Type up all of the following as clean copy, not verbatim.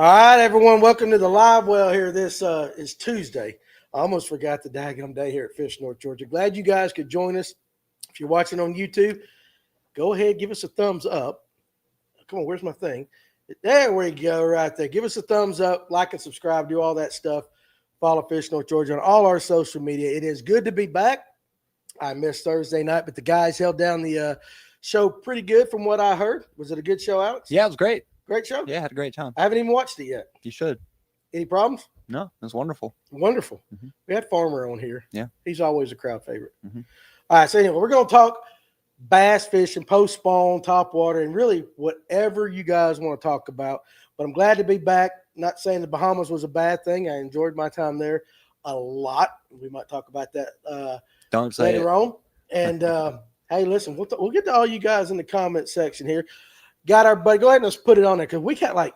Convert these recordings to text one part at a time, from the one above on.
All right, everyone, welcome to the live well here. This is Tuesday. I almost forgot the daggum day here at Fish North Georgia. Glad you guys could join us. If you're watching on YouTube, go ahead, give us a thumbs up. Come on, where's my thing? There we go, right there. Give us a thumbs up, like and subscribe, do all that stuff. Follow Fish North Georgia on all our social media. It is good to be back. I missed Thursday night, but the guys held down the show pretty good from what I heard. Was it a good show, Alex? Yeah, it was great. Great show? Yeah, I had a great time. I haven't even watched it yet. You should. Any problems? No, it was wonderful. Wonderful. Mm-hmm. We had Farmer on here. Yeah. He's always a crowd favorite. Mm-hmm. All right, so anyway, we're going to talk bass fishing, post-spawn, topwater, and really whatever you guys want to talk about. But I'm glad to be back. Not saying the Bahamas was a bad thing. I enjoyed my time there a lot. We might talk about that Don't say later on. And, hey, listen, we'll get to all you guys in the comment section here. Got our buddy. Go ahead and let's put it on there because we got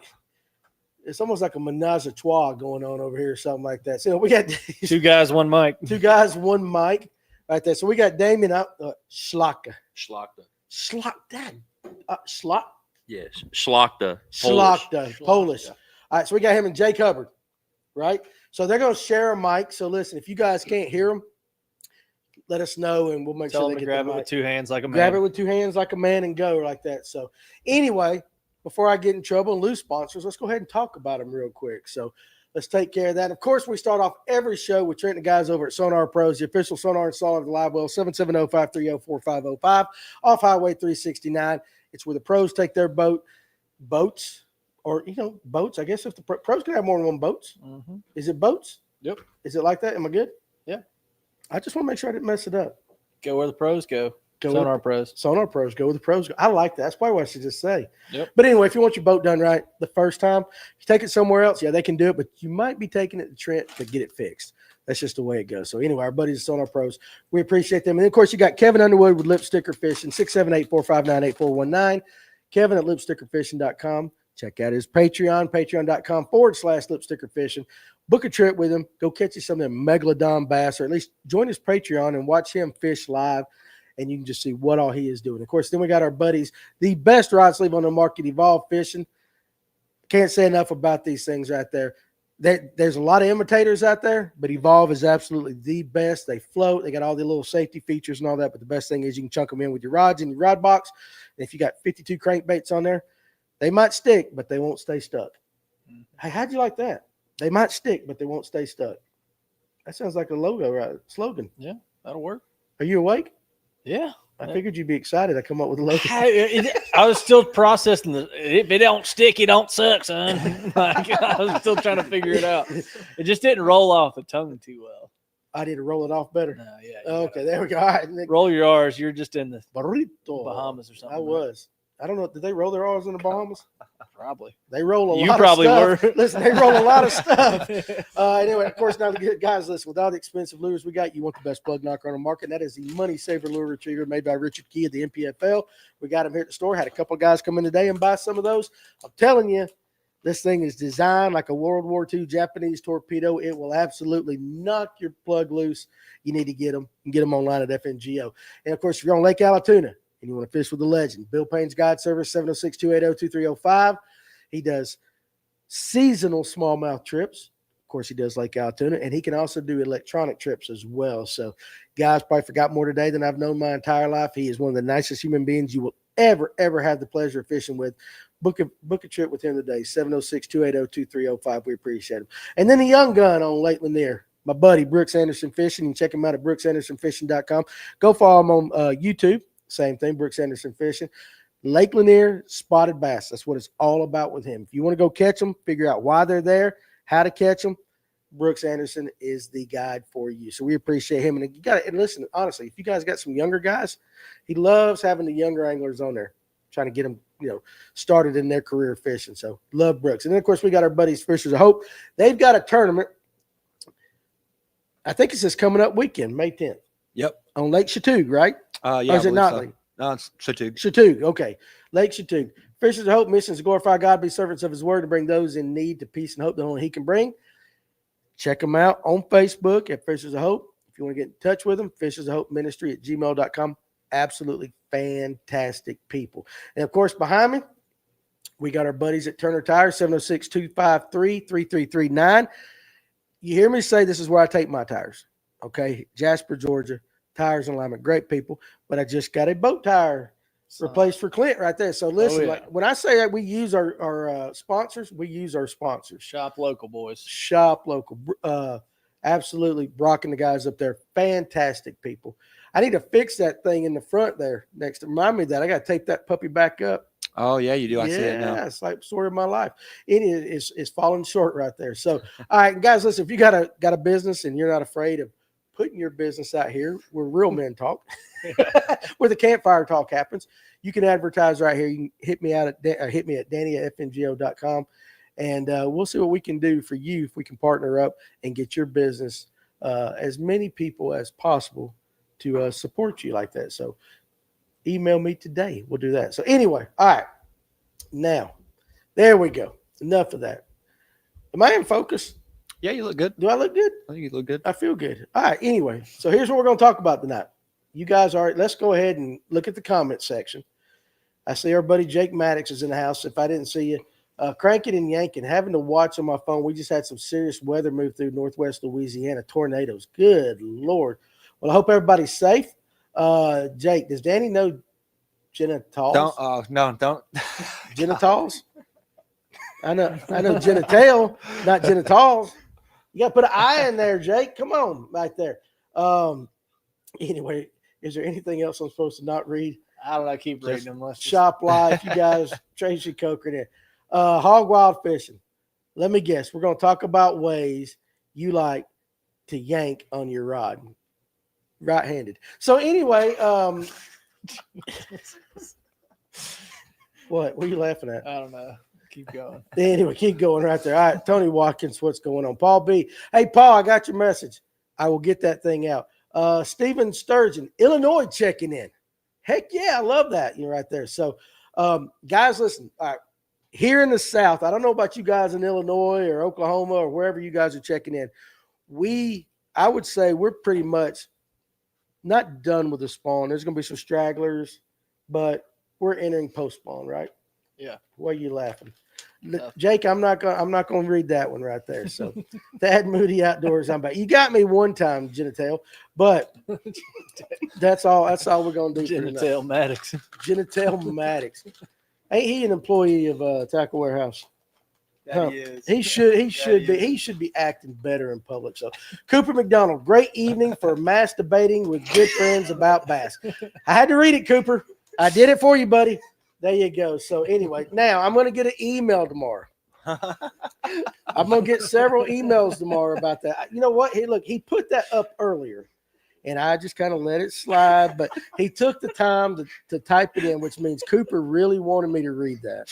it's almost like a menage a trois going on over here or something like that. So we got two guys, one mic. Two guys, one mic right there. So we got Damien Szlachta. Yes, Szlachta. Polish. All right, so we got him and Jake Hubbard, right? So they're going to share a mic. So listen, if you guys can't hear them, let us know, and we'll make Tell sure them they to get grab the it mic. with two hands like a man. Grab it with two hands like a man and go like that. So anyway, before I get in trouble and lose sponsors, let's go ahead and talk about them real quick. So let's take care of that. Of course, we start off every show with Trent and the guys over at Sonar Pros, the official sonar installer of the live well, 770-530-4505, off Highway 369. It's where the pros take their boats, or, boats. I guess if the pros can have more than one boats. Mm-hmm. Is it boats? Yep. Is it like that? Am I good? Yeah. I just want to make sure I didn't mess it up. Go where the pros go. Sonar Pros. Sonar Pros. Go with the pros. I like that. That's probably what I should just say. Yep. But anyway, if you want your boat done right the first time, you take it somewhere else. Yeah, they can do it, but you might be taking it to Trent to get it fixed. That's just the way it goes. So anyway, our buddies at Sonar Pros, we appreciate them. And of course, you got Kevin Underwood with Lip Sticker Fishing, 678-459-8419. Kevin at lipstickerfishing.com. Check out his Patreon, patreon.com/lipstickerfishing. Book a trip with him. Go catch you some of them megalodon bass, or at least join his Patreon and watch him fish live, and you can just see what all he is doing. Of course, then we got our buddies, the best rod sleeve on the market, Evolve Fishing. Can't say enough about these things right there. There's a lot of imitators out there, but Evolve is absolutely the best. They float. They got all the little safety features and all that, but the best thing is you can chunk them in with your rods in your rod box. And if you got 52 crankbaits on there, they might stick, but they won't stay stuck. Hey, how'd you like that? They might stick, but they won't stay stuck. That sounds like a logo, right? Slogan. Yeah, that'll work. Are you awake? Yeah. I figured you'd be excited. I come up with a logo. I was still processing if it don't stick, it don't suck, son. I was still trying to figure it out. It just didn't roll off the tongue too well. I need to roll it off better. No, yeah. Okay, there we go. All right. Roll your R's. You're just in the Burrito. Bahamas or something. I was. I don't know. Did they roll their R's in the Bahamas? Probably. They roll a lot of stuff. You probably were. Listen, they roll a lot of stuff. Anyway, of course, now guys, listen, with all the expensive lures we got, you want the best plug knocker on the market, and that is the Money Saver Lure Retriever made by Richard Key of the MPFL. We got them here at the store. Had a couple of guys come in today and buy some of those. I'm telling you, this thing is designed like a World War II Japanese torpedo. It will absolutely knock your plug loose. You need to get them. You can get them online at FNGO. And, of course, if you're on Lake Allatoona, and you want to fish with the legend, Bill Payne's Guide Service, 706-280-2305. He does seasonal smallmouth trips. Of course, he does Lake Allatoona, and he can also do electronic trips as well. So, guys, probably forgot more today than I've known my entire life. He is one of the nicest human beings you will ever have the pleasure of fishing with. Book a trip with him today, 706-280-2305. We appreciate him. And then the young gun on Lake Lanier, my buddy, Brooks Anderson Fishing. You can check him out at brooksandersonfishing.com. Go follow him on YouTube. Same thing, Brooks Anderson Fishing. Lake Lanier, spotted bass. That's what it's all about with him. If you want to go catch them, figure out why they're there, how to catch them, Brooks Anderson is the guide for you. So we appreciate him. And you got to, and listen, honestly, if you guys got some younger guys, he loves having the younger anglers on there, trying to get them, started in their career fishing. So love Brooks. And then, of course, we got our buddies, Fishers of Hope. They've got a tournament. I think it's this coming up weekend, May 10th. Yep. On Lake Chattooga, right? Yeah. Or is it not so. Lake? No, it's Chattooga. Chattooga, okay. Lake Chattooga. Fishers of Hope missions to glorify God, be servants of his word, to bring those in need to peace and hope that only he can bring. Check them out on Facebook at Fishers of Hope. If you want to get in touch with them, Fishers of Hope Ministry at gmail.com. Absolutely fantastic people. And, of course, behind me, We got our buddies at Turner Tires, 706-253-3339. You hear me say this is where I take my tires. Okay, Jasper, Georgia, Tires and Alignment, great people. But I just got a boat tire replaced for Clint right there. So listen, like when I say that we use our sponsors, we use our sponsors. Shop local, boys. Shop local. Absolutely rocking the guys up there. Fantastic people. I need to fix that thing in the front there next to remind me that I got to tape that puppy back up. Oh yeah, you do. I see it now. Yeah, it's like story of my life. It is falling short right there. So, all right, guys, listen. If you got a business and you're not afraid of putting your business out here, where real men talk, where the campfire talk happens, you can advertise right here. You can hit me at Danny@fngo.com, and we'll see what we can do for you if we can partner up and get your business as many people as possible to support you like that. So email me today. We'll do that. So anyway, all right. Now, there we go. Enough of that. Am I in focus? Yeah, you look good. Do I look good? I think you look good. I feel good. All right. Anyway, so here's what we're going to talk about tonight. You guys are, let's go ahead and look at the comment section. I see our buddy Jake Maddox is in the house. If I didn't see you, cranking and yanking, having to watch on my phone. We just had some serious weather move through Northwest Louisiana, tornadoes. Good Lord. Well, I hope everybody's safe. Jake, does Danny know genitals? Don't. Genitals? I know genital, not genitals. You got to put an I in there, Jake. Come on, right there. Anyway, is there anything else I'm supposed to not read? I don't know. Keep reading them. Let's Shop Life, you guys, Tracy Coker there. Hog wild fishing. Let me guess. We're going to talk about ways you like to yank on your rod. Right-handed. So anyway, what are you laughing at? I don't know. Keep going. Anyway, keep going right there. All right, Tony Watkins, what's going on? Paul B. Hey, Paul, I got your message. I will get that thing out. Stephen Sturgeon, Illinois checking in. Heck yeah, I love that. You're right there. So, guys, listen. All right, here in the South, I don't know about you guys in Illinois or Oklahoma or wherever you guys are checking in. I would say we're pretty much not done with the spawn. There's going to be some stragglers, but we're entering post spawn, right? Yeah. Why are you laughing? Jake, I'm not going to read that one right there. So, Thad Moody Outdoors. You got me one time, Genital, but that's all. That's all we're going to do. Genital Maddox. Genital Maddox. Ain't he an employee of Tackle Warehouse? That he is. He should be. He should be acting better in public. So, Cooper McDonald, great evening for masturbating with good friends about bass. I had to read it, Cooper. I did it for you, buddy. There you go. So anyway, now I'm going to get an email tomorrow. I'm going to get several emails tomorrow about that. You know what? He put that up earlier, and I just kind of let it slide. But he took the time to type it in, which means Cooper really wanted me to read that.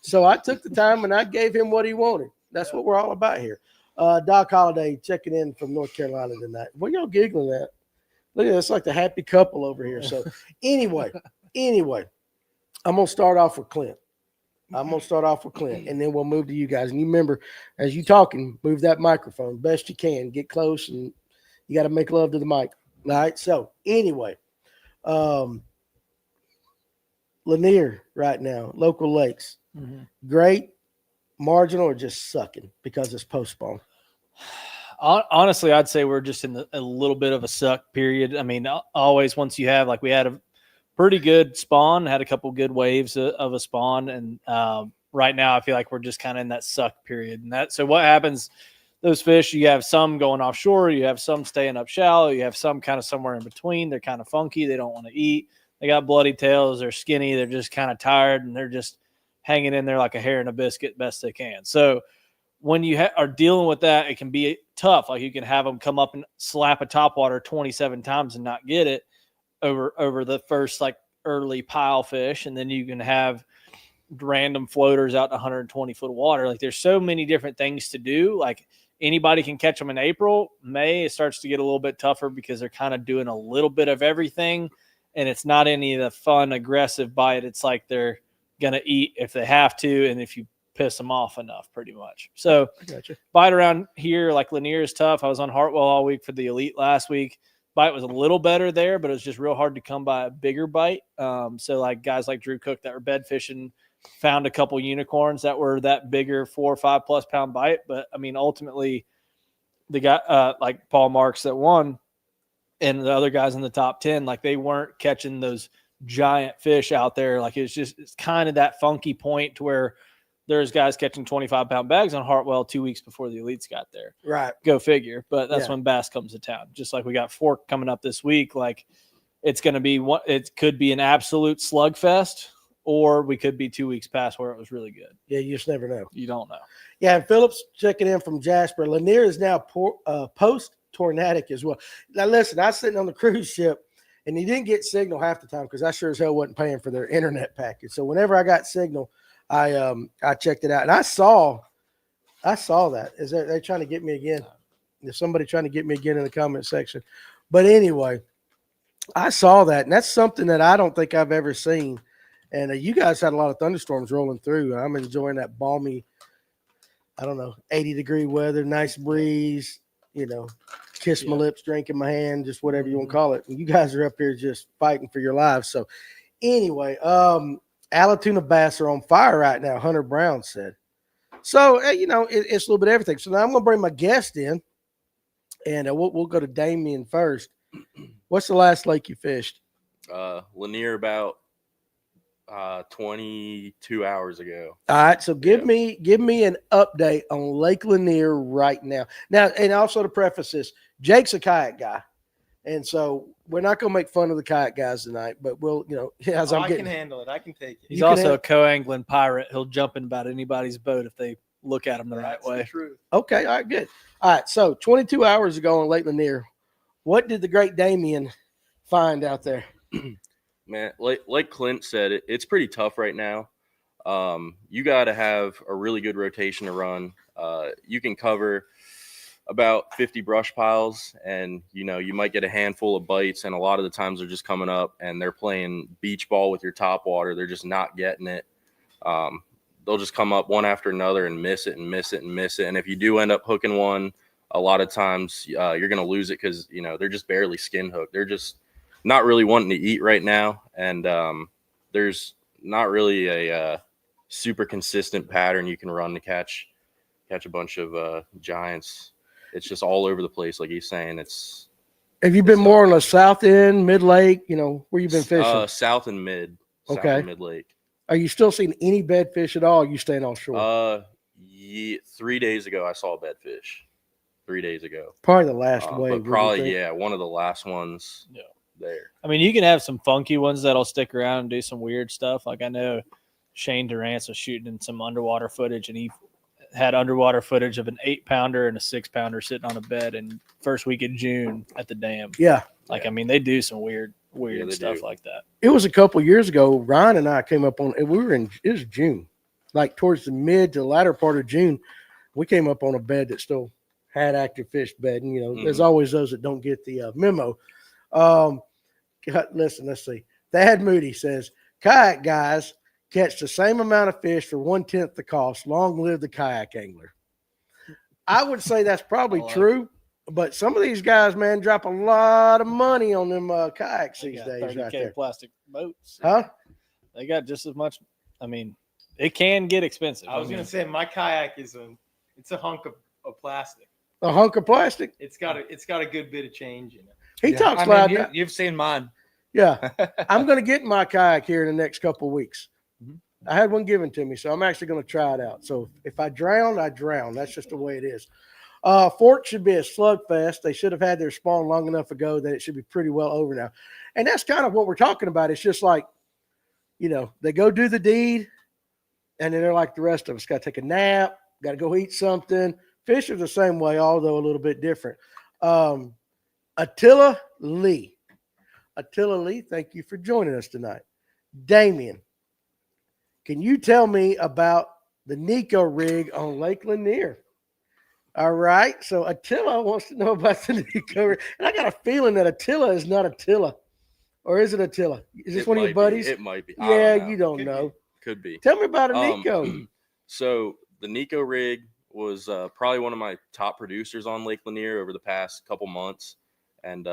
So I took the time, and I gave him what he wanted. That's what we're all about here. Doc Holliday checking in from North Carolina tonight. What y'all giggling at? Look at that. It's like the happy couple over here. So anyway. I'm going to start off with Clint. And then we'll move to you guys. And you remember, as you talking, move that microphone best you can. Get close, and you got to make love to the mic. All right? So, anyway, Lanier right now, local lakes. Mm-hmm. Great, marginal, or just sucking because it's post-spawn? Honestly, I'd say we're just in a little bit of a suck period. I mean, always once you have, like we had a pretty good spawn, had a couple good waves of a spawn, and right now I feel like we're just kind of in that suck period. And so what happens, those fish, you have some going offshore, you have some staying up shallow, you have some kind of somewhere in between. They're kind of funky, they don't want to eat, they got bloody tails, they're skinny, they're just kind of tired, and they're just hanging in there like a hair in a biscuit best they can. So when you are dealing with that, it can be tough. Like you can have them come up and slap a topwater 27 times and not get it over the first like early pile fish, and then you can have random floaters out to 120 foot of water. Like there's so many different things to do. Like anybody can catch them in April. May, it starts to get a little bit tougher because they're kind of doing a little bit of everything, and it's not any of the fun aggressive bite. It's like they're gonna eat if they have to, and if you piss them off enough, pretty much. So bite around here, like Lanier is tough. I was on Hartwell all week for the Elite last week. Bite was a little better there, but it was just real hard to come by a bigger bite. So like guys like Drew Cook that were bed fishing found a couple unicorns that were that bigger 4 or 5 plus pound bite. But I mean, ultimately the guy, like Paul Marks that won and the other guys in the top 10, like they weren't catching those giant fish out there. Like it's kind of that funky point to where there's guys catching 25-pound bags on Hartwell 2 weeks before the elites got there. Right. Go figure. But that's when bass comes to town. Just like we got Fork coming up this week. Like it's going to be it could be an absolute slugfest, or we could be 2 weeks past where it was really good. Yeah, you just never know. You don't know. Yeah, and Phillips checking in from Jasper. Lanier is now post-tornadic as well. Now, listen, I was sitting on the cruise ship, and he didn't get signal half the time because I sure as hell wasn't paying for their internet package. So whenever I got signal, I checked it out, and I saw that. Is they're trying to get me again? There's somebody trying to get me again in the comment section. But anyway, I saw that, and that's something that I don't think I've ever seen. And you guys had a lot of thunderstorms rolling through. I'm enjoying that balmy, 80-degree weather, nice breeze, kiss my lips, drink in my hand, just whatever you want to call it. And you guys are up here just fighting for your lives. So anyway, Allatoona bass are on fire right now, Hunter Brown said. So, it's a little bit of everything. So now I'm going to bring my guest in, and we'll go to Damien first. What's the last lake you fished? Lanier about 22 hours ago. All right, so give me an update on Lake Lanier right now. Now, and also to preface this, Jake's a kayak guy, and so we're not going to make fun of the kayak guys tonight, but we'll, I can handle it. I can take it. He's also a co-angling pirate. He'll jump in about anybody's boat if they look at him the right way. True. Okay, all right, good. All right, so 22 hours ago on Lake Lanier, what did the great Damien find out there? Man, like Clint said, it's pretty tough right now. You got to have a really good rotation to run. You can cover about 50 brush piles, and you might get a handful of bites, and a lot of the times they're just coming up and they're playing beach ball with your Topwater. They're just not getting it. They'll just come up one after another and miss it and miss it and miss it. And if you do end up hooking one, a lot of times you're going to lose it because they're just barely skin hooked. They're just not really wanting to eat right now, and there's not really a super consistent pattern you can run to catch a bunch of giants. It's just all over the place, like he's saying. Have you been more on the south end, mid lake? Where you been fishing? South and mid. Okay. South and mid lake. Are you still seeing any bed fish at all? Or are you staying offshore? 3 days ago I saw a bed fish. 3 days ago. Probably the last wave. But probably one of the last ones. Yeah. There. I mean, you can have some funky ones that'll stick around and do some weird stuff. Like I know Shane Durance was shooting in some underwater footage, and he had underwater footage of an 8-pounder and a 6-pounder sitting on a bed in first week of June at the dam. Yeah. I mean, they do some weird stuff like that. It was a couple years ago. Ryan and I came up on, it was June, like towards the mid to latter part of June. We came up on a bed that still had active fish bedding. There's always those that don't get the memo. Listen, let's see. Thad Moody says, kayak guys catch the same amount of fish for 1/10 the cost. Long live the kayak angler. I would say that's probably true, but some of these guys, man, drop a lot of money on them kayaks these days. 30K right there. plastic boats. Huh? They got just as much. I mean, it can get expensive. I was going to say my kayak is a hunk of plastic. A hunk of plastic? It's got a good bit of change in it. He talks loud. You've seen mine. Yeah. I'm going to get in my kayak here in the next couple of weeks. Mhm. I had one given to me, so I'm actually going to try it out. So if I drown, I drown. That's just the way it is. Fork should be a slugfest. They should have had their spawn long enough ago that it should be pretty well over now. And that's kind of what we're talking about. It's just like, they go do the deed, and then they're like the rest of us. Got to take a nap, got to go eat something. Fish are the same way, although a little bit different. Attila Lee, thank you for joining us tonight. Damien, can you tell me about the Nico rig on Lake Lanier? All right, so Attila wants to know about the Nico rig. And I got a feeling that Attila is not Attila. Or is it Attila? Is this one of your buddies? It might be. Yeah, you don't know. Could be. Tell me about a Nico. So the Nico rig was probably one of my top producers on Lake Lanier over the past couple months. And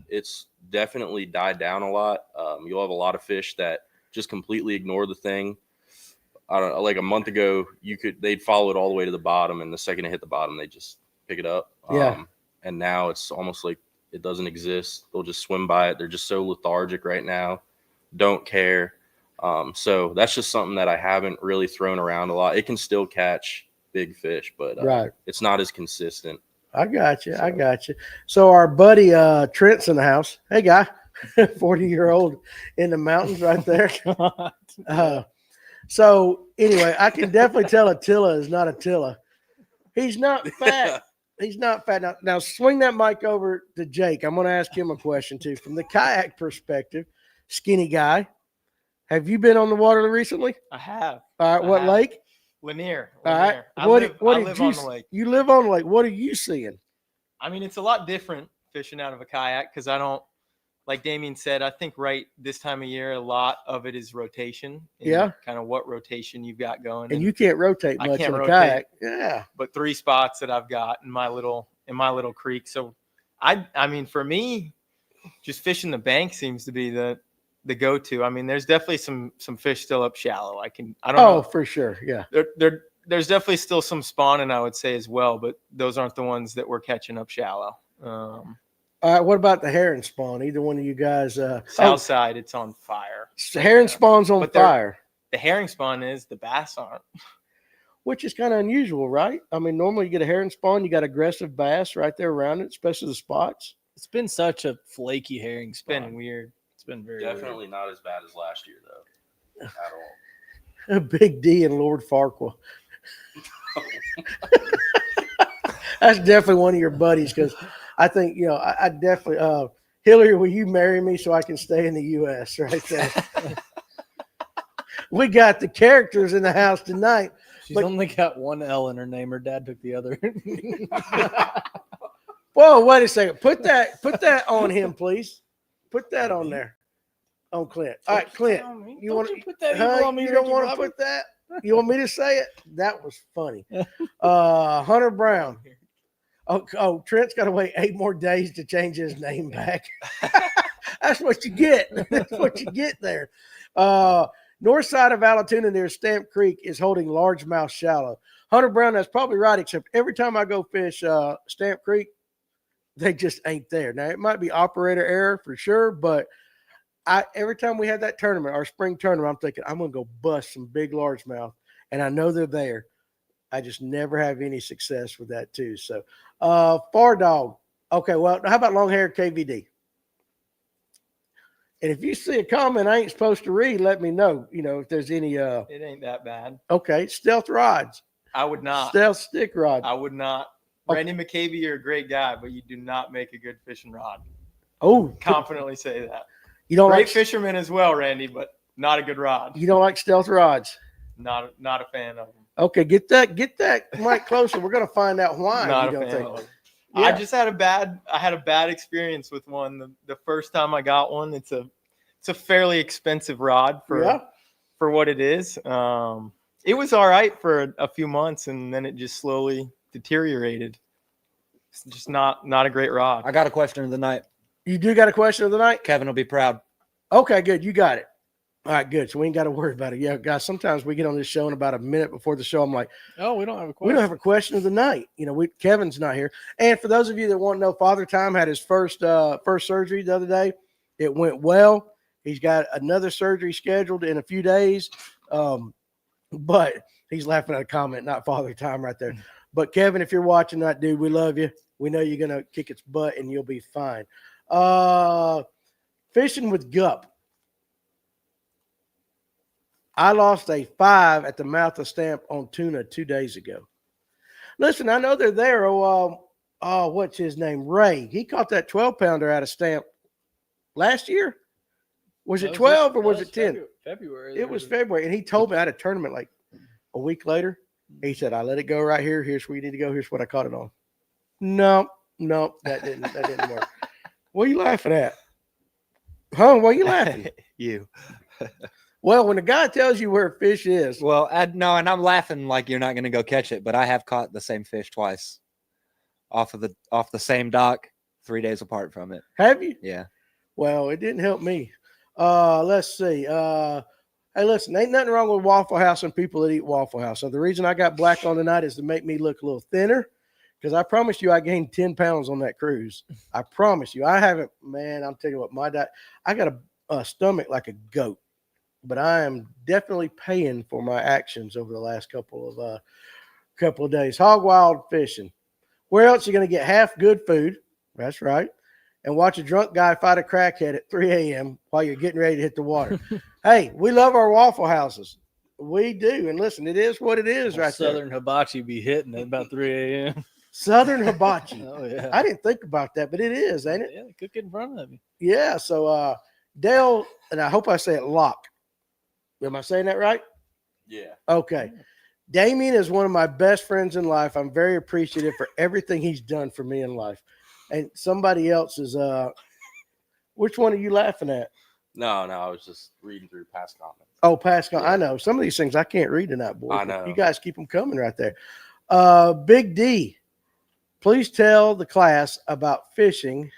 it's definitely died down a lot. You'll have a lot of fish that just completely ignore the thing. I don't know, like a month ago, they'd follow it all the way to the bottom, and the second it hit the bottom, they just pick it up. Yeah. And now it's almost like it doesn't exist. They'll just swim by it. They're just so lethargic right now. Don't care. So that's just something that I haven't really thrown around a lot. It can still catch big fish, but Right. it's not as consistent. I got you. I got you. So our buddy Trent's in the house. Hey, guy, 40-year-old in the mountains right there. So anyway, I can definitely tell Attila is not Attila. He's not fat. He's not fat. Now swing that mic over to Jake. I'm going to ask him a question too. From the kayak perspective, skinny guy, have you been on the water recently? I have. All right. What lake? Lanier. All right. I live did on you the lake. You live on the lake. What are you seeing? I mean, it's a lot different fishing out of a kayak because I don't, like Damien said, I think right this time of year, a lot of it is rotation. Yeah. Kind of what rotation you've got going. And you can't rotate I much can't on a rotate. kayak. Yeah. But 3 spots that I've got in my little creek. So I mean, for me, just fishing the bank seems to be the go-to. I mean, there's definitely some fish still up shallow. I don't know. Oh, for sure. Yeah. There's definitely still some spawning, I would say, as well, but those aren't the ones that we're catching up shallow. All right. What about the herring spawn? Either one of you guys? South side, it's on fire. Herring spawn's on But fire, The herring spawn is, the bass aren't. which is kind of unusual, right? I mean, normally you get a herring spawn, you got aggressive bass right there around it, especially the spots. It's been such a flaky herring It's spawn. been weird. It's been very Definitely not as bad as last year, though, at all. Big D and Lord Farquhar. That's definitely one of your buddies because I think, I definitely, Hillary, will you marry me so I can stay in the U.S. right there? We got the characters in the house tonight. She's only got one L in her name. Her dad took the other. Whoa, wait a second. Put that on him, please. Put that on there. On Clint. All right, Clint. You want to put that evil on me? You don't Ricky want to Bobby? put that? You want me to say it? That was funny. Hunter Brown. Oh, Trent's got to wait 8 more days to change his name back. That's what you get. That's what you get there. North side of Allatoona near Stamp Creek is holding largemouth shallow. Hunter Brown, that's probably right, except every time I go fish Stamp Creek, they just ain't there. Now, it might be operator error for sure, but every time we had that tournament, our spring tournament, I'm thinking, I'm going to go bust some big largemouth, and I know they're there. I just never have any success with that too. So, Far Dog. Okay, well, how about long hair KVD? And if you see a comment I ain't supposed to read, let me know, if there's any. It ain't that bad. Okay, stealth rods. I would not. Stealth stick rod. I would not. Okay. Randy McCavey, you're a great guy, but you do not make a good fishing rod. Oh, Confidently say that. you don't Great like fisherman as well, Randy, but not a good rod. you don't like stealth rods. Not a fan of them. Okay, get that mic closer. We're gonna find out why Not you a don't fan think. of them. Yeah. I just had a bad experience with one. The first time I got one, it's a fairly expensive rod for what it is. It was all right for a few months, and then it just slowly deteriorated. It's just not a great rod. I got a question of the night. You do got a question of the night? Kevin will be proud. Okay, good. You got it. All right, good. So we ain't got to worry about it. Yeah, guys, sometimes we get on this show and about a minute before the show, I'm like, Oh, we don't have a question. we don't have a question of the night. Kevin's not here. And for those of you that want to know, Father Time had his first surgery the other day. It went well. He's got another surgery scheduled in a few days. But he's laughing at a comment, not Father Time right there. But Kevin, if you're watching that, dude, we love you. We know you're going to kick its butt and you'll be fine. Fishing with Gup. I lost a 5 at the mouth of Stamp on tuna 2 days ago. Listen, I know they're there. What's his name? Ray. He caught that 12-pounder out of Stamp last year. Was it 12 or was it 10? February. It was February. And he told me I had a tournament like a week later. He said, I let it go right here. Here's where you need to go. Here's what I caught it on. No, that didn't work. What are you laughing at? Huh? Why are you laughing? You. Well, when the guy tells you where a fish is, Well, no, and I'm laughing like you're not going to go catch it, but I have caught the same fish twice off the same dock, 3 days apart from it. have you? Yeah. Well, it didn't help me. Let's see. Hey, listen, ain't nothing wrong with Waffle House and people that eat Waffle House. So the reason I got black on tonight is to make me look a little thinner, because I promise you I gained 10 pounds on that cruise. I promise you. I haven't, man, I'm telling you what, my diet, I got a stomach like a goat, but I am definitely paying for my actions over the last couple of days. Hog wild fishing. Where else are you going to get half good food? That's right. And watch a drunk guy fight a crackhead at 3 a.m. while you're getting ready to hit the water. Hey, we love our Waffle Houses. We do. And listen, it is what it is right there. Southern hibachi be hitting at about 3 a.m. Southern hibachi. Oh, yeah. I didn't think about that, but it is, ain't it? Yeah, they cook it in front of you. Yeah. So Dale, and I hope I say it, Locke. Am I saying that right? Yeah. Okay. Damien is one of my best friends in life. I'm very appreciative for everything he's done for me in life. And somebody else is which one are you laughing at? No, I was just reading through past comments. Oh, Pascal. Yeah. I know. Some of these things I can't read tonight, boy. I know. You guys keep them coming right there. Big D, please tell the class about fishing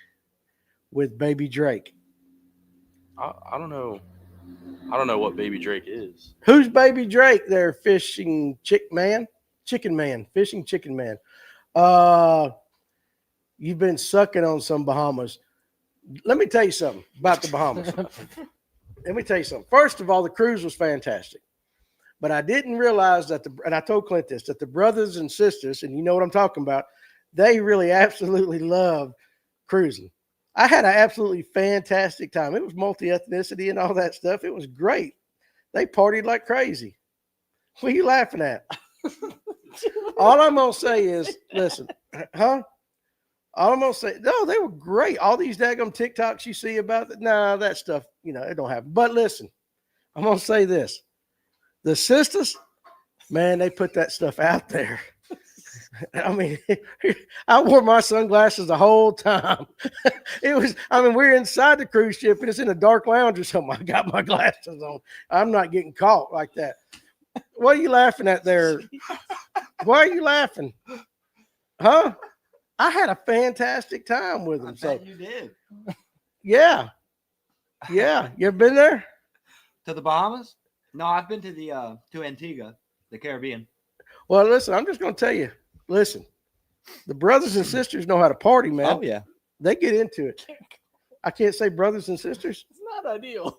with Baby Drake. I don't know. I don't know what Baby Drake is. Who's Baby Drake there? Fishing Chicken Man. Fishing Chicken Man. You've been sucking on some Bahamas. Let me tell you something about the Bahamas. Let me tell you something. First of all, the cruise was fantastic. But I didn't realize that and I told Clint this, that the brothers and sisters, and you know what I'm talking about, they really absolutely love cruising. I had an absolutely fantastic time. It was multi-ethnicity and all that stuff. It was great. They partied like crazy. What are you laughing at? All I'm going to say is, listen, huh? All I'm going to say, no, they were great. All these daggum TikToks you see about it, nah, that stuff, it don't happen. But listen, I'm going to say this. The sisters, man, they put that stuff out there. I mean, I wore my sunglasses the whole time. We're inside the cruise ship and it's in a dark lounge or something. I got my glasses on. I'm not getting caught like that. What are you laughing at there? Why are you laughing? Huh? I had a fantastic time with them. So you did. Yeah. Yeah. You ever been there? To the Bahamas? No, I've been to Antigua, the Caribbean. Well, listen, I'm just going to tell you. Listen, the brothers and sisters know how to party, man. Oh, yeah. They get into it. I can't say brothers and sisters. It's not ideal,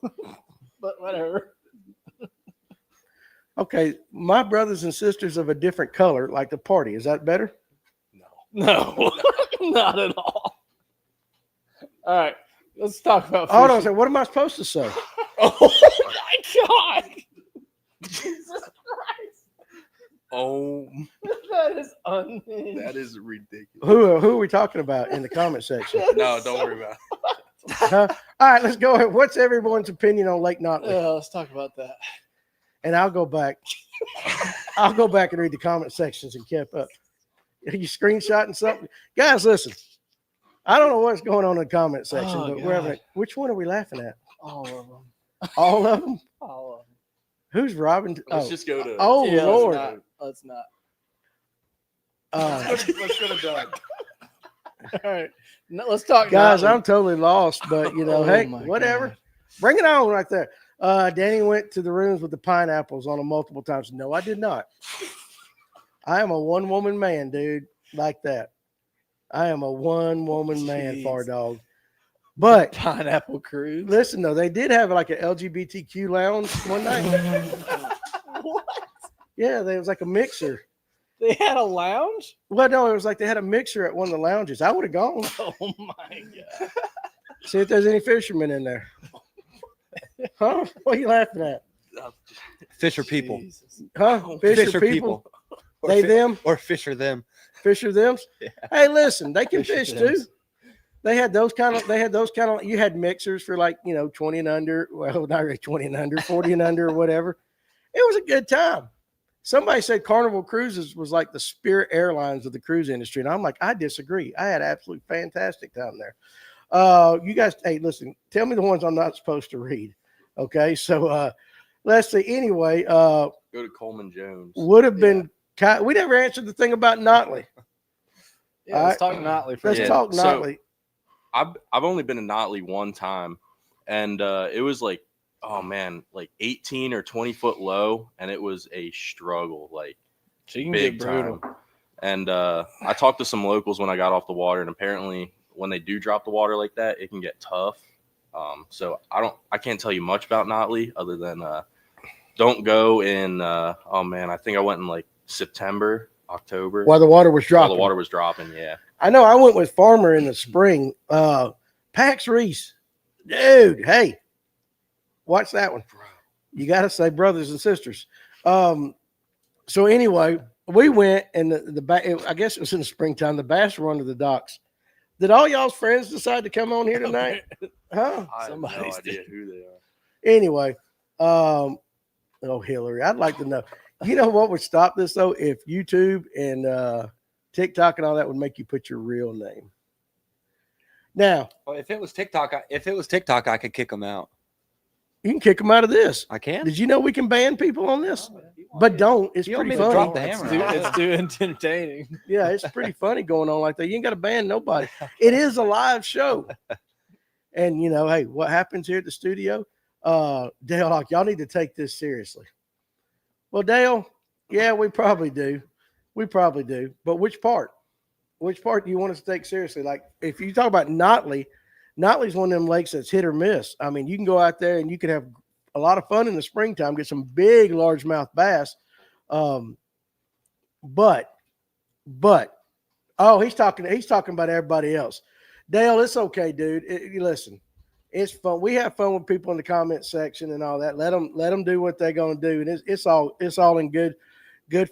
but whatever. Okay, my brothers and sisters of a different color like to party. Is that better? No, not at all. All right, let's talk about Hold on a fishing. second. What am I supposed to say? Oh, my God. Jesus Christ. Oh, That is unhinged. that is ridiculous. Who are we talking about in the comment section? No, don't worry about it. Huh? All right, let's go ahead. What's everyone's opinion on Lake Notley? Let's talk about that. And I'll go back. I'll go back and read the comment sections and keep up. Are you screenshotting something? Guys, listen. I don't know what's going on in the comment section, Oh, but we're having God. Which one are we laughing at? All of them. All of them? All of them. Who's Robin? Let's just go to. Oh, Yeah, Lord. Let's not. Uh, Let's go to Doug. All right. No, let's talk. guys, Notley. I'm totally lost, but Oh, hey, my whatever. God. Bring it on right there. Danny went to the rooms with the pineapples on them multiple times. No, I did not. I am a one-woman man, dude, like that. I am a one-woman man, Jeez. far dog. But Pineapple cruise. listen, though, they did have like an LGBTQ lounge one night. What? Yeah, there was like a mixer. They had a lounge? Well, no, it was like they had a mixer at one of the lounges. I would have gone. Oh my God. See if there's any fishermen in there. Huh? What are you laughing at? Fisher people. Jesus. Huh? Fisher people? Or They, them? Or fisher them. Fisher them? Yeah. Hey, listen, they can Fisher fish too. thems. They had those kind of, you had mixers for like, 20 and under. Well, not really 20 and under, 40 and under or whatever. It was a good time. Somebody said Carnival Cruises was like the Spirit Airlines of the cruise industry. And I'm like, I disagree. I had an absolute fantastic time there. You guys, hey, listen, tell me the ones I'm not supposed to read. Okay. So, let's see. Anyway, Go to Coleman Jones. would have been, we never answered the thing about Notley. Yeah, let's talk Notley for Let's Yeah, talk so- Notley. I've only been to Notley one time, and it was like oh man, like 18 or 20 foot low, and it was a struggle, like She can big get brutal. time. And I talked to some locals when I got off the water, and apparently when they do drop the water like that, it can get tough. So I can't tell you much about Notley other than don't go in. Oh man, I think I went in like September, October. While the water was While dropping. the water was dropping, yeah. I know I went with Farmer in the spring. Pax Reese, dude, hey, watch that one. You got to say brothers and sisters. So anyway, we went and I guess it was in the springtime. The bass were under the docks. Did all y'all's friends decide to come on here tonight? Huh? I have no Somebody's idea who they are. Anyway, oh Hillary, I'd like to know. You know what would stop this though? If YouTube and TikTok and all that would make you put your real name. Now, Well, if it was TikTok, I could kick them out. you can kick them out of this. I can. Did you know we can ban people on this? But don't. It's You want pretty me to funny. drop the It's hammer? too, it's too entertaining. Yeah, it's pretty funny going on like that. You ain't got to ban nobody. It is a live show. And you know, hey, what happens here at the studio? Dale, like, y'all need to take this seriously. Well, Dale, yeah, we probably do. We probably do. But which part? Which part do you want us to take seriously? Like, if you talk about Notley, Notley's one of them lakes that's hit or miss. I mean, you can go out there and you can have a lot of fun in the springtime, get some big largemouth bass. But oh, he's talking about everybody else. Dale, it's okay, dude. Listen, it's fun. We have fun with people in the comment section and all that. Let them do what they're gonna do, and it's all in good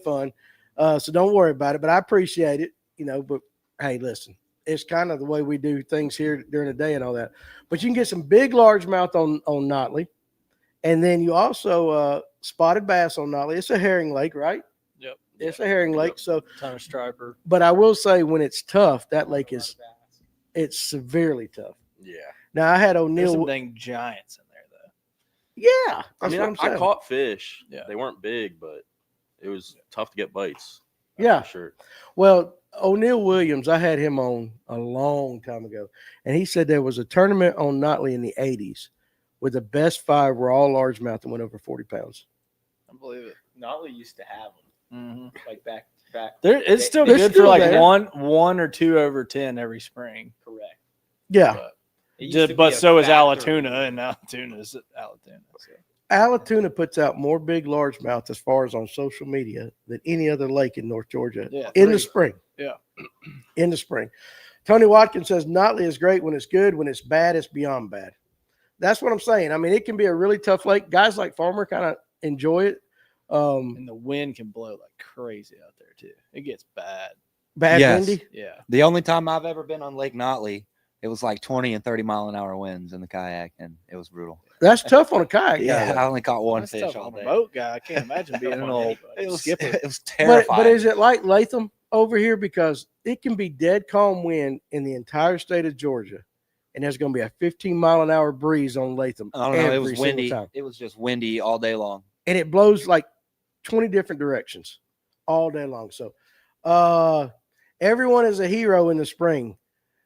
fun. So don't worry about it. But I appreciate it, you know. But hey, listen, it's kind of the way we do things here during the day and all that. But you can get some big largemouth on Notley, and then you also spotted bass on Notley. It's a herring lake, right? Yep. It's a herring lake. So, Ton of striper. but I will say when it's tough, that lake it's severely tough. Yeah. Now I had There's O'Neill. some dang giants in there though. Yeah, I that's mean, what I'm I saying. caught fish. Yeah. They weren't big, but it was tough to get bites. Yeah. For sure. Well, O'Neill Williams, I had him on a long time ago, and he said there was a tournament on Notley in the 80s where the best 5 were all largemouth and went over 40 pounds. I believe it. Notley used to have them like back. There, it's still They're good still for like there. one or 2 over 10 every spring. Correct. Yeah. But, It used to but be a so is factor. Alatuna, and Alatuna is Alatuna. So. Alatuna puts out more big largemouth as far as on social media than any other lake in North Georgia Yeah, in the spring. Yeah. In the spring. Tony Watkins says Notley is great when it's good. When it's bad, it's beyond bad. That's what I'm saying. I mean, it can be a really tough lake. Guys like Farmer kind of enjoy it. And the wind can blow like crazy out there too. It gets bad. Bad Yes. windy. Yeah. The only time I've ever been on Lake Notley, it was like 20 and 30 mile an hour winds in the kayak, and it was brutal. That's tough on a kayak. Yeah, guy, I only caught one That's fish tough all on a day. boat guy. I can't imagine being an old It was, skipper. it was terrifying. But is it like Latham over here? Because it can be dead calm wind in the entire state of Georgia, and there's going to be a 15-mile-an-hour breeze on Latham. I don't know. It every was single windy. time. It was just windy all day long. And it blows like 20 different directions all day long. So everyone is a hero in the spring.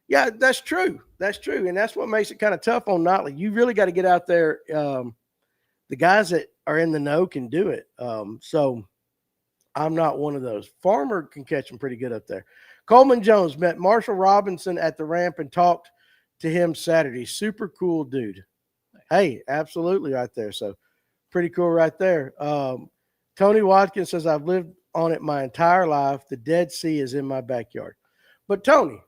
Yeah, that's true. That's true. And that's what makes it kind of tough on Notley. You really got to get out there. The guys that are in the know can do it. So I'm not one of those. Farmer can catch them pretty good up there. Coleman Jones met Marshall Robinson at the ramp and talked to him Saturday. Super cool dude. Hey, absolutely right there. So pretty cool right there. Tony Watkins says, I've lived on it my entire life. The Dead Sea is in my backyard. But Tony,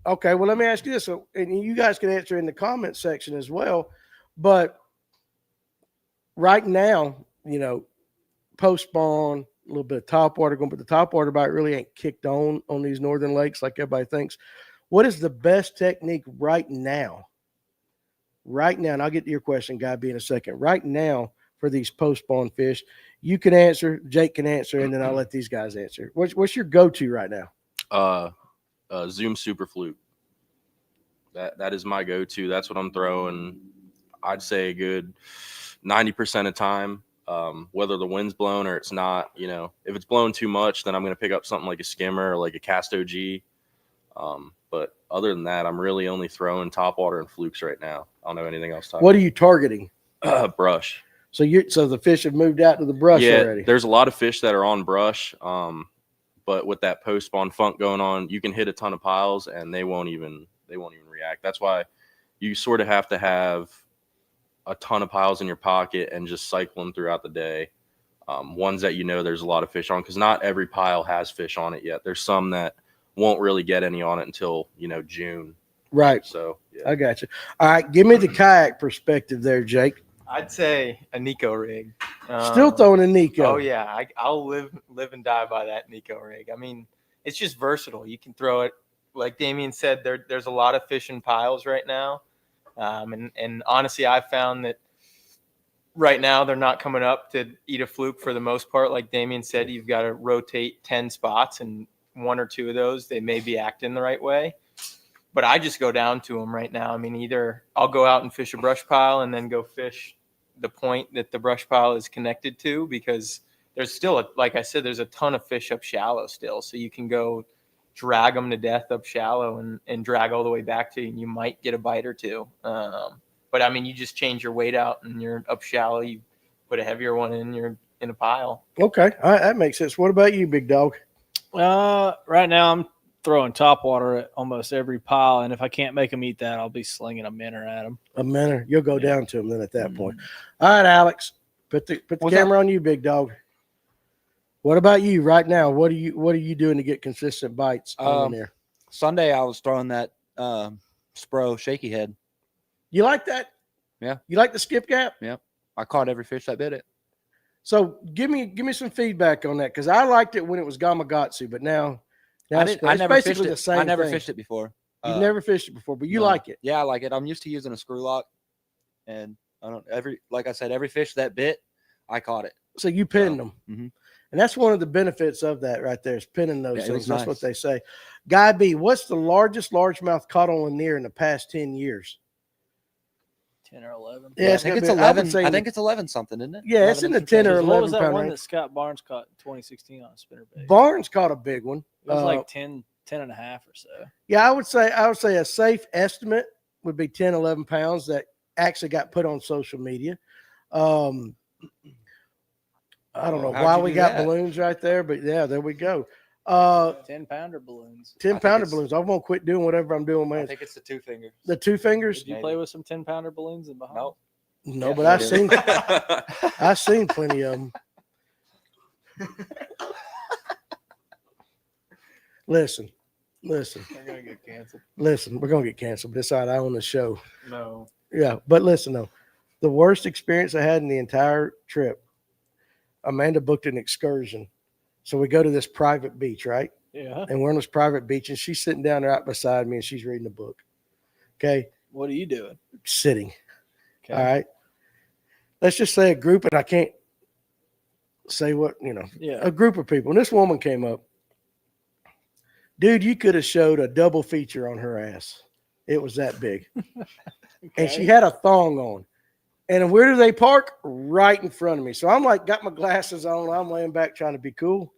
okay, well, let me ask you this. So, and you guys can answer in the comment section as well. But right now, you know, post-spawn, a little bit of topwater going, but the topwater bite really ain't kicked on these northern lakes like everybody thinks. What is the best technique right now? Right now, and I'll get to your question, Guy, in a second. Right now, for these post-spawn fish, you can answer, Jake can answer, and then I'll let these guys answer. What's your go-to right now? Zoom super fluke. That is my go-to. That's what I'm throwing. I'd say a good 90% of time, whether the wind's blown or it's not. You know, if it's blowing too much, then I'm going to pick up something like a skimmer or like a cast OG. But other than that, I'm really only throwing topwater and flukes right now. I don't know anything else. What are you targeting? Brush. So the fish have moved out to the brush already. There's a lot of fish that are on brush. But with that post spawn funk going on, you can hit a ton of piles and they won't even react. That's why you sort of have to have a ton of piles in your pocket and just cycle them throughout the day. Ones that there's a lot of fish on, because not every pile has fish on it yet. There's some that won't really get any on it until June. Right. So yeah. I got you. All right, give me the kayak perspective there, Jake. I'd say a Nico rig. Still throwing a Nico. Oh yeah, I'll live and die by that Nico rig. I mean, it's just versatile. You can throw it, like Damien said. There's a lot of fish in piles right now, and honestly, I've found that right now they're not coming up to eat a fluke for the most part. Like Damien said, you've got to rotate 10 spots, and 1 or 2 of those they may be acting the right way. But I just go down to them right now. I mean, either I'll go out and fish a brush pile and then go fish the point that the brush pile is connected to, because there's still, like I said, there's a ton of fish up shallow still. So you can go drag them to death up shallow and drag all the way back to you, and you might get a bite or 2. But I mean, you just change your weight out and you're up shallow. You put a heavier one in, you're in a pile. Okay. All right, that makes sense. What about you, big dog? Right now I'm throwing topwater at almost every pile, and if I can't make them eat that, I'll be slinging a minnow at them. A minnow. You'll go down to them then at that point. All right, Alex, put the camera on you, big dog. What about you right now? What are you doing to get consistent bites on there? Sunday I was throwing that Spro shaky head. You like that? Yeah. You like the skip gap? Yeah. I caught every fish that bit it. So give me some feedback on that, because I liked it when it was Gamakatsu, but now I it's never basically fished the it. same I never thing. fished it before. You've never fished it before, but you like it. Yeah, I like it. I'm used to using a screw lock, and like I said, every fish that bit, I caught it. So you pinned them. Mm-hmm. And that's one of the benefits of that right there, is pinning those Yeah, things. nice. That's what they say. Guy B, what's the largest largemouth caught on Lanier in the past 10 years? 10 or 11. Yeah, I it's think gonna it's be- 11. I I would think it's 11 something, isn't it? Yeah, it's in the 10 or 11. What was 11 that pound one range. that Scott Barnes caught in 2016 on a spinnerbait? Barnes caught a big one. It was like 10 and a half or so. Yeah, I would say a safe estimate would be 10, 11 pounds that actually got put on social media. I don't know How'd why you we do got that? balloons right there, but yeah, there we go. 10-pounder balloons. 10-pounder it's- balloons. I'm gonna quit doing whatever I'm doing, I man. think it's the 2 fingers. The 2 fingers? Did you play with some 10-pounder balloons in Bahamas? Nope. No, Yeah, but I I've seen plenty of them. Listen, They're gonna get canceled. we're gonna get canceled, but it's all right. I own the show. No. Yeah, but listen though, the worst experience I had in the entire trip, Amanda booked an excursion. So we go to this private beach, right? Yeah. And we're on this private beach, and she's sitting down right beside me, and she's reading a book. Okay, What are you doing? sitting. Okay. All right. Let's just say a group, and I can't say what, Yeah. a group of people. And this woman came up. Dude, you could have showed a double feature on her ass. It was that big. And she had a thong on. And where do they park? Right in front of me. So I'm like, got my glasses on. I'm laying back trying to be cool.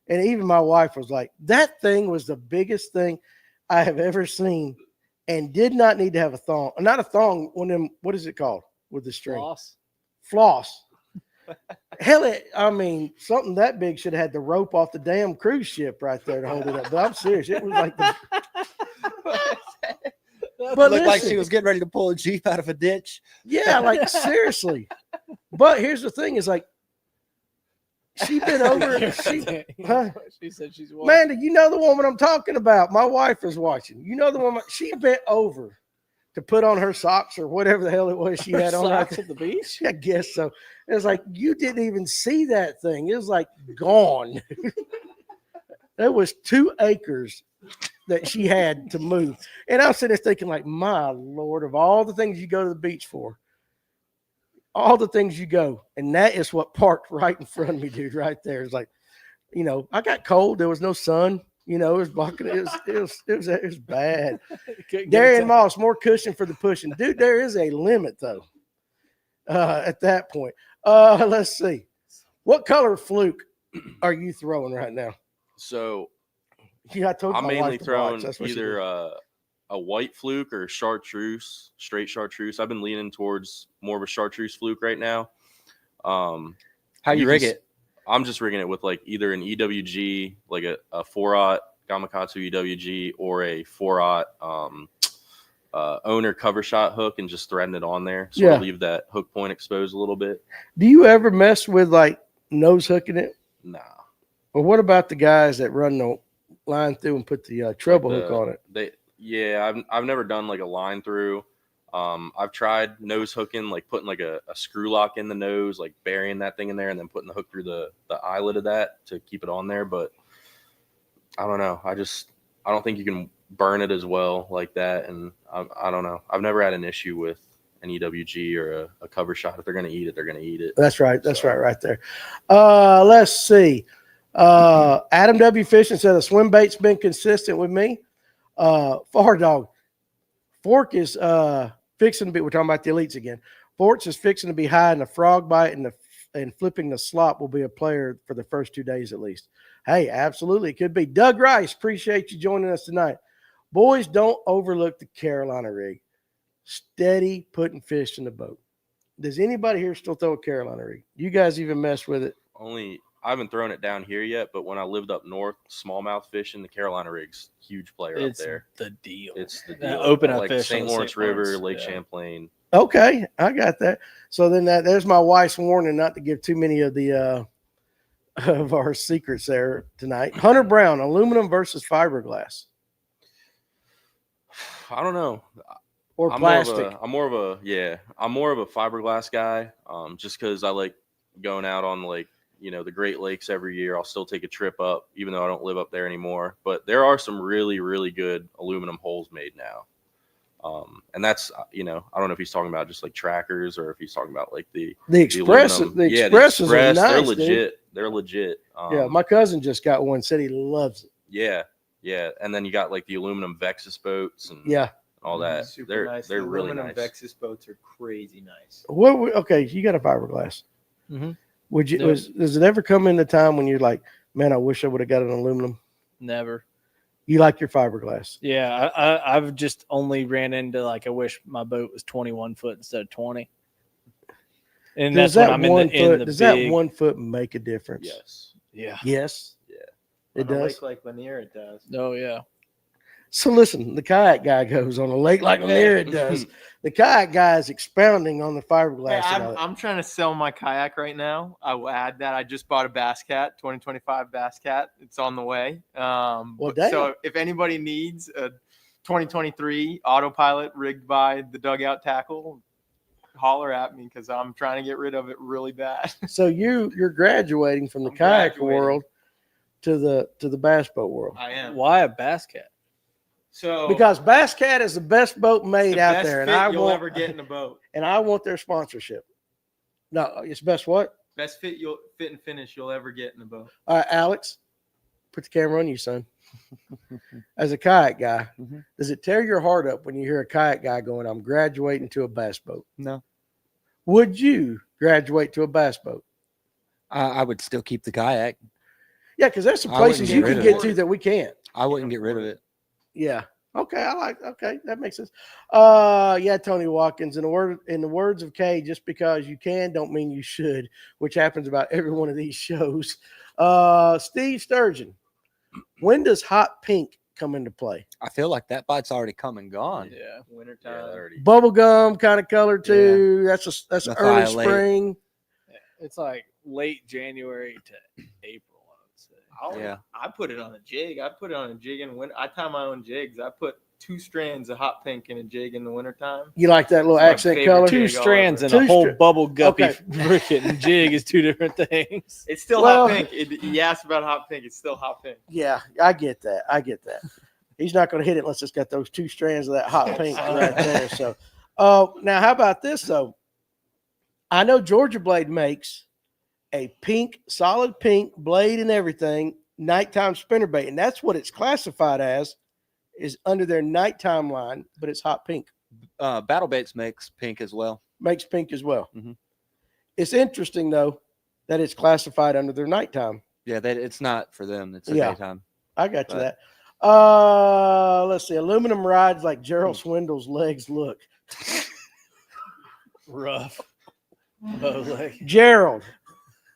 And even my wife was like, that thing was the biggest thing I have ever seen, and did not need to have a thong. Not a thong, one of them, what is it called with the string? Floss. Hell, something that big should have had the rope off the damn cruise ship right there to hold it up. But I'm serious. It was like the. But looked like she was getting ready to pull a Jeep out of a ditch. Yeah, like seriously. But here's the thing: is like she been over. Huh? She said she's watching. Amanda, you know the woman I'm talking about. My wife is watching. You know the woman. She bent over to put on her socks or whatever the hell it was she had on. Socks at the beach. I guess so. It was like you didn't even see that thing. It was like gone. There was 2 acres that she had to move. And I was sitting there thinking, like, my Lord, of all the things you go to the beach for, all the things you go, and that is what parked right in front of me, dude, right there. It's like, I got cold. There was no sun. It was blocking. It was bad. Darian Moss, more cushion for the pushing. Dude, there is a limit, though, at that point. Let's see. What color fluke are you throwing right now? So Yeah, I told I'm my mainly wife to watch. throwing That's what she did. either a white fluke or chartreuse, straight chartreuse. I've been leaning towards more of a chartreuse fluke right now. How you rig it? I'm just rigging it with like either an EWG, like a 4-aught Gamakatsu EWG, or a 4-aught owner cover shot hook, and just threading it on there. So I leave that hook point exposed a little bit. Do you ever mess with like nose hooking it? Nah. Or what about the guys that run the line through and put the treble hook on it? I've never done like a line through. I've tried nose hooking, like putting like a screw lock in the nose, like burying that thing in there and then putting the hook through the eyelet of that to keep it on there. But I don't know. I don't think you can burn it as well like that. And I don't know. I've never had an issue with an EWG or a cover shot. If they're going to eat it, they're going to eat it. That's right. That's right there. Let's see. Adam W. Fishing said a swim bait's been consistent with me. Far Dog. Fork is fixing to be, we're talking about the elites again. Forks is fixing to be high, and the frog bite and flipping the slop will be a player for the first 2 days at least. Hey, absolutely. It could be. Doug Rice, appreciate you joining us tonight. Boys, don't overlook the Carolina rig. Steady putting fish in the boat. Does anybody here still throw a Carolina rig? You guys even mess with it? I haven't thrown it down here yet, but when I lived up north, smallmouth fishing, the Carolina rig's huge player up there. The deal. It's the deal. Open up like fish St. on Lawrence St. River, Lawrence, Lake yeah. Champlain. Okay, I got that. So then there's my wife's warning not to give too many of the of our secrets there tonight. Hunter Brown, aluminum versus fiberglass. I don't know. Or plastic. I'm more of a fiberglass guy. Just because I like going out on like, the Great Lakes every year. I'll still take a trip up, even though I don't live up there anymore. But there are some really, really good aluminum holes made now. And that's, I don't know if he's talking about just like trackers or if he's talking about like the Express. The Expresses are nice, they're legit. dude. They're legit. Yeah, my cousin just got one. Said he loves it. Yeah. And then you got like the aluminum Vexus boats and all that. Super nice. They're the really aluminum nice. Vexus boats are crazy nice. Okay, you got a fiberglass. Mm-hmm. Would you? No. Does it ever come into time when you're like, man, I wish I would have got an aluminum? Never. You like your fiberglass? Yeah, I've just only ran into like I wish my boat was 21 foot instead of 20. And Does that's that when I'm in the does big, that 1 foot make a difference? Yes. Yeah. Yes. Yeah. It On a does. lake like Lanier, it does. Oh yeah. So listen, the kayak guy goes on a lake like Lanier. It does. The kayak guy is expounding on the fiberglass. Hey, I'm trying to sell my kayak right now. I will add that I just bought a Bass Cat, 2025 Bass Cat. It's on the way. Damn. So if anybody needs a 2023 autopilot rigged by the dugout tackle, holler at me because I'm trying to get rid of it really bad. So you're graduating from the I'm kayak graduating. world to the bass boat world. I am. Why a Bass Cat? So Because Bass Cat is the best boat made out best there, and fit I you'll want ever get in a boat. and I want their sponsorship. No, it's best what? Best fit and finish you'll ever get in a boat. All right, Alex, put the camera on you, son. As a kayak guy, does it tear your heart up when you hear a kayak guy going, I'm graduating to a bass boat? No. Would you graduate to a bass boat? I would still keep the kayak. Yeah, because there's some I wouldn't places get you rid can of get it. to that we can't. I wouldn't get rid of it. Yeah. Okay, okay, that makes sense. Yeah, Tony Watkins. In the words of Kay, just because you can don't mean you should, which happens about every one of these shows. Steve Sturgeon, when does hot pink come into play? I feel like that bite's already come and gone. Yeah. Wintertime. Bubblegum kind of color too. That's early Methyl late. spring. It's like late January to April, I would say. Yeah. I put it on a jig. I put it on a jig in winter. I tie my own jigs. I put 2 strands of hot pink in a jig in the wintertime. You like that little It's my accent favorite color? jig. Two strands and a Two whole stra- bubble guppy Okay. freaking jig is two different things. It's still Well- hot pink. You asked about hot pink. It's still hot pink. Yeah, I get that. He's not going to hit it unless it's got those 2 strands of that hot pink right there. So, now how about this though? I know Georgia Blade makes a pink, solid pink blade and everything, nighttime spinnerbait, and that's what it's classified as, is under their nighttime line, but it's hot pink. Battle Baits makes pink as well. Makes pink as well. Mhm. It's interesting though that it's classified under their nighttime. Yeah, it's not for them. It's a Yeah. daytime. I got to Right. that. Let's see. Aluminum rides like Gerald Swindle's legs look. Rough. Bow leg. Gerald,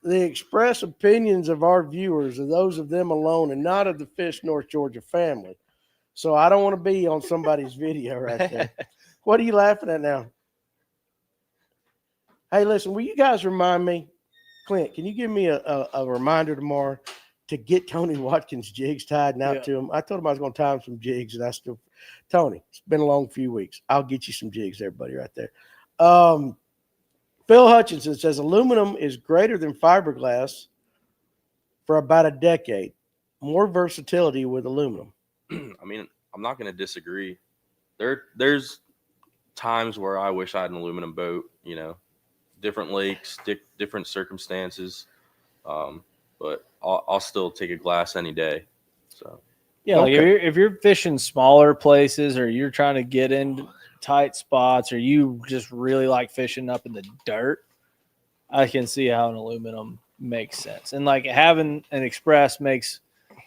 the express opinions of our viewers are those of them alone and not of the Fish North Georgia family. So I don't want to be on somebody's video right there. What are you laughing at now? Hey, listen, will you guys remind me, Clint, can you give me a reminder tomorrow to get Tony Watkins' jigs tied and out to him? I told him I was going to tie him some jigs, and Tony, it's been a long few weeks. I'll get you some jigs, everybody, right there. Phil Hutchinson says aluminum is greater than fiberglass for about a decade. More versatility with aluminum. I mean, I'm not going to disagree. There's times where I wish I had an aluminum boat, different lakes, different circumstances. But I'll still take a glass any day. So yeah, like if you're fishing smaller places or you're trying to get into tight spots or you just really like fishing up in the dirt, I can see how an aluminum makes sense. And like having an express makes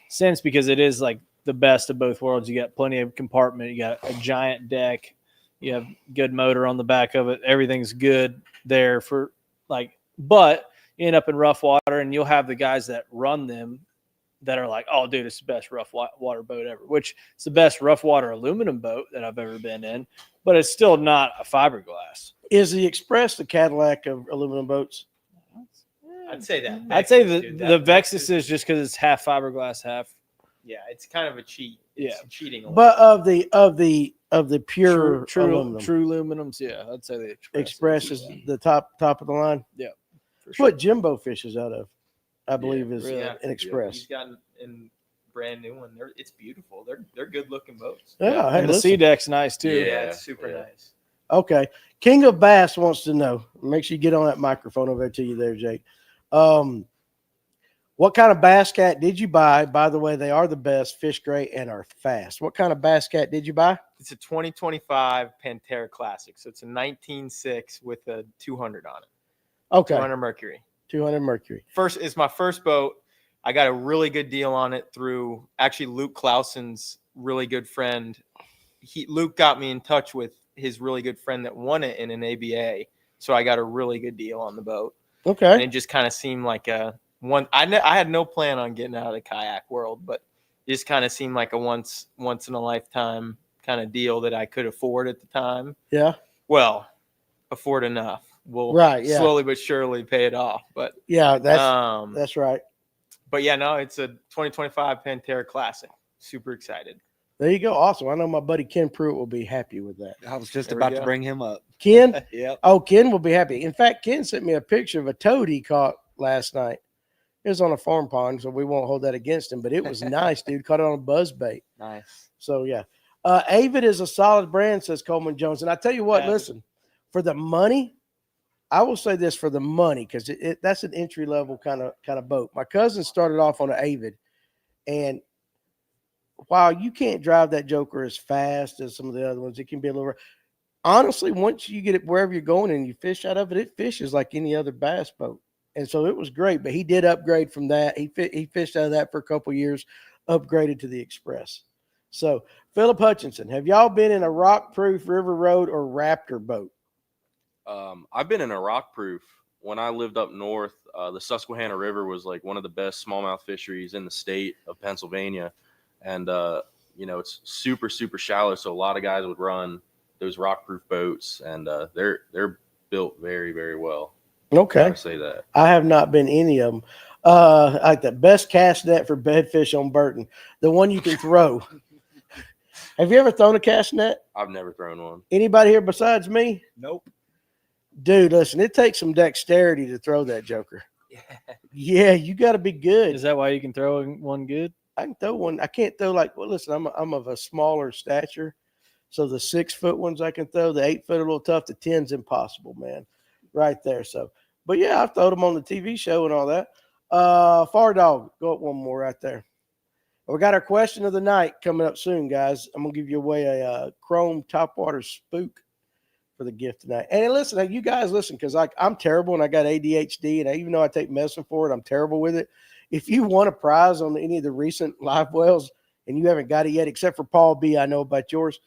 sense because it is like the best of both worlds. You got plenty of compartment, you got a giant deck, you have good motor on the back of it. Everything's good there for like, but you end up in rough water and you'll have the guys that run them that are like, oh, dude, it's the best rough water boat ever, which is the best rough water aluminum boat that I've ever been in, but it's still not a fiberglass. Is the Express the Cadillac of aluminum boats? I'd say that. I'd say the Vexus is just because it's half fiberglass, half. Yeah, it's kind of a cheat. It's cheating. But of the pure true aluminum, aluminums, yeah, I'd say the Express is the top of the line. Yeah, for sure. What Jimbo fishes out of, I believe, is really. an Express. He's got in brand new one. It's beautiful. They're good looking boats. Yeah, and the sea deck's nice too. Yeah, it's super nice. Okay, King of Bass wants to know. Make sure you get on that microphone over there to you there, Jake. What kind of bass cat did you buy? By the way, they are the best, fish great, and are fast. What kind of bass cat did you buy? It's a 2025 Pantera Classic. So it's a 19.6 with a 200 on it. Okay. 200 Mercury. 200 Mercury. It's my first boat. I got a really good deal on it through actually Luke Clausen's really good friend. Luke got me in touch with his really good friend that won it in an ABA. So I got a really good deal on the boat. Okay. And it just kind of seemed like a one. I had no plan on getting out of the kayak world, but it just kind of seemed like a once in a lifetime kind of deal that I could afford at the time. Yeah. Well, afford enough. We'll slowly but surely pay it off. But yeah, that's right. But yeah, no, it's a 2025 Pantera Classic. Super excited. There you go. Awesome. I know my buddy Ken Pruitt will be happy with that. I was just about to bring him up. Ken? Yep. Oh, Ken will be happy. In fact, Ken sent me a picture of a toad he caught last night. It was on a farm pond, so we won't hold that against him, but it was nice, dude. Caught it on a buzz bait. Nice. So, yeah. Avid is a solid brand, says Coleman Jones. And I tell you what, listen, for the money, I will say this for the money, because that's an entry-level kind of boat. My cousin started off on an Avid, and while you can't drive that joker as fast as some of the other ones, it can be a little – honestly, once you get it wherever you're going and you fish out of it, it fishes like any other bass boat. And so it was great, but he did upgrade from that. He fished out of that for a couple of years, upgraded to the Express. So, Philip Hutchinson, have y'all been in a rock-proof River Road or Raptor boat? I've been in a rock-proof. When I lived up north, the Susquehanna River was like one of the best smallmouth fisheries in the state of Pennsylvania. And, it's super, super shallow, so a lot of guys would run those rock-proof boats, and they're built very, very well. Okay. I say that. I have not been any of them. Like the best cast net for bedfish on Burton, the one you can throw. Have you ever thrown a cast net? I've never thrown one. Anybody here besides me? Nope. Dude, listen, it takes some dexterity to throw that joker. Yeah, you got to be good. Is that why you can throw one good? I can throw one. I can't throw listen, I'm of a smaller stature. So the 6 foot ones I can throw, the 8 foot are a little tough. The 10's impossible, man. Right there. So, but yeah, I've thrown them on the TV show and all that. Far Dog, go up one more right there. We got our question of the night coming up soon, guys. I'm going to give you away a chrome Topwater spook for the gift tonight. And listen, you guys listen, because I'm terrible and I got ADHD, and even though I take medicine for it, I'm terrible with it. If you want a prize on any of the recent live wells, and you haven't got it yet, except for Paul B, I know about yours,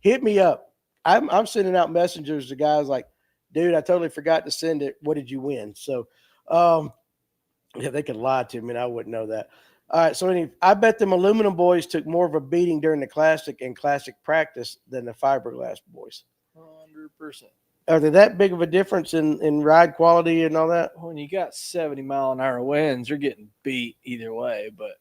hit me up. I'm sending out messengers to guys like, dude, I totally forgot to send it. What did you win? So, yeah, they could lie to me, and I wouldn't know that. All right, so I bet them aluminum boys took more of a beating during the classic and classic practice than the fiberglass boys. 100%. Are there that big of a difference in ride quality and all that? When you got 70-mile-an-hour winds, you're getting beat either way, but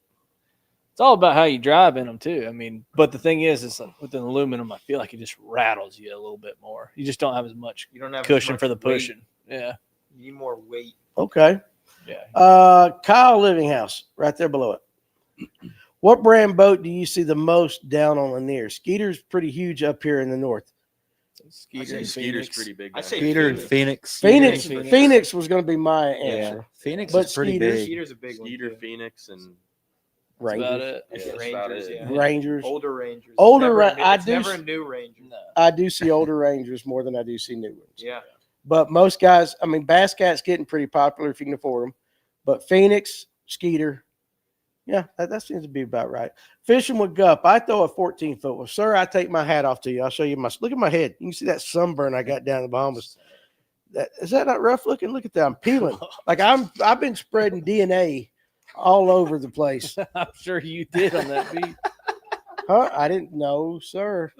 it's all about how you drive in them too. I mean, but the thing is like with an aluminum, I feel like it just rattles you a little bit more. You just don't have as much You don't have as cushion much for the weight. pushing. Yeah. You need more weight. Okay. Yeah. Kyle Livinghouse, right there below it. What brand boat do you see the most down on Lanier? Skeeter's pretty huge up here in the north. Skeeter and Skeeter's Phoenix. pretty big. I down say here. Peter and Phoenix. Phoenix, Phoenix. Phoenix was going to be my Yeah, answer. Phoenix But is pretty Skeeter- big. Skeeter's a big Skeeter, one. Too. Phoenix, and That's about Rangers. it. yeah, that's Rangers, about it. yeah. Rangers. Older Rangers. Older Never a Ra- new- I it's do never s- a new Ranger. No. I do see older Rangers more than I do see new ones. Yeah. But most guys, I mean, Bass Cat's getting pretty popular if you can afford them. But Phoenix, Skeeter, yeah, that seems to be about right. Fishing with Gup, I throw a 14-foot one. Sir, I take my hat off to you. I'll show you look at my head. You can see that sunburn I got down in the Bahamas. Is that not rough looking? Look at that. I'm peeling. Like I've been spreading DNA all over the place. I'm sure you did on that beat. Huh? I didn't know, sir.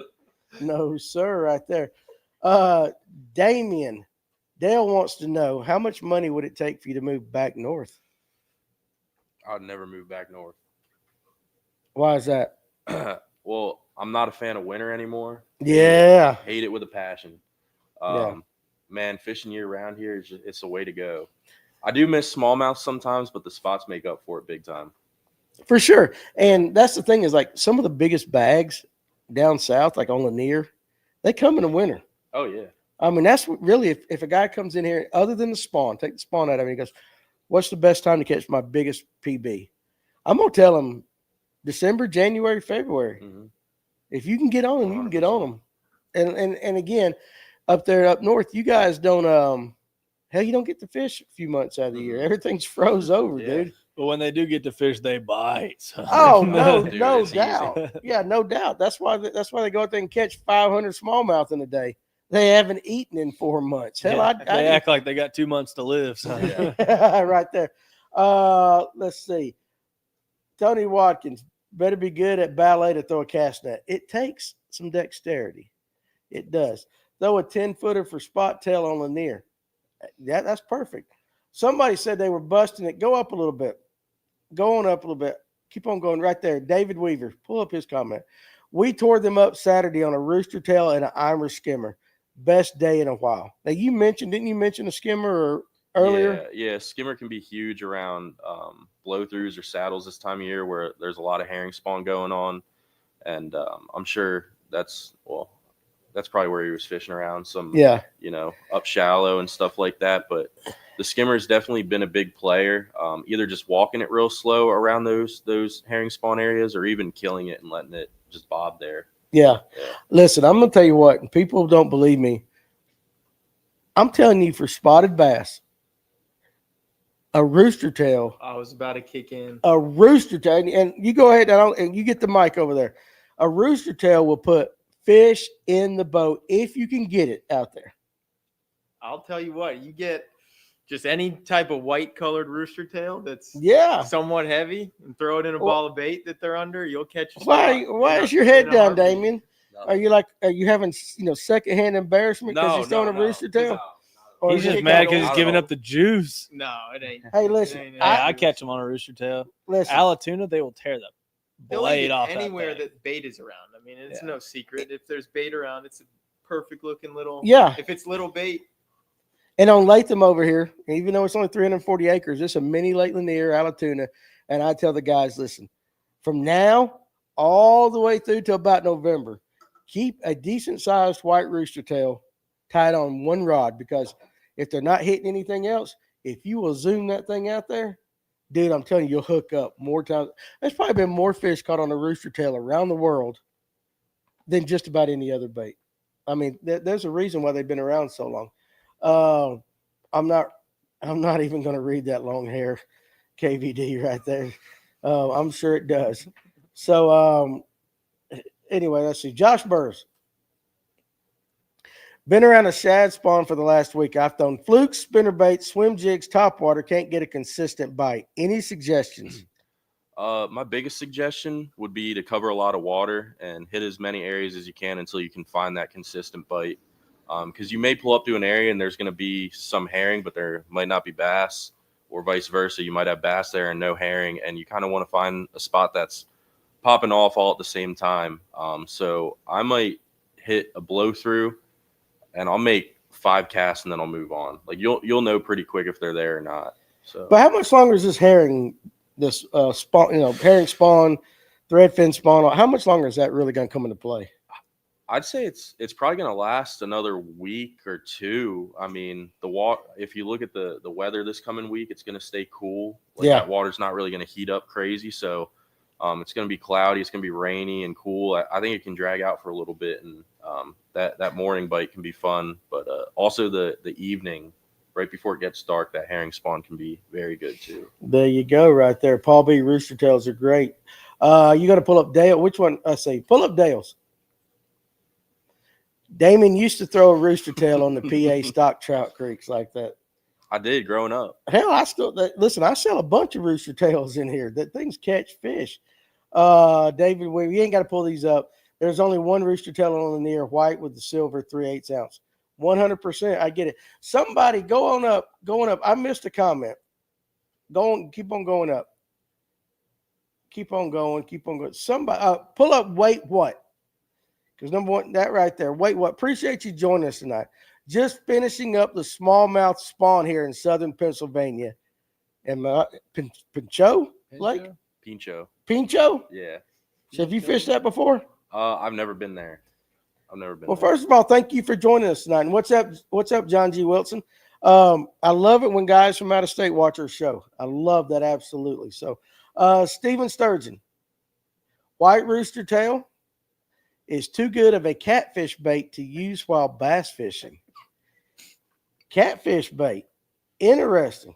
No, sir, right there. Damien, Dale wants to know how much money would it take for you to move back north? I'd never move back north. Why is that? Well, I'm not a fan of winter anymore. Yeah. Hate it with a passion. Yeah. Man, fishing year round here is it's the way to go. I do miss smallmouth sometimes, but the spots make up for it big time. For sure. And that's the thing is like some of the biggest bags down south, like on Lanier, they come in the winter. Oh yeah. I mean, that's what really, if a guy comes in here, other than the spawn, take the spawn out of him, he goes, what's the best time to catch my biggest PB? I'm going to tell him December, January, February. Mhm. If you can get on them, you can get 100%. on them. And again, up there, up north, you guys don't, hell, you don't get to fish a few months out of the year. Mhm. Everything's froze over, Yeah. dude. But when they do get to fish, they bite. So. Oh no, Dude, no it's easy. doubt. Yeah, no doubt. That's why they go out there and catch 500 smallmouth in a day. They haven't eaten in 4 months. Hell, Yeah, I they act like they got 2 months to live. So. Yeah. right there. Let's see. Tony Watkins better be good at ballet to throw a cast net. It takes some dexterity. It does. Throw a 10-footer for spot tail on Lanier. That's perfect. Somebody said they were busting it. Go up a little bit. Go on up a little bit. Keep on going right there. David Weaver, pull up his comment. We tore them up Saturday on a rooster tail and an Eimer skimmer. Best day in a while. Now didn't you mention a skimmer earlier? Yeah, skimmer can be huge around blow throughs or saddles this time of year where there's a lot of herring spawn going on, and I'm sure that's probably where he was fishing around some up shallow and stuff like that. But the skimmer's definitely been a big player, either just walking it real slow around those herring spawn areas or even killing it and letting it just bob there. Yeah. Yeah. Listen, I'm going to tell you what, and people don't believe me. I'm telling you, for spotted bass, a rooster tail, I was about to kick in. and you go ahead and you get the mic over there. A rooster tail will put fish in the boat if you can get it out there. I'll tell you what, you get just any type of white colored rooster tail that's Yeah. somewhat heavy and throw it in a Well- ball of bait that they're under, you'll catch a Why spot. is your head In a down, heartbeat. Damien? Are you having secondhand embarrassment because he's throwing a rooster tail? Or He's is just it mad kinda- because he's I giving don't up the juice. No, it ain't. Hey, It listen, ain't I any catch juice. them on a rooster tail. Listen, Alatuna, they will tear the They'll blade eat off anywhere that thing. that bait is around. I mean, it's Yeah. no secret. If there's bait around, it's a perfect looking little. yeah. If it's little bait, And on Latham over here, even though it's only 340 acres, it's a mini Lake Lanier, Alatuna. And I tell the guys, listen, from now all the way through to about November, keep a decent sized white rooster tail tied on one rod, because if they're not hitting anything else, if you will zoom that thing out there, dude, I'm telling you, you'll hook up more times. There's probably been more fish caught on a rooster tail around the world than just about any other bait. I mean, there's a reason why they've been around so long. I'm not even going to read that long hair KVD right there. I'm sure it does. So anyway, let's see. Josh Burrs. Been around a shad spawn for the last week. I've thrown flukes, spinnerbait, swim jigs, topwater. Can't get a consistent bite. Any suggestions? My biggest suggestion would be to cover a lot of water and hit as many areas as you can until you can find that consistent bite. Because you may pull up to an area and there's going to be some herring, but there might not be bass, or vice versa. You might have bass there and no herring, and you kind of want to find a spot that's popping off all at the same time. So I might hit a blow through, and I'll make 5 casts and then I'll move on. Like you'll know pretty quick if they're there or not. So, but how much longer is this herring? This spawn, herring spawn, threadfin spawn. How much longer is that really going to come into play? I'd say it's probably going to last another week or 2. I mean, if you look at the weather this coming week, it's going to stay cool. That water's not really going to heat up crazy. So it's going to be cloudy. It's going to be rainy and cool. I think it can drag out for a little bit, and that morning bite can be fun. But also the evening, right before it gets dark, that herring spawn can be very good too. There you go, right there. Paul B. Rooster tails are great. You got to pull up Dale. Which one? I say pull up Dale's. Damien used to throw a rooster tail on the PA stock trout creeks like that. I did growing up. Hell, I sell a bunch of rooster tails in here. That things catch fish. David, we ain't got to pull these up. There's only one rooster tail on the near white with the silver 3/8 ounce. 100%. I get it. Somebody going up. I missed a comment. Keep on going up. Keep on going. Somebody pull up. Wait, what? Because number one, that right there. Wait, what? Appreciate you joining us tonight. Just finishing up the smallmouth spawn here in southern Pennsylvania. And Pincho Lake? Pincho? Yeah. So have you fished that before? I've never been there. Well, first of all, thank you for joining us tonight. And what's up, John G. Wilson? I love it when guys from out of state watch our show. I love that absolutely. So, Stephen Sturgeon, white rooster tail is too good of a catfish bait to use while bass fishing. Catfish bait, interesting.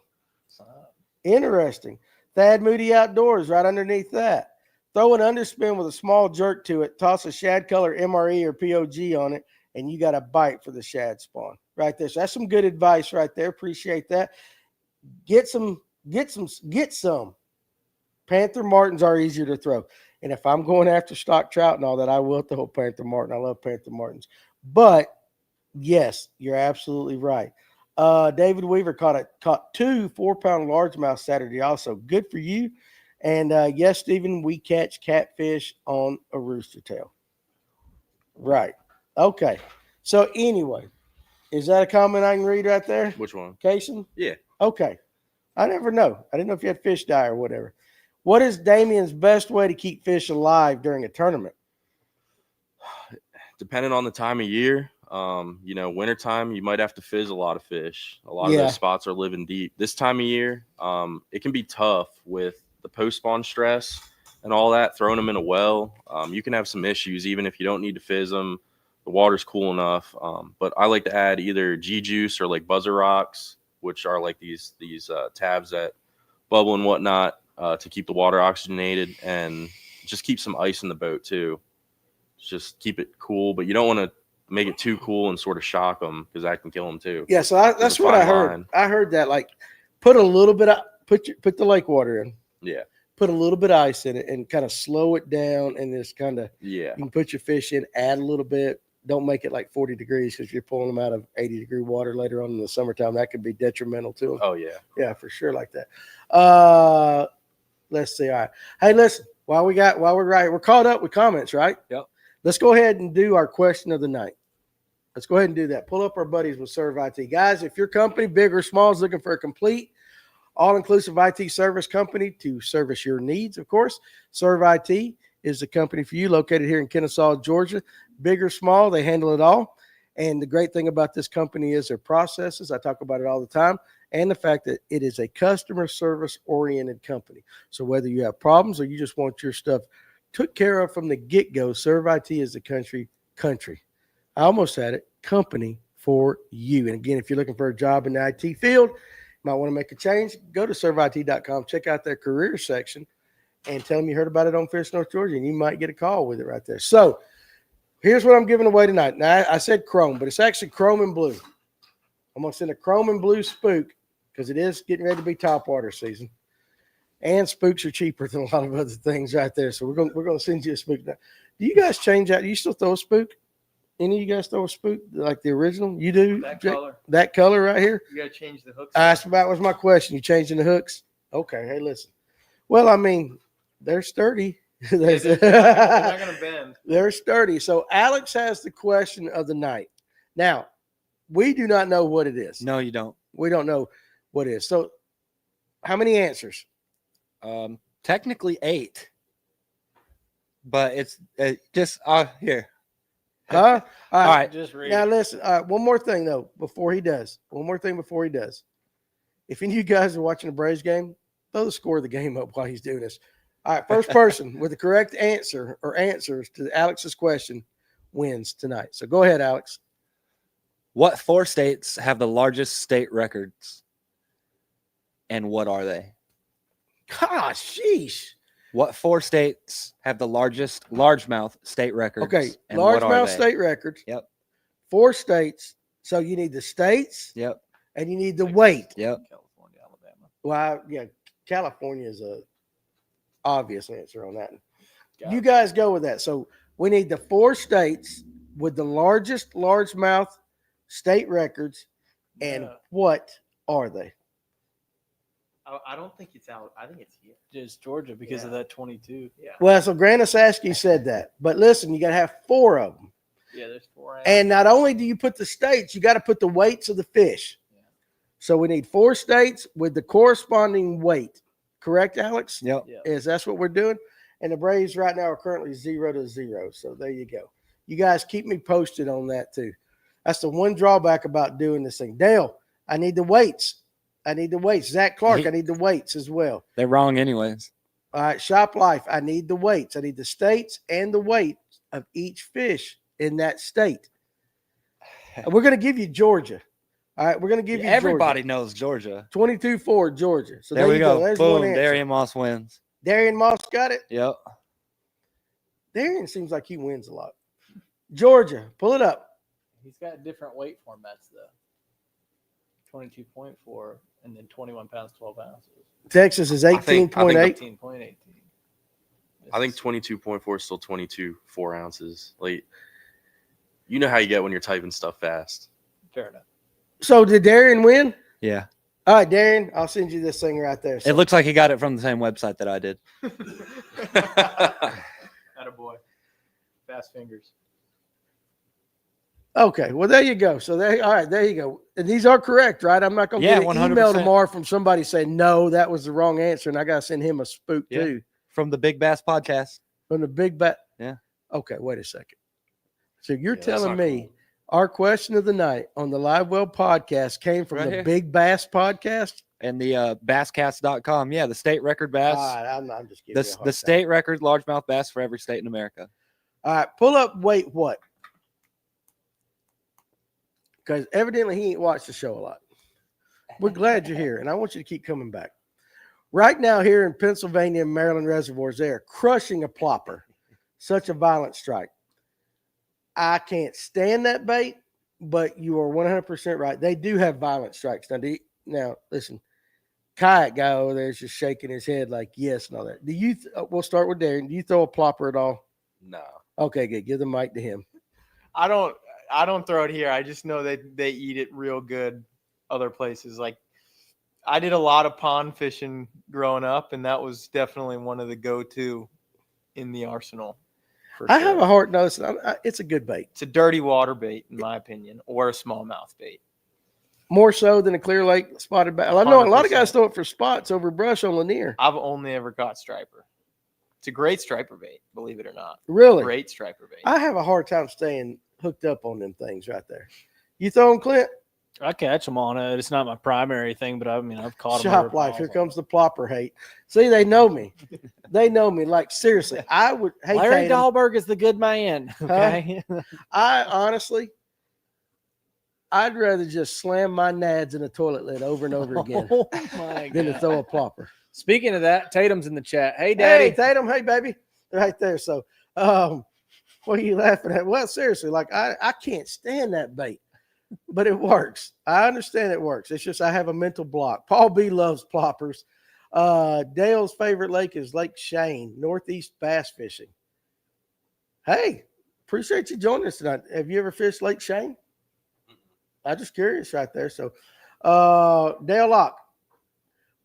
Thad Moody Outdoors, right underneath that. Throw an underspin with a small jerk to it. Toss a shad color MRE or POG on it, and you got a bite for the shad spawn right there. So that's some good advice right there. Appreciate that. Get some. Panther Martins are easier to throw. And if I'm going after stock trout and all that, I will throw Panther Martin. I love Panther Martins. But yes, you're absolutely right. David Weaver caught 2 4-pound largemouth Saturday also. Good for you. And yes, Stephen, we catch catfish on a rooster tail. Right. Okay. So anyway, is that a comment I can read right there? Which one? Kaysen? Yeah. Okay. I never know. I didn't know if you had fish dye or whatever. What is Damien's best way to keep fish alive during a tournament? Depending on the time of year, wintertime, you might have to fizz a lot of fish. A lot of those spots are living deep. This time of year, it can be tough with the post-spawn stress and all that, throwing them in a well. You can have some issues even if you don't need to fizz them. The water's cool enough. But I like to add either G-juice or like buzzer rocks, which are like these tabs that bubble and whatnot to keep the water oxygenated, and just keep some ice in the boat too. Just keep it cool, but you don't want to make it too cool and sort of shock them because that can kill them too. Yeah, so that's what I heard. Line. I heard that, like, put a little bit of put the lake water in. Yeah. Put a little bit of ice in it and kind of slow it down, and just kind of you can put your fish in, add a little bit. Don't make it like 40 degrees because you're pulling them out of 80-degree water later on in the summertime. That could be detrimental to them. Oh yeah. Yeah, for sure, like that. Let's see. All right. Hey, listen. While we're caught up with comments, right? Yep. Let's go ahead and do our question of the night. Let's go ahead and do that. Pull up our buddies with Serve IT. Guys, if your company, big or small, is looking for a complete all-inclusive IT service company to service your needs, of course, Serve IT is the company for you, located here in Kennesaw, Georgia. Big or small, they handle it all. And the great thing about this company is their processes. I talk about it all the time. And the fact that it is a customer service-oriented company. So whether you have problems or you just want your stuff took care of from the get-go, Serve IT is the country. I almost had it, company for you. And again, if you're looking for a job in the IT field, you might want to make a change, go to serveit.com, check out their career section, and tell them you heard about it on Fish North Georgia, and you might get a call with it right there. So here's what I'm giving away tonight. Now, I said chrome, but it's actually chrome and blue. I'm going to send a chrome and blue spook because it is getting ready to be topwater season. And spooks are cheaper than a lot of other things right there. So we're going to send you a spook now. Do you guys change out? Do you still throw a spook? Any of you guys throw a spook like the original? You do? That Jake? color. That color right here? You got to change the hooks. That's about was my question. You changing the hooks? Okay. Hey, listen. Well, I mean, they're sturdy. They're not going to bend. They're sturdy. So Alex has the question of the night. Now, we do not know what it is. No, you don't. We don't know what it is. So how many answers? Technically 8, but it's just here. Huh? All All right. Just read. Now it. listen. All right. One more thing though before he does. If any of you guys are watching the Braves game, throw the score of the game up while he's doing this. All right. First person with the correct answer or answers to Alex's question wins tonight. So go ahead, Alex. What 4 states have the largest state records, and what are they? Gosh, sheesh. What 4 states have the largest largemouth state records? Okay, and what are largemouth they? state records. Yep. 4 states. So you need the states Yep. and you need the weight. Yep. California, Alabama. Well, yeah, California is a obvious answer on that. You guys go with that. So we need the 4 states with the largest largemouth state records, and Yeah. what are they? I don't think it's out. I think it's here. Just Georgia because of Yeah. that 22. Yeah. Well, so Grant Osaski said that, but listen, you got to have 4 of them. Yeah, there's 4. And not only do you put the states, you got to put the weights of the fish. Yeah. So we need 4 states with the corresponding weight. Correct, Alex? Yep. Yeah. That's what we're doing. And the Braves right now are currently 0-0. So there you go. You guys keep me posted on that too. That's the one drawback about doing this thing. Dale, I need the weights. Zach Clark, I need the weights as well. They're wrong anyways. All right, Shop Life, I need the weights. I need the states and the weight of each fish in that state. And we're going to give you Georgia. All right, we're going to give you Everybody knows Georgia. 22-4 Georgia. So There we you go. There's Boom. one answer. Darian Moss wins. Darian Moss got it. Yep. Darian seems like he wins a lot. Georgia, pull it up. He's got different weight formats though. 22.4 and then 21 pounds, 12 ounces. Texas is I think 18.8. 18.18. I think 22.4 is still 4 ounces. Like, you know how you get when you're typing stuff fast. Fair enough. So did Darian win? Yeah. All right, Darian, I'll send you this thing right there. So It looks like he got it from the same website that I did. Attaboy. Fast fingers. okay, well there you go. So all right, there you go. And these are correct, right? I'm not going to Yeah, get an email 100%. tomorrow from somebody saying no, that was the wrong answer, and I got to send him a spook Yeah. too From the Big Bass Podcast. from the big bat. Yeah. Okay, wait a second. So you're Yeah, that's telling not me cool. our question of the night on the Live Well podcast came from Right the here. Big Bass podcast? And the basscast.com. Yeah, the state record bass. All right, I'm just giving you a hard The time. state record largemouth bass for every state in America. All right, pull up. Wait, what? Because evidently he ain't watched the show a lot. We're glad you're here, and I want you to keep coming back. Right now, here in Pennsylvania and Maryland reservoirs, they are crushing a plopper. Such a violent strike. I can't stand that bait, but you are 100% right. They do have violent strikes. Now, listen, kayak guy over there is just shaking his head like yes and all that. Do you? We'll start with Darren. Do you throw a plopper at all? No. Okay, good. Give the mic to him. I don't throw it here. I just know that they eat it real good other places. Like I did a lot of pond fishing growing up, and that was definitely one of the go-to in the arsenal. For I sure. have a heart notice. It's a good bait. It's a dirty water bait, in my opinion, or a smallmouth bait. More so than a clear lake spotted bass. I know a lot of 100%. guys throw it for spots over brush on Lanier. I've only ever caught striper. It's a great striper bait, believe it or not. Really? Great striper bait. I have a hard time staying hooked up on them things right there. You throw them, Clint? I catch them on it. It's not my primary thing, but I've caught them. Shop life. Here comes the plopper hate. See, they know me. They know me. Like, seriously, I would hate Larry Tatum. Dahlberg is the good man. Okay. I honestly, I'd rather just slam my nads in a toilet lid over and over again Oh my than to God. throw a plopper. Speaking of that, Tatum's in the chat. Hey, Hey, Daddy. Tatum. Hey, baby. Right there. So, what are you laughing at? Well, seriously, like I can't stand that bait, but it works. I understand it works. It's just I have a mental block. Paul B loves ploppers. Dale's favorite lake is Lake Shane, Northeast bass fishing. Hey, appreciate you joining us tonight. Have you ever fished Lake Shane? I'm just curious right there. So, Dale Locke,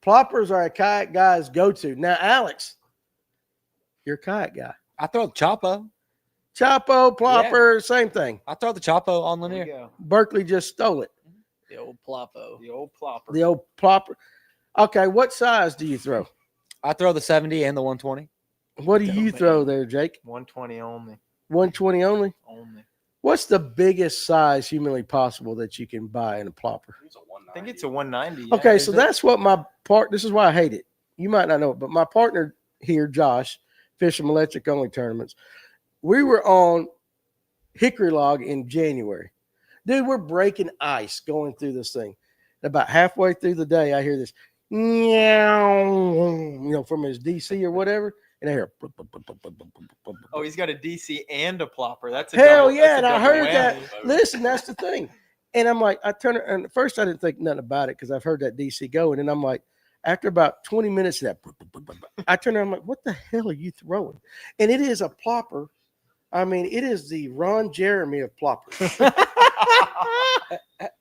ploppers are a kayak guy's go-to. Now, Alex, you're a kayak guy. I throw the Chapo. Chapo, plopper, same thing. I throw the Chapo on There you Lanier. go. Berkeley just stole it. The old Ploppo. The old Plopper. The old plopper. Okay, what size do you throw? I throw the 70 and the 120. What do you man. throw there, Jake? 120 only. 120 only? Only. What's the biggest size humanly possible that you can buy in a plopper? I think it's a 190. yeah. Okay, Is so it? that's what this is why I hate it. You might not know it, but my partner here, Josh, fishing electric only tournaments, we were on Hickory Log in January. Dude, we're breaking ice going through this thing. About halfway through the day, I hear this, meow, from his DC or whatever, and I hear, Oh, he's got a DC and a plopper. That's a hell double, yeah, that's a and I double heard that. whammy. Listen, that's the thing. And I'm like, I turn it, and at first I didn't think nothing about it because I've heard that DC go. And then I'm like, after about 20 minutes of that, I turn around, I'm like, what the hell are you throwing? And it is a plopper. I mean, it is the Ron Jeremy of ploppers.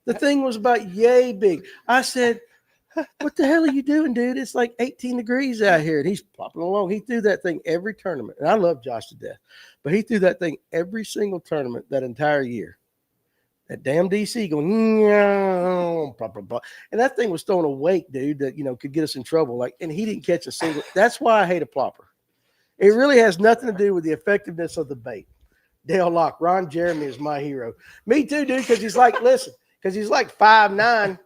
The thing was about yay big. I said, what the hell are you doing, dude? It's like 18 degrees out here. And he's plopping along. He threw that thing every tournament. And I love Josh to death. But he threw that thing every single tournament that entire year. That damn DC going, blah, blah, blah. And that thing was throwing a wake, dude, that, could get us in trouble. Like, and he didn't catch a single. That's why I hate a plopper. It really has nothing to do with the effectiveness of the bait. Dale Locke, Ron Jeremy is my hero. Me too, dude, because he's like, listen, because he's like 5'9".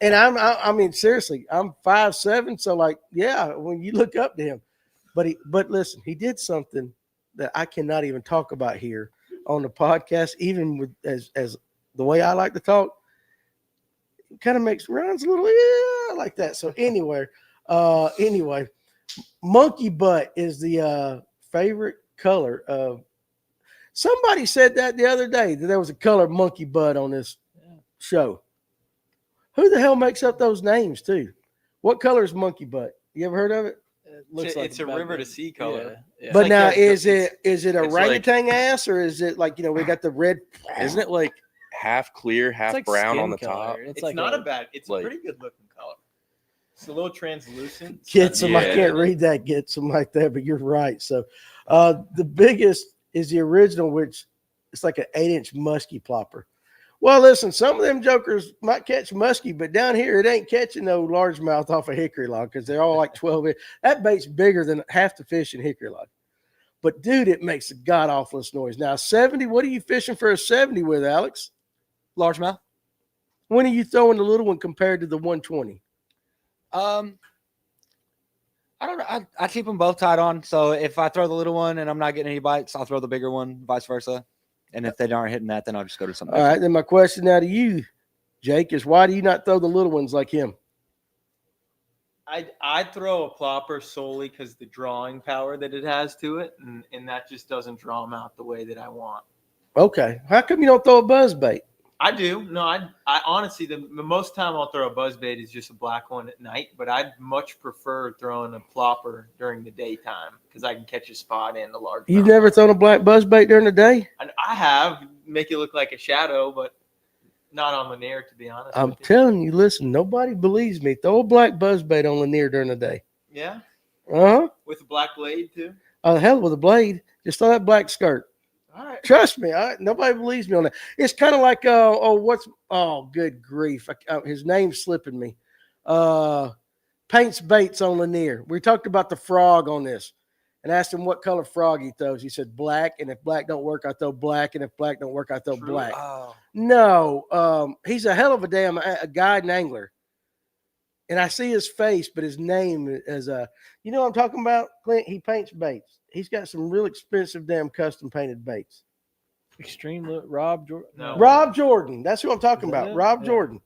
And I mean, seriously, I'm 5'7". So, like, yeah, when you look up to him. But listen, he did something that I cannot even talk about here on the podcast, even with as the way I like to talk. It kind of makes Ron's a little like that. So anyway, monkey butt is the favorite color of. Somebody said that the other day that there was a color monkey butt on this show. Who the hell makes up those names too? What color is monkey butt? You ever heard of it? It looks like It's a river to sea color. Yeah. But like now, that- is it like- orangutan ass, or is it like, we got the red? Isn't it like half clear, half It's like brown skin on the color. top? It's like not a bad. It's like- a pretty good looking color. It's a little translucent. It's Get some. not- I can't read that. Get some like that. But you're right. So, the biggest is the original, which it's like an 8-inch muskie plopper. Well, listen, some of them jokers might catch muskie, but down here it ain't catching no largemouth off a hickory log because they're all like 12 inch. That bait's bigger than half the fish in hickory log. But dude, it makes a god awfulest noise. Now 70. What are you fishing for a 70 with, Alex? Largemouth. When are you throwing the little one compared to the 120? I don't know. I keep them both tied on. So if I throw the little one and I'm not getting any bites, I'll throw the bigger one, vice versa. And if they aren't hitting that, then I'll just go to something. All right. Then my question now to you, Jake, is why do you not throw the little ones like him? I throw a plopper solely because the drawing power that it has to it, and that just doesn't draw them out the way that I want. Okay. How come you don't throw a buzz bait? I do. No, I honestly, the most time I'll throw a buzzbait is just a black one at night, but I'd much prefer throwing a plopper during the daytime because I can catch a spot and a large. You've never thrown a black buzz bait during the day? I have, make it look like a shadow, but not on Lanier, to be honest. I'm with you. telling you, listen, nobody believes me. Throw a black buzz bait on Lanier during the day. Yeah, Uh-huh. with a black blade too. Hell, with a blade. Just throw that black skirt. All right. Trust me, nobody believes me on that. It's kind of like, good grief. His name's slipping me. Paints baits on Lanier. We talked about the frog on this and asked him what color frog he throws. He said black, and if black don't work, I throw black, and if black don't work, I throw True. black. Oh. No, he's a hell of a damn a guide and angler. And I see his face, but his name is you know what I'm talking about, Clint? He paints baits. He's got some real expensive damn custom painted baits. Rob Jordan. No. Rob Jordan. That's who I'm talking Is that about. it? Rob Yeah. Jordan.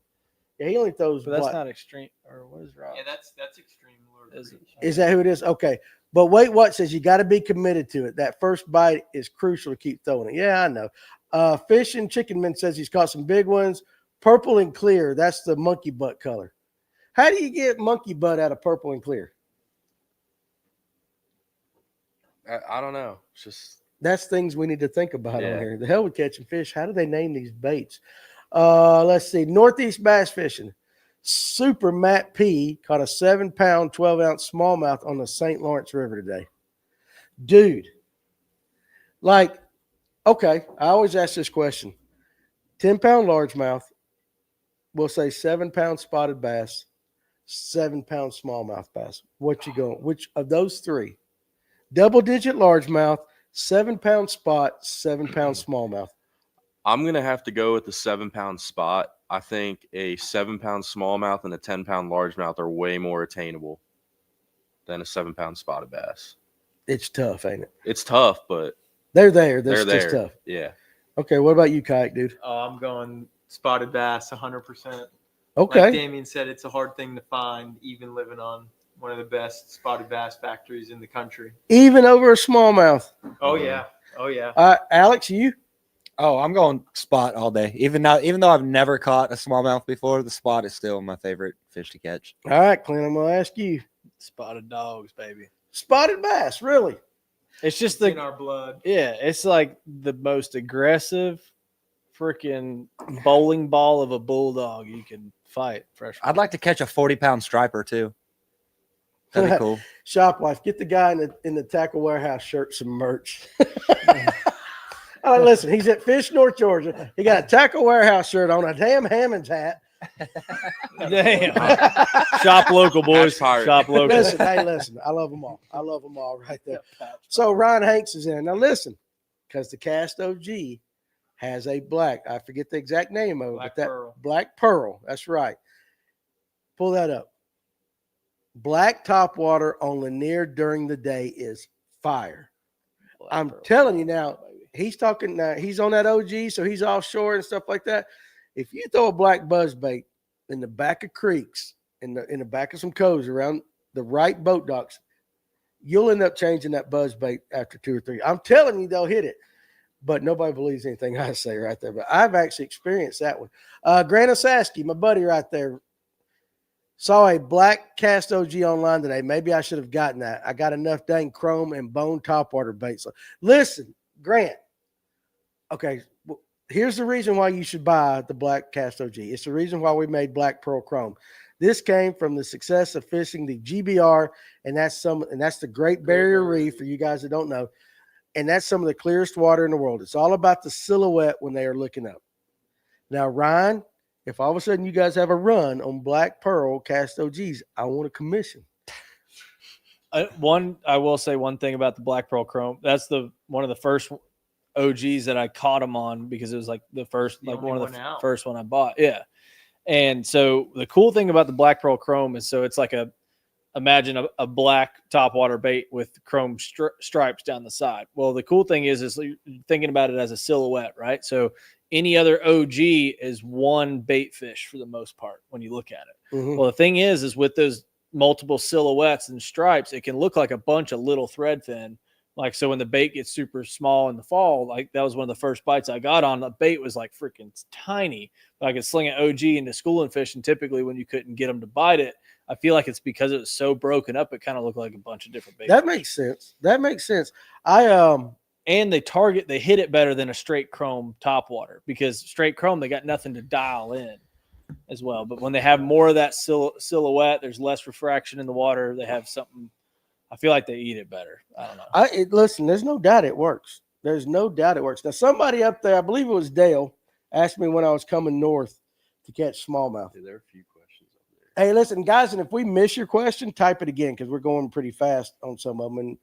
Yeah, he only throws. But that's what? not extreme. Or what is Rob? Yeah, that's extreme lure. Is it? Is that who it is? Okay. But wait, what says you got to be committed to it. That first bite is crucial to keep throwing it. Yeah, I know. Fish and Chicken Man says he's caught some big ones. Purple and clear. That's the monkey butt color. How do you get monkey butt out of purple and clear? I don't know. It's just That's things we need to think about Yeah. on here. The hell with catching fish. How do they name these baits? Let's see. Northeast bass fishing. Super Matt P caught a 7-pound, 12-ounce smallmouth on the St. Lawrence River today. Dude, like, okay, I always ask this question. 10-pound largemouth, we'll say 7-pound spotted bass, 7-pound smallmouth bass. What you going? Which of those three? Double-digit largemouth, 7-pound spot, 7-pound smallmouth. I'm gonna have to go with the 7-pound spot. I think a 7-pound smallmouth and a 10-pound largemouth are way more attainable than a 7-pound spotted bass. It's tough, ain't it? It's tough, but They're there. they're That's just there. tough. Yeah. Okay, what about you, Kike, dude? Oh, I'm going spotted bass 100%. Okay. Like Damien said, it's a hard thing to find, even living on one of the best spotted bass factories in the country. Even over a smallmouth. Oh, yeah. Oh, yeah. Alex, you? Oh, I'm going spot all day. Even though I've never caught a smallmouth before, the spot is still my favorite fish to catch. All right, Clint, I'm going to ask you. Spotted dogs, baby. Spotted bass, really? It's just It's in the our blood. yeah. It's like the most aggressive, freaking bowling ball of a bulldog you can fight. Fresh. I'd like to catch a 40-pound striper too. That'd be cool. Shop life, get the guy in the tackle warehouse shirt some merch. All right, listen, he's at Fish, North Georgia. He got a tackle warehouse shirt on, a damn Hammond's hat. Damn. Shop local, boys. Pirate. Shop local. Listen, hey, listen, I love them all. I love them all right there. So Ryan Hanks is in. Now listen, because the Cast OG has a black, I forget the exact name of it, Black but that Pearl. Black Pearl. That's right. Pull that up. Black topwater on Lanier during the day is fire. I'm telling you now, he's talking now, he's on that OG, so he's offshore and stuff like that. If you throw a black buzzbait in the back of creeks, in the back of some coves around the right boat docks, you'll end up changing that buzzbait after 2 or 3. I'm telling you, they'll hit it. But nobody believes anything I say right there. But I've actually experienced that one. Grant Osaski, my buddy right there, saw a black Cast OG online today. Maybe I should have gotten that. I got enough dang chrome and bone topwater baits. Listen, Grant. Okay, well, here's the reason why you should buy the black Cast OG. It's the reason why we made Black Pearl Chrome. This came from the success of fishing the GBR, and that's the Great Barrier Reef for you guys that don't know. And that's some of the clearest water in the world. It's all about the silhouette when they are looking up. Now, Ryan, if all of a sudden you guys have a run on Black Pearl Cast OGs, I want a commission. I will say one thing about the Black Pearl Chrome. That's one of the first OGs that I caught them on because it was like the first, The like only one of one the out. first one I bought. Yeah. And so the cool thing about the Black Pearl Chrome is so it's like imagine a black topwater bait with chrome stripes down the side. Well, the cool thing is you're thinking about it as a silhouette, right? So any other OG is one bait fish for the most part when you look at it. Mhm. Well, the thing is with those multiple silhouettes and stripes, it can look like a bunch of little thread fin. Like, so when the bait gets super small in the fall, like that was one of the first bites I got on. The bait was like freaking tiny, but I could sling an OG into schooling fish. And typically when you couldn't get them to bite it, I feel like it's because it was so broken up. It kind of looked like a bunch of different bait. That makes sense. That makes sense. And they hit it better than a straight chrome topwater because straight chrome, they got nothing to dial in as well. But when they have more of that silhouette, there's less refraction in the water. They have something. I feel like they eat it better. I don't know. Listen, there's no doubt it works. There's no doubt it works. Now, somebody up there, I believe it was Dale, asked me when I was coming north to catch smallmouth. There are a few questions up there. Hey, listen, guys, and if we miss your question, type it again because we're going pretty fast on some of them, and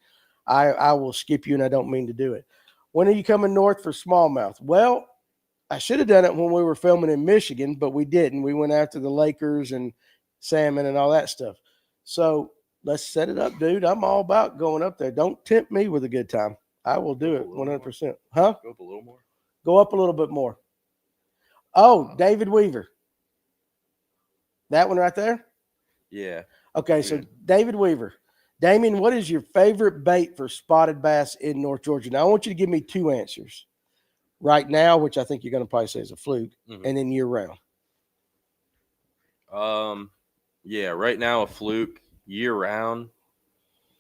I will skip you, and I don't mean to do it. When are you coming north for smallmouth? Well, I should have done it when we were filming in Michigan, but we didn't. We went after the Lakers and salmon and all that stuff. So let's set it up, dude. I'm all about going up there. Don't tempt me with a good time. I will do it 100%. Huh? Go up a little more. Go up a little bit more. Oh, David Weaver. That one right there? Yeah. Okay, so David Weaver. Damien, what is your favorite bait for spotted bass in North Georgia? Now, I want you to give me 2 answers. Right now, which I think you're going to probably say is a fluke, and then year round. Yeah, right now a fluke. Year round,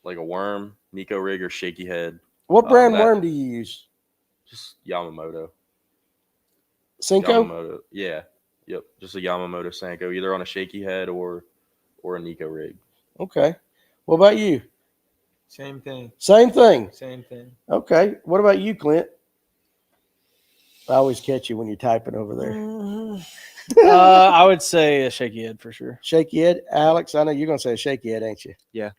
like a worm, Nico rig, or shaky head. What brand worm do you use? Just Yamamoto. Cinco? Yamamoto. Yeah. Yep. Just a Yamamoto Senko, either on a shaky head or a Nico rig. Okay. What about you? Same thing. Same thing. Same thing. Okay. What about you, Clint? I always catch you when you're typing over there. I would say a shaky head for sure. Shaky head? Alex, I know you're going to say a shaky head, ain't you? Yeah.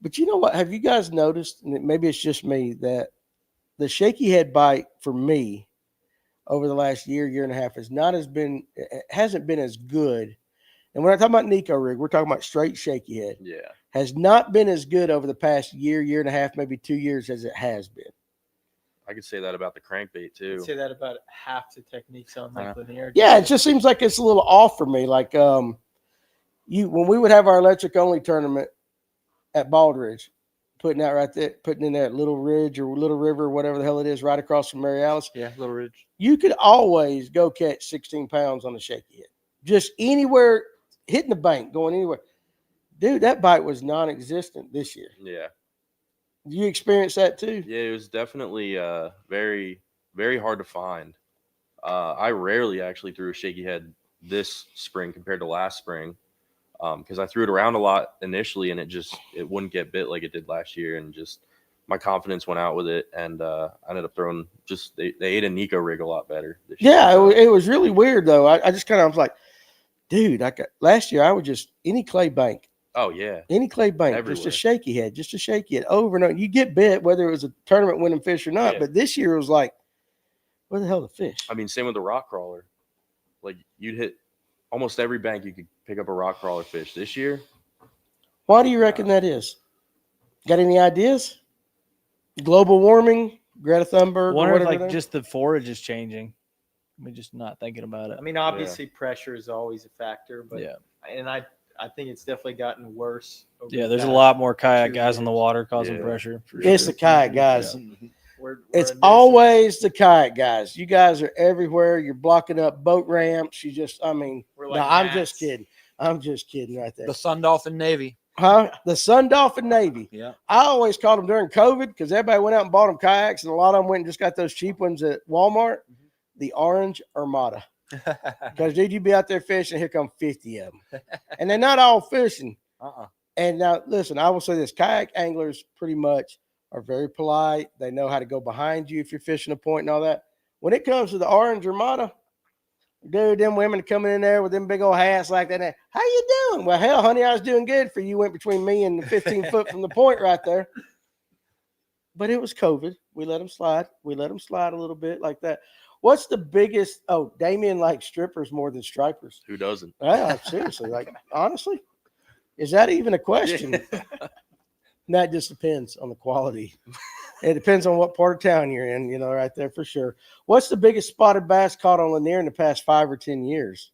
But you know what? Have you guys noticed, and maybe it's just me, that the shaky head bite for me over the last year and a half hasn't been as good. And when I talk about Nico rig, we're talking about straight shaky head. Yeah. Has not been as good over the past year and a half, maybe 2 years as it has been. I could say that about the crankbait too. I'd say that about half the techniques on like linear. Yeah, it just seems like it's a little off for me. Like when we would have our electric only tournament at Baldridge, putting in there at Little Ridge or Little River, whatever the hell it is, right across from Mary Alice. Yeah, Little Ridge. You could always go catch 16 pounds on a shaky head. Just anywhere, hitting the bank, going anywhere. Dude, that bite was non-existent this year. Yeah. You experienced that too? Yeah, it was definitely very, very hard to find. I rarely actually threw a shaky head this spring compared to last spring because I threw it around a lot initially and it wouldn't get bit like it did last year, and just my confidence went out with it, and I ended up throwing they ate a Nico rig a lot better this year. Yeah, it was really weird though. I just kind of was like, dude, last year I would just any clay bank. Oh yeah, any clay bank, everywhere. just a shaky head over and over. You get bit whether it was a tournament winning fish or not. Yeah. But this year it was like, where the hell are the fish? I mean, same with the rock crawler. Like you'd hit almost every bank you could pick up a rock crawler fish. This year, why do you reckon that is? Got any ideas? Global warming, Greta Thunberg, Wonder or if whatever. like just the forage is changing. We're just not thinking about it. I mean, obviously pressure is always a factor, but Yeah. and I think it's definitely gotten worse. over Yeah, the there's a past lot more kayak 2 guys on the years. water causing Yeah. pressure. For It's sure. the kayak guys. We're It's a nuisance. always the kayak guys. You guys are everywhere. You're blocking up boat ramps. We're like I'm gnats. just kidding. I'm just kidding right there. The Sun Dolphin Navy. Huh? The Sun Dolphin Navy. Yeah. I always called them during COVID because everybody went out and bought them kayaks, and a lot of them went and just got those cheap ones at Walmart. The Orange Armada. Because, dude, you be out there fishing, here come 50 of them. And they're not all fishing. And now, listen, I will say this. Kayak anglers pretty much are very polite. They know how to go behind you if you're fishing a point and all that. When it comes to the Orange Armada, dude, them women coming in there with them big old hats like that. How you doing? Well, hell, honey, I was doing good for you. Went between me and the 15 foot from the point right there. But it was COVID. We let them slide. We let them slide a little bit like that. What's the biggest? Oh, Damien likes strippers more than stripers. who doesn't? Yeah, seriously. Like, honestly, is that even a question? That just depends on the quality. It depends on what part of town you're in, right there for sure. What's the biggest spotted bass caught on Lanier in the past 5 or 10 years?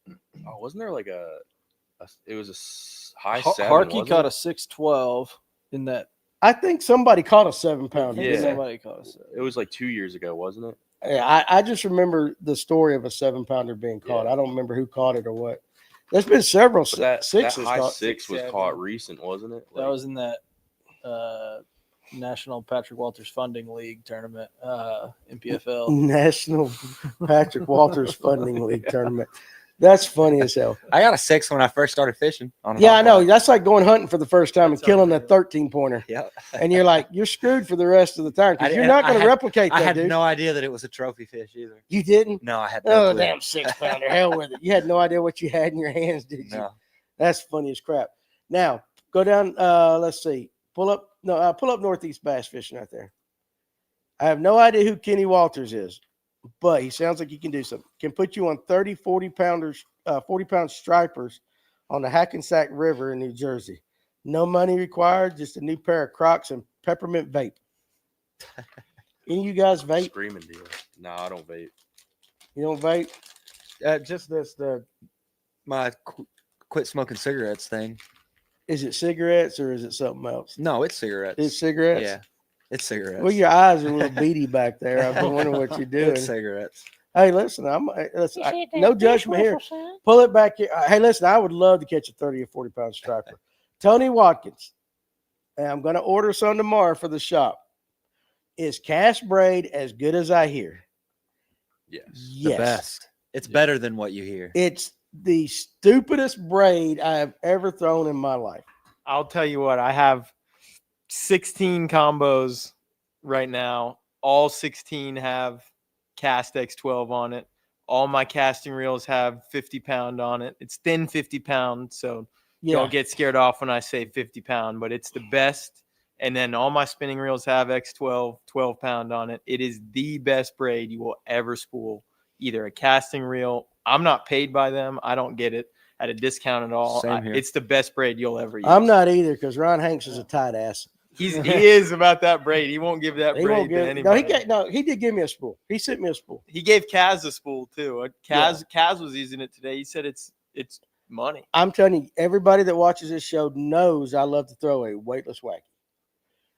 Oh, wasn't there like it was a high Har- 7? Harkey wasn't caught it? a 612 in that. I think somebody caught a 7-pounder. Yeah. Somebody caught a 7. It was like 2 years ago, wasn't it? Yeah, I just remember the story of a 7-pounder being caught. Yeah. I don't remember who caught it or what. There's been several But that sixes high caught. 6 was 6, caught recent, wasn't it? That was in that National Patrick Walters Funding League tournament, MPFL. National Patrick Walters Funding League tournament. That's funny as hell. I got a 6 when I first started fishing. On Yeah, I hot know. rod. That's like going hunting for the first time and That's killing a unreal. 13-pointer. Yep. And you're like, you're screwed for the rest of the time because you're not going to replicate I that, had dude. no idea that it was a trophy fish either. You didn't? No, I had no Oh, clue. damn 6-pounder. Hell with it. You had no idea what you had in your hands, did you? No. That's funny as crap. Now, go down, let's see. Pull up Northeast Bass Fishing right there. I have no idea who Kenny Walters is, but he sounds like he can do something. Can put you on 30, 40-pound stripers on the Hackensack River in New Jersey. No money required, just a new pair of Crocs and peppermint vape. Any of you guys vape? Screaming deal. No, I don't vape. You don't vape? Just my quit smoking cigarettes thing. Is it cigarettes or is it something else? No, it's cigarettes. It's cigarettes? Yeah, it's cigarettes. Well, your eyes are a little beady back there. I've been wondering what you're doing. It's cigarettes. Hey, listen, no judgment here. Pull it back here. Hey, listen, I would love to catch a 30 or 40 pound striper. Tony Watkins, and I'm going to order some tomorrow for the shop. Is cast braid as good as I hear? Yes. The best. It's better than what you hear. It's the stupidest braid I have ever thrown in my life. I'll tell you what, I have 16 combos right now. All 16 have cast X12 on it. All my casting reels have 50 pound on it. It's thin 50 pound, so don't get scared off when I say 50 pound, but it's the best. And then all my spinning reels have X12, 12 pound on it. It is the best braid you will ever spool. Either a casting reel. I'm not paid by them. I don't get it at a discount at all. Same here. It's the best braid you'll ever use. I'm not either because Ron Hanks is a tight ass. He is about that braid. He won't give that braid to anybody. He did give me a spool. He sent me a spool. He gave Kaz a spool too. Kaz was using it today. He said it's money. I'm telling you, everybody that watches this show knows I love to throw a weightless wacky.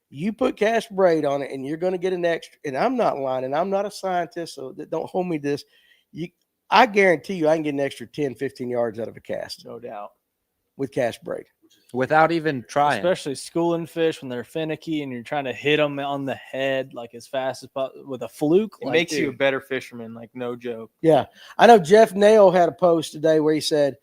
You put cast braid on it, and you're going to get an extra. And I'm not lying, and I'm not a scientist, so don't hold me to this. I guarantee you I can get an extra 10, 15 yards out of a cast. No doubt. With cast braid. Without even trying. Especially schooling fish when they're finicky and you're trying to hit them on the head like as fast as possible with a fluke. It makes you a better fisherman, like no joke. Yeah. I know Jeff Nail had a post today where he said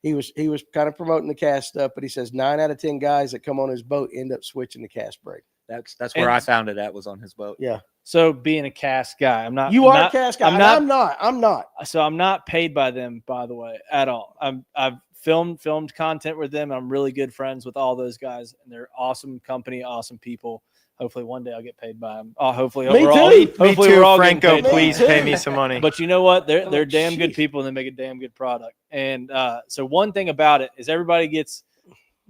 he was kind of promoting the cast stuff, but he says 9 out of 10 guys that come on his boat end up switching the cast braid. That's where I found it at, was on his boat. Yeah. So being a cast guy, I'm not. You are a cast guy. I'm not. So I'm not paid by them, by the way, at all. I've filmed content with them. I'm really good friends with all those guys, and they're awesome company, awesome people. Hopefully one day I'll get paid by them. Hopefully Me too. Hopefully we're all Franco, paid. please pay me some money. But you know what? They're damn good people, and they make a damn good product. And so one thing about it is everybody gets.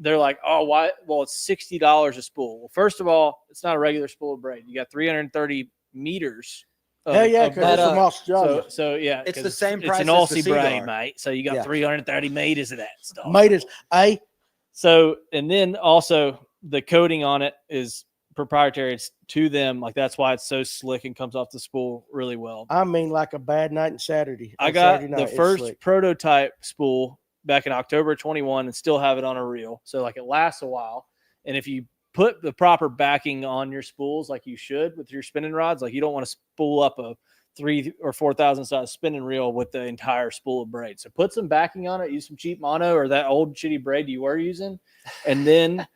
They're like, oh, why? Well, it's $60 a spool. Well, first of all, it's not a regular spool of braid. You got 330 meters. Hell yeah, because it's from Australia. So yeah, it's the same price. It's an Aussie braid, mate. So you got 330 meters of that stuff. Meters, So and then also the coating on it is proprietary. It's to them. Like that's why it's so slick and comes off the spool really well. I mean, like a bad night and Saturday. I got the first prototype spool back in October 21 and still have it on a reel. So like it lasts a while. And if you put the proper backing on your spools like you should with your spinning rods, like you don't want to spool up a 3,000 or 4,000 size spinning reel with the entire spool of braid. So put some backing on it, use some cheap mono or that old shitty braid you were using, and then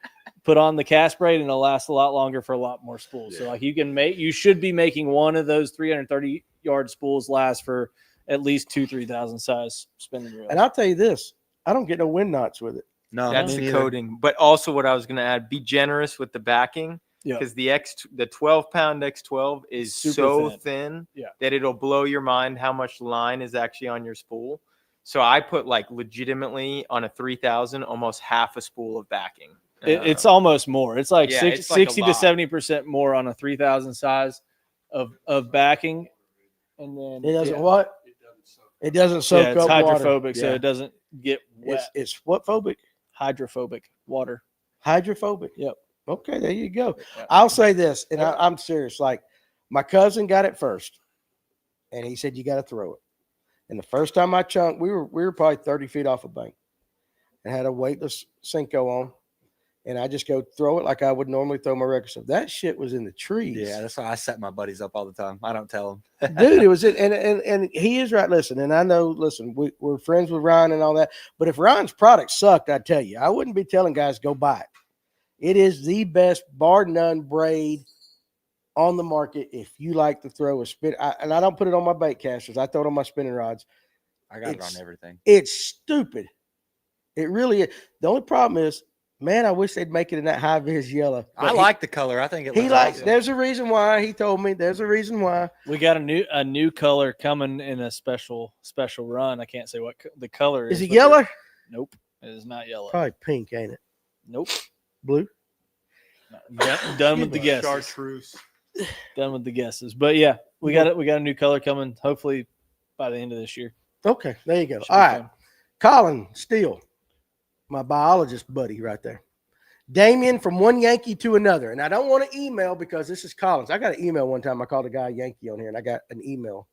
put on the cast braid and it'll last a lot longer for a lot more spools. So like you should be making one of those 330 yard spools last for at least 2,000-3,000 size spinning reels. And I'll tell you this, I don't get no wind knots with it. No, that's the coating. But also what I was going to add, be generous with the backing because the 12-pound X12 is so thin that it'll blow your mind how much line is actually on your spool. So I put like legitimately on a 3,000, almost half a spool of backing. It's almost more. It's like 60 to 70% more on a 3,000 size of backing. And then it doesn't what? It doesn't soak up water. It's hydrophobic, so it doesn't get wet. It's what phobic? Hydrophobic water. Hydrophobic. Yep. Okay, there you go. I'll say this, and I'm serious. Like my cousin got it first, and he said you got to throw it. And the first time I chunked, we were probably 30 feet off a bank, and had a weightless Senko on, and I just go throw it like I would normally throw my regular stuff. That shit was in the trees. Yeah, that's why I set my buddies up all the time. I don't tell them. Dude, it was it, and he is right. Listen, and I know. Listen, we're friends with Ryan and all that. But if Ryan's product sucked, I tell you, I wouldn't be telling guys go buy it. It is the best bar none braid on the market. If you like to throw a spin, and I don't put it on my bait casters, I throw it on my spinning rods. I got it on everything. It's stupid. It really is. The only problem is, man, I wish they'd make it in that high vis yellow. I like the color. I think it looks awesome. There's a reason why. He told me there's a reason why. We got a new color coming in a special run. I can't say what the color is. Is it yellow? Nope, it is not yellow. Probably pink, ain't it? Nope. Blue. Done with the guesses. Chartreuse. done with the guesses. But yeah, we got a new color coming. Hopefully by the end of this year. Okay, there you go. Should All be right, fun. Colin Steele, my biologist buddy right there. Damien from one Yankee to another. And I don't want to email because this is Collins. I got an email one time. I called a guy a Yankee on here, and I got an email.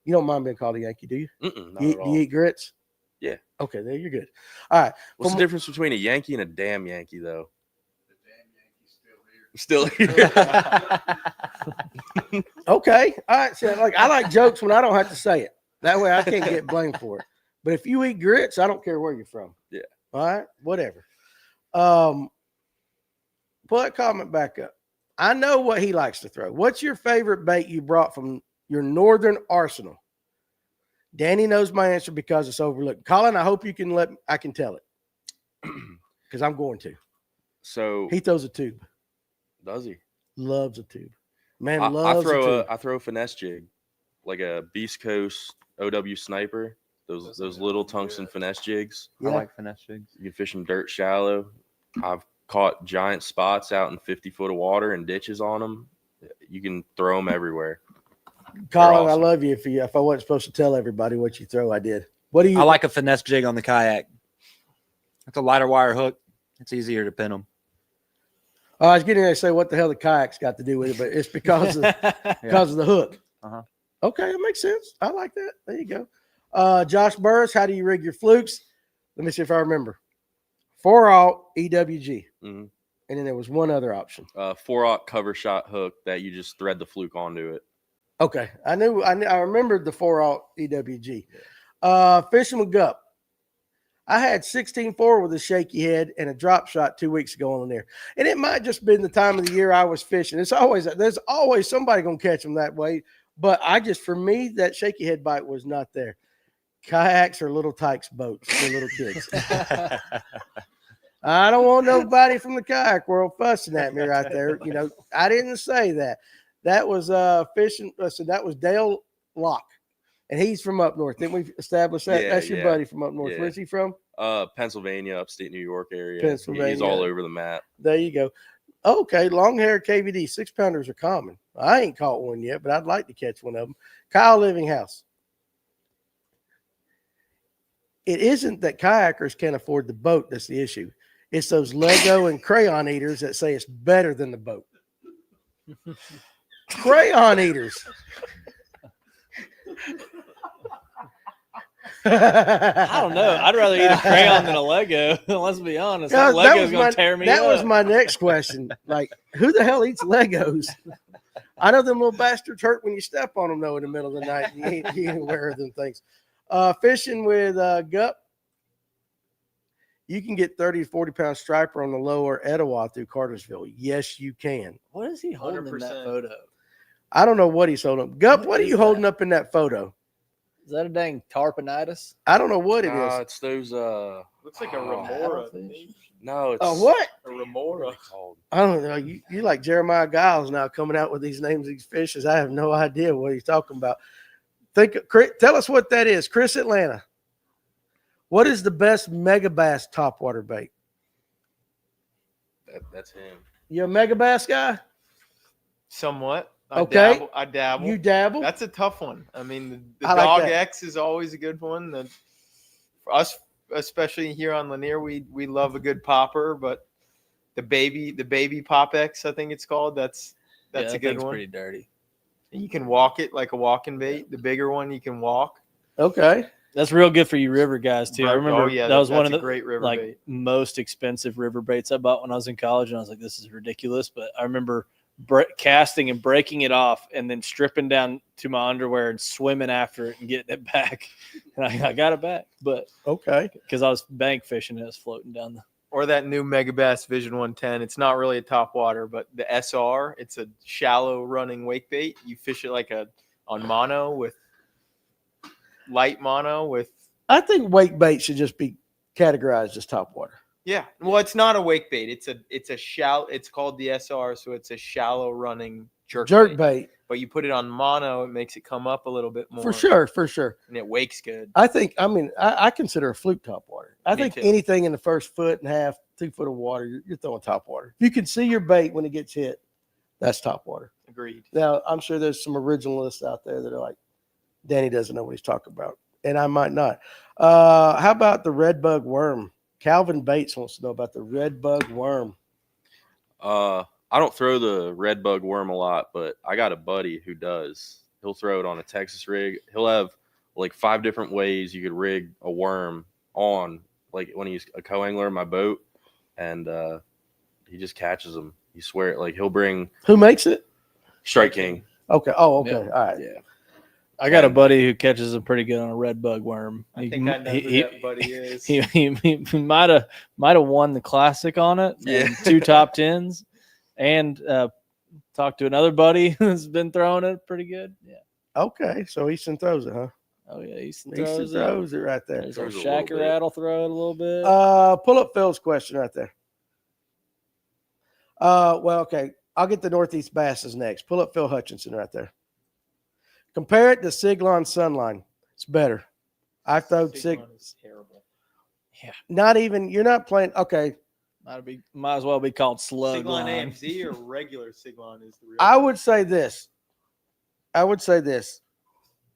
You don't mind being called a Yankee, do you? Not Do at all. you eat grits? Yeah. Okay, there you're good. All right. What's From- the difference between a Yankee and a damn Yankee, though? Still here. Okay. All right. So I like jokes when I don't have to say it. That way I can't get blamed for it. But if you eat grits, I don't care where you're from. Yeah. All right. Whatever. Pull that comment back up. I know what he likes to throw. What's your favorite bait you brought from your northern arsenal? Danny knows my answer because it's overlooked. Colin, I hope you can I can tell it. Because I'm going to. So He throws a tube. does he? Loves a tube. Man, I loves a tube. throw a finesse jig, like a Beast Coast OW sniper. Those little tungsten finesse jigs. Yeah. I like finesse jigs. You can fish them dirt shallow. I've caught giant spots out in 50 foot of water and ditches on them. You can throw them everywhere. Colin, awesome. I love you. If I wasn't supposed to tell everybody what you throw, I did. What do you I like a finesse jig on the kayak. It's a lighter wire hook. It's easier to pin them. I was getting ready to say what the hell the kayak's got to do with it, but it's because of the hook. Uh-huh. Okay, that makes sense. I like that. There you go. Josh Burris, how do you rig your flukes? Let me see if I remember. 4-aught EWG. Mhm. And then there was one other option. 4-aught cover shot hook that you just thread the fluke onto it. Okay. I remembered the 4-aught EWG. Fishing with Gup. I had 16-4 with a shaky head and a drop shot 2 weeks ago on there. And it might just been the time of the year I was fishing. There's always somebody going to catch them that way. But for me, that shaky head bite was not there. Kayaks are little tykes boats for little kids. I don't want nobody from the kayak world fussing at me right there. You know, I didn't say that. That was fishing. So that was Dale Locke. And he's from up north. Didn't we establish that? Yeah, That's your yeah. buddy from up north. Yeah. Where's he from? Pennsylvania, upstate New York area. Pennsylvania. He's all over the map. There you go. Okay, long hair KVD. 6-pounders are common. I ain't caught one yet, but I'd like to catch one of them. Kyle Livinghouse. It isn't that kayakers can't afford the boat that's the issue. It's those Lego and crayon eaters that say it's better than the boat. Crayon eaters. I don't know. I'd rather eat a crayon than a Lego. Let's be honest. Yeah, That Lego's going to tear me That up. was my next question. Like, who the hell eats Legos? I know them little bastards hurt when you step on them, though, in the middle of the night. You ain't aware of them things. Fishing with Gup. You can get 30 to 40-pound striper on the lower Etowah through Cartersville. Yes, you can. What is he holding in that 100%. photo? I don't know what he's holding up. Gup, what are is you holding that? up in that photo? Is that a dang tarponitis? I don't know what it is. It's those. Looks like a Oh, remora. paddlefish. No, it's Oh, what? A remora. called. I don't know. You like Jeremiah Giles now coming out with these names of these fishes. I have no idea what he's talking about. Tell us what that is. Chris Atlanta. What is the best mega bass topwater bait? That's him. You a mega bass guy? Somewhat. Okay. I dabble. You dabble? That's a tough one. I mean, the I like Dog that. X is always a good one. For us, especially here on Lanier, we love a good popper, but the baby Pop X, I think it's called. That's Yeah, a that good thing's one. pretty dirty. You can walk it like a walking bait. The bigger one you can walk. Okay. That's real good for you river guys too. I remember that was one of that's the a great river like bait. most expensive river baits I bought when I was in college, and I was like, "This is ridiculous." But I remember casting and breaking it off, and then stripping down to my underwear and swimming after it and getting it back. And I got it back, but Okay. because I was bank fishing, it was floating down the. Or that new Mega Bass Vision 110. It's not really a top water, but the SR, it's a shallow running wake bait. You fish it like on mono with light mono with. I think wake bait should just be categorized as topwater. Yeah. Well, it's not a wake bait. It's a shallow. It's called the SR, so it's a shallow running jerk bait. But you put it on mono, it makes it come up a little bit more. For sure. And it wakes good. I consider a fluke topwater. I Me think too. anything in the first 1.5, 2 foot of water, you're throwing topwater. If you can see your bait when it gets hit, that's topwater. Agreed. Now, I'm sure there's some originalists out there that are like, Danny doesn't know what he's talking about, and I might not. How about the red bug worm? Calvin Bates wants to know about the red bug worm. I don't throw the red bug worm a lot, but I got a buddy who does. He'll throw it on a Texas rig. He'll have like 5 different ways you could rig a worm on, like when he's a co-angler in my boat, and he just catches them. You swear it. Like he'll bring Who makes it? Strike King. Okay. Oh, okay. Yeah. All right. Yeah. I got a buddy who catches them pretty good on a red bug worm. I think I know who that buddy is. He might have won the classic on it. Yeah. And 2 top 10s, and talked to another buddy who's been throwing it pretty good. Yeah. Okay. So Easton throws it, huh? Oh yeah, Easton Easton throws it right there. There's our Throws a little Shacker bit. Rat will throw it a little bit. Pull up Phil's question right there. Well, okay. I'll get the Northeast Basses next. Pull up Phil Hutchinson right there. Compare it to Siglon Sunline. It's better. I throw Siglon is terrible. not even, you're not playing. Okay. Might as well be called Slug Siglon Line. AMZ or regular Siglon is the real. I would say this.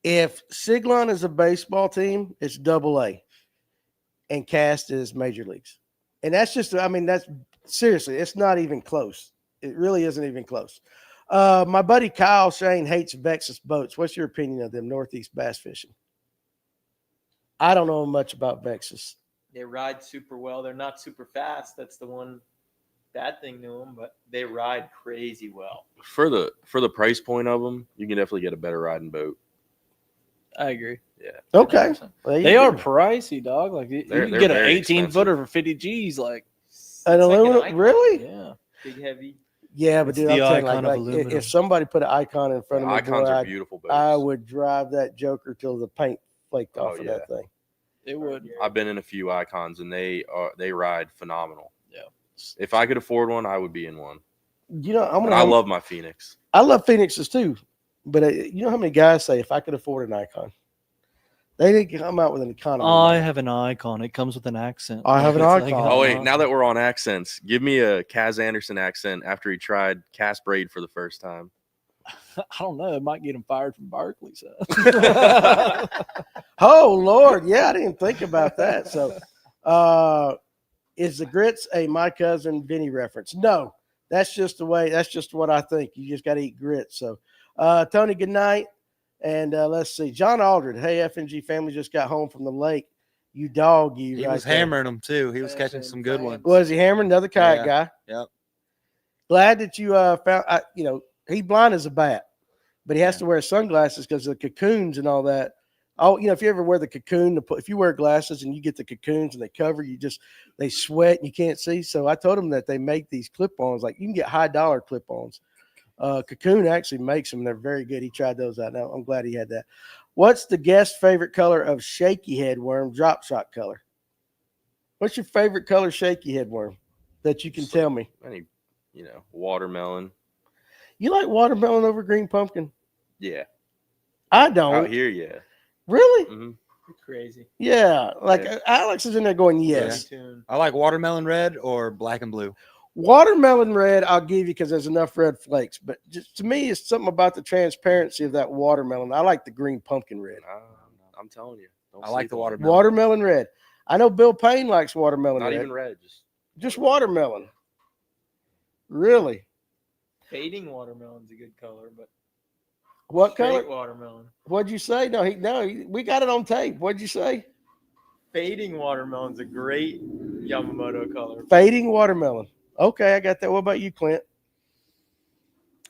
If Siglon is a baseball team, it's AA. And Cast is major leagues. And that's just, I mean, that's seriously, it's not even close. It really isn't even close. My buddy Kyle Shane hates Vexus boats. What's your opinion of them Northeast bass fishing? I don't know much about Vexus. They ride super well. They're not super fast. That's the one bad thing to them, but they ride crazy well. For the price point of them, you can definitely get a better riding boat. I agree. Yeah. Okay. Well, They are pricey, dog. Like you They're can get an very 18 footer for 50 G's. Like, An It's like an aluminum, icon. really? yeah. Big, heavy. Yeah, but It's dude, I'm the telling you, icon of like, aluminum. if somebody put an icon in front of me, Icons boy, are beautiful boats. I would drive that joker till the paint flaked Oh, off of yeah. that thing. It would. I've been in a few Icons and they ride phenomenal. Yeah. If I could afford one, I would be in one. You know, And I love my Phoenix. I love Phoenixes too, but you know how many guys say if I could afford an icon, they didn't come out with an economy. I model. have an icon. It comes with an accent. I have an It's icon. Oh wait, now that we're on accents, give me a Kaz Anderson accent after he tried cast braid for the first time. I don't know. It might get him fired from Barkley. So. Oh Lord, yeah, I didn't think about that. So, is the grits a my cousin Vinny reference? No, that's just the way. That's just what I think. You just got to eat grits. So, Tony, good night. And let's see, John Aldred. Hey, FNG family just got home from the lake. You dog, you. He right was there. hammering them too. He was catching some good ones. Was he hammering another kayak guy? Yep. Glad that you found. He blind as a bat, but he has to wear sunglasses because of the cocoons and all that. Oh, if you ever wear the cocoon, if you wear glasses and you get the cocoons and they cover you, they sweat and you can't see. So I told him that they make these clip-ons. Like you can get $high clip-ons. Cocoon actually makes them. They're very good. He tried those out. Now I'm glad he had that. What's the guest favorite color of shaky head worm drop shot color? What's your favorite color shaky head worm that you can tell me? Any, watermelon. You like watermelon over green pumpkin? Yeah. I don't. Out here, yeah. Really? hmm Crazy. Yeah. Like Yeah. Alex is in there going, yes. Tune. I like watermelon red or black and blue. Watermelon red, I'll give you because there's enough red flakes. But just to me, it's something about the transparency of that watermelon. I like the green pumpkin red. I'm telling you. Don't I like sleep the on it. watermelon. Watermelon red. I know Bill Payne likes watermelon Not red. even red. Just watermelon. Really? Fading watermelon's a good color, but What straight color? watermelon. What'd you say? No, we got it on tape. What'd you say? Fading watermelon's a great Yamamoto color. Fading watermelon. Okay, I got that. What about you, Clint?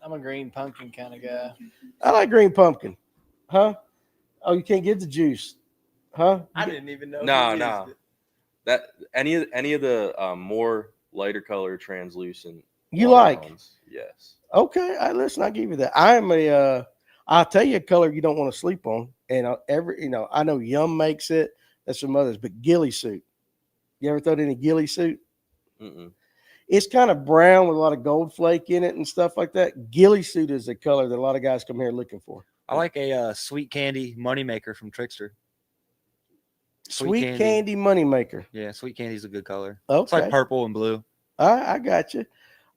I'm a green pumpkin kind of guy. I like green pumpkin. Huh? Oh, you can't get the juice. Huh? I didn't even know. No, who no. used it. That any of the more lighter color translucent. You like? watermelons, Yes. Okay, listen, I'll give you that. I'll tell you a color you don't want to sleep on. And I know Yum makes it. That's some others, but ghillie suit. You ever thought any ghillie suit? Mm-mm. It's kind of brown with a lot of gold flake in it and stuff like that. Ghillie suit is a color that a lot of guys come here looking for. I like a sweet candy moneymaker from Trickster. Sweet candy moneymaker. Yeah, sweet candy's a good color. Okay. It's like purple and blue. I got you.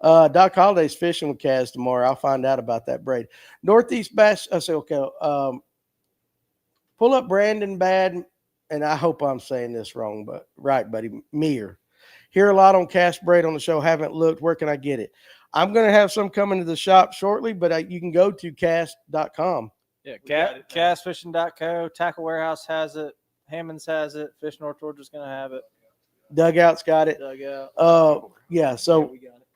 Doc Holliday's fishing with Kaz tomorrow. I'll find out about that braid. Northeast Bass. I say, okay. Pull up Brandon Bad, and I hope I'm saying this wrong, but right, buddy. Meir. Hear a lot on cast braid on the show. Haven't looked. Where can I get it? I'm going to have some coming to the shop shortly, but you can go to cast.com. Yeah, castfishing.co. Tackle Warehouse has it. Hammond's has it. Fish North Georgia's going to have it. Dugout's got it. Dugout. Yeah, so we got it.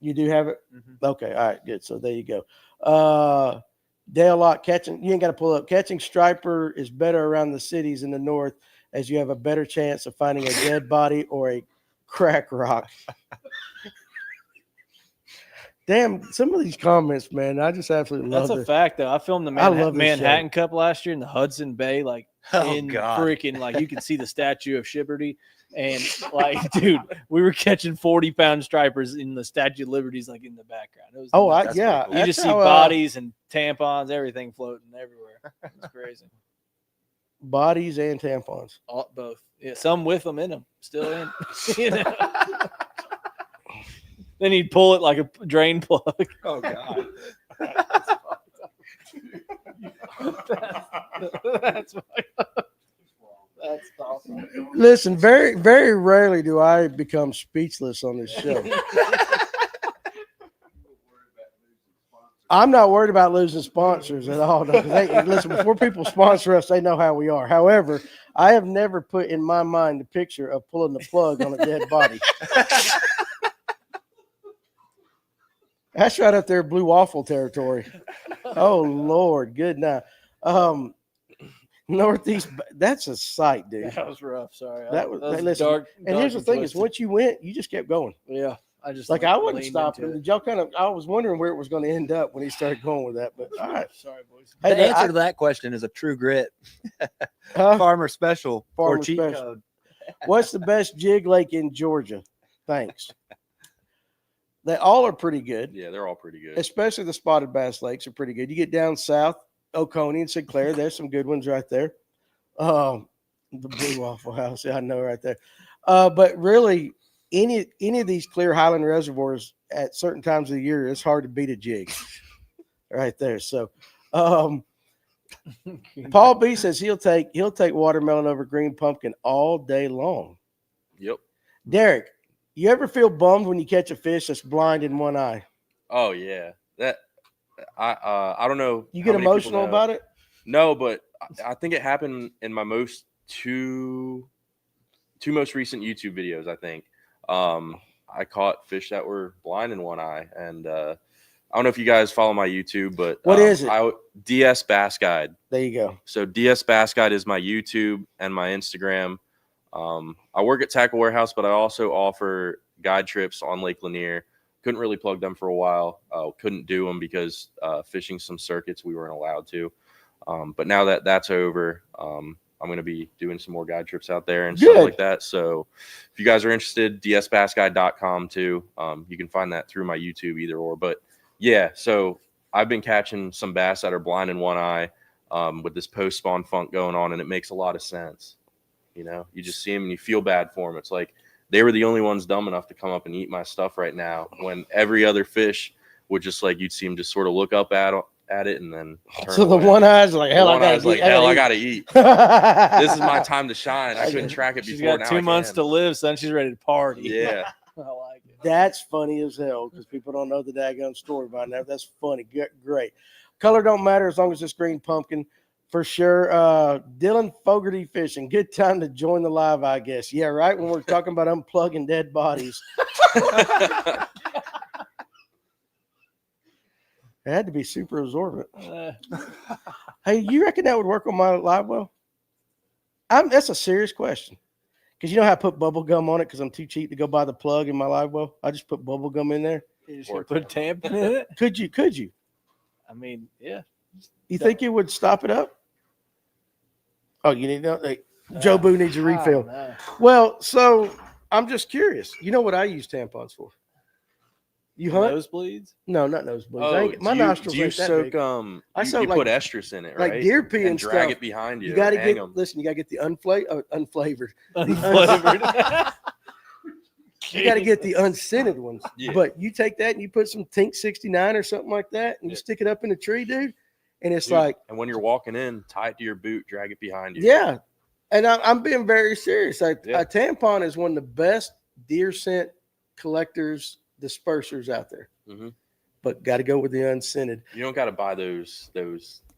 you do have it? Mm-hmm. Okay, all right, good. So there you go. Dale Lock catching, you ain't got to pull up. Catching striper is better around the cities in the north as you have a better chance of finding a dead body or a crack rock. Damn, some of these comments, man, I just absolutely love it. That's a fact, though. I filmed the love this Manhattan Cup last year in the Hudson Bay, like God. freaking, like you can see the statue of Liberty. And like, dude, we were catching 40-pound stripers in the Statue of Liberty's like in the background. It was Yeah. cool. You just see bodies and tampons, everything floating everywhere. It's crazy. Bodies and tampons. Both. Yeah, some with them in them, still in. You know? Then he'd pull it like a drain plug. Oh God. That's awesome. Listen, very, very rarely do I become speechless on this show. I'm not worried about losing sponsors at all. No, listen, before people sponsor us, they know how we are. However, I have never put in my mind the picture of pulling the plug on a dead body. That's right up there, blue waffle territory. Oh Lord, good night. Northeast, that's a sight, dude. That was rough. Sorry, That was listen, dark. And here's the thing: is once you went, you just kept going. Yeah, I just I wouldn't stop into him. it. Did y'all I was wondering where it was going to end up when he started going with that. But all right, Sorry, boys. Hey, The answer to that question is a true grit. Farmer special Farmer or cheat special. code. What's the best jig lake in Georgia? Thanks. They all are pretty good. Yeah, they're all pretty good. Especially the spotted bass lakes are pretty good. You get down south, Oconee and Sinclair, there's some good ones right there. The Blue Waffle House, yeah, I know right there. But really, any of these clear highland reservoirs at certain times of the year, it's hard to beat a jig right there. So Paul B says he'll take watermelon over green pumpkin all day long. Yep. Derek, you ever feel bummed when you catch a fish that's blind in one eye? Oh yeah. That I don't know. You get emotional about it? No, but I think it happened in my two most recent YouTube videos. I think I caught fish that were blind in one eye, and I don't know if you guys follow my YouTube, but what is it? DS Bass Guide. There you go. So DS Bass Guide is my YouTube and my Instagram. I work at Tackle Warehouse, but I also offer guide trips on Lake Lanier. Couldn't really plug them for a while. Couldn't do them because fishing some circuits we weren't allowed to. But now that that's over, I'm going to be doing some more guide trips out there and stuff like that. So if you guys are interested, dsbassguide.com too. You can find that through my YouTube either or. But yeah, so I've been catching some bass that are blind in one eye with this post-spawn funk going on, and it makes a lot of sense. You know, you just see them and you feel bad for them. It's like they were the only ones dumb enough to come up and eat my stuff right now, when every other fish would just like, you'd see them just sort of look up at it and then turn so away. The one eye's like, hell, I gotta eat. This is my time to shine. I couldn't track it She's before. got now 2 months to live, son. She's ready to party. Yeah. I like it. That's funny as hell because people don't know the daggone story behind that. That's funny. Great. Color don't matter as long as it's green pumpkin. For sure. Dylan Fogarty Fishing. Good time to join the live, I guess. Yeah, right? When we're talking about unplugging dead bodies. It had to be super absorbent. Hey, you reckon that would work on my live well? That's a serious question. Because you know how I put bubble gum on it because I'm too cheap to go buy the plug in my live well? I just put bubble gum in there. You just gonna put a tampon in it? Could you? I mean, yeah. You think it would stop it up? Oh, you need to know. Joe Boo needs a refill. No. Well, so I'm just curious. You know what I use tampons for? You hunt? Nosebleeds? No, not nosebleeds. My nostrils do you ain't that soak big. you put estrus in it, right? like deer pee and drag stuff. it behind you. You got to hang get 'em. listen. You got to get the unflavored. Unflavored. You got to get the unscented ones. Yeah. But you take that and you put some Tink 69 or something like that, and you stick it up in a tree, dude. And it's Dude, like, and when you're walking in, tie it to your boot, drag it behind you. yeah. And I'm being very serious. Like Yeah. a tampon is one of the best deer scent collectors, dispersers out there. Mhm. But got to go with the unscented. You don't got to buy those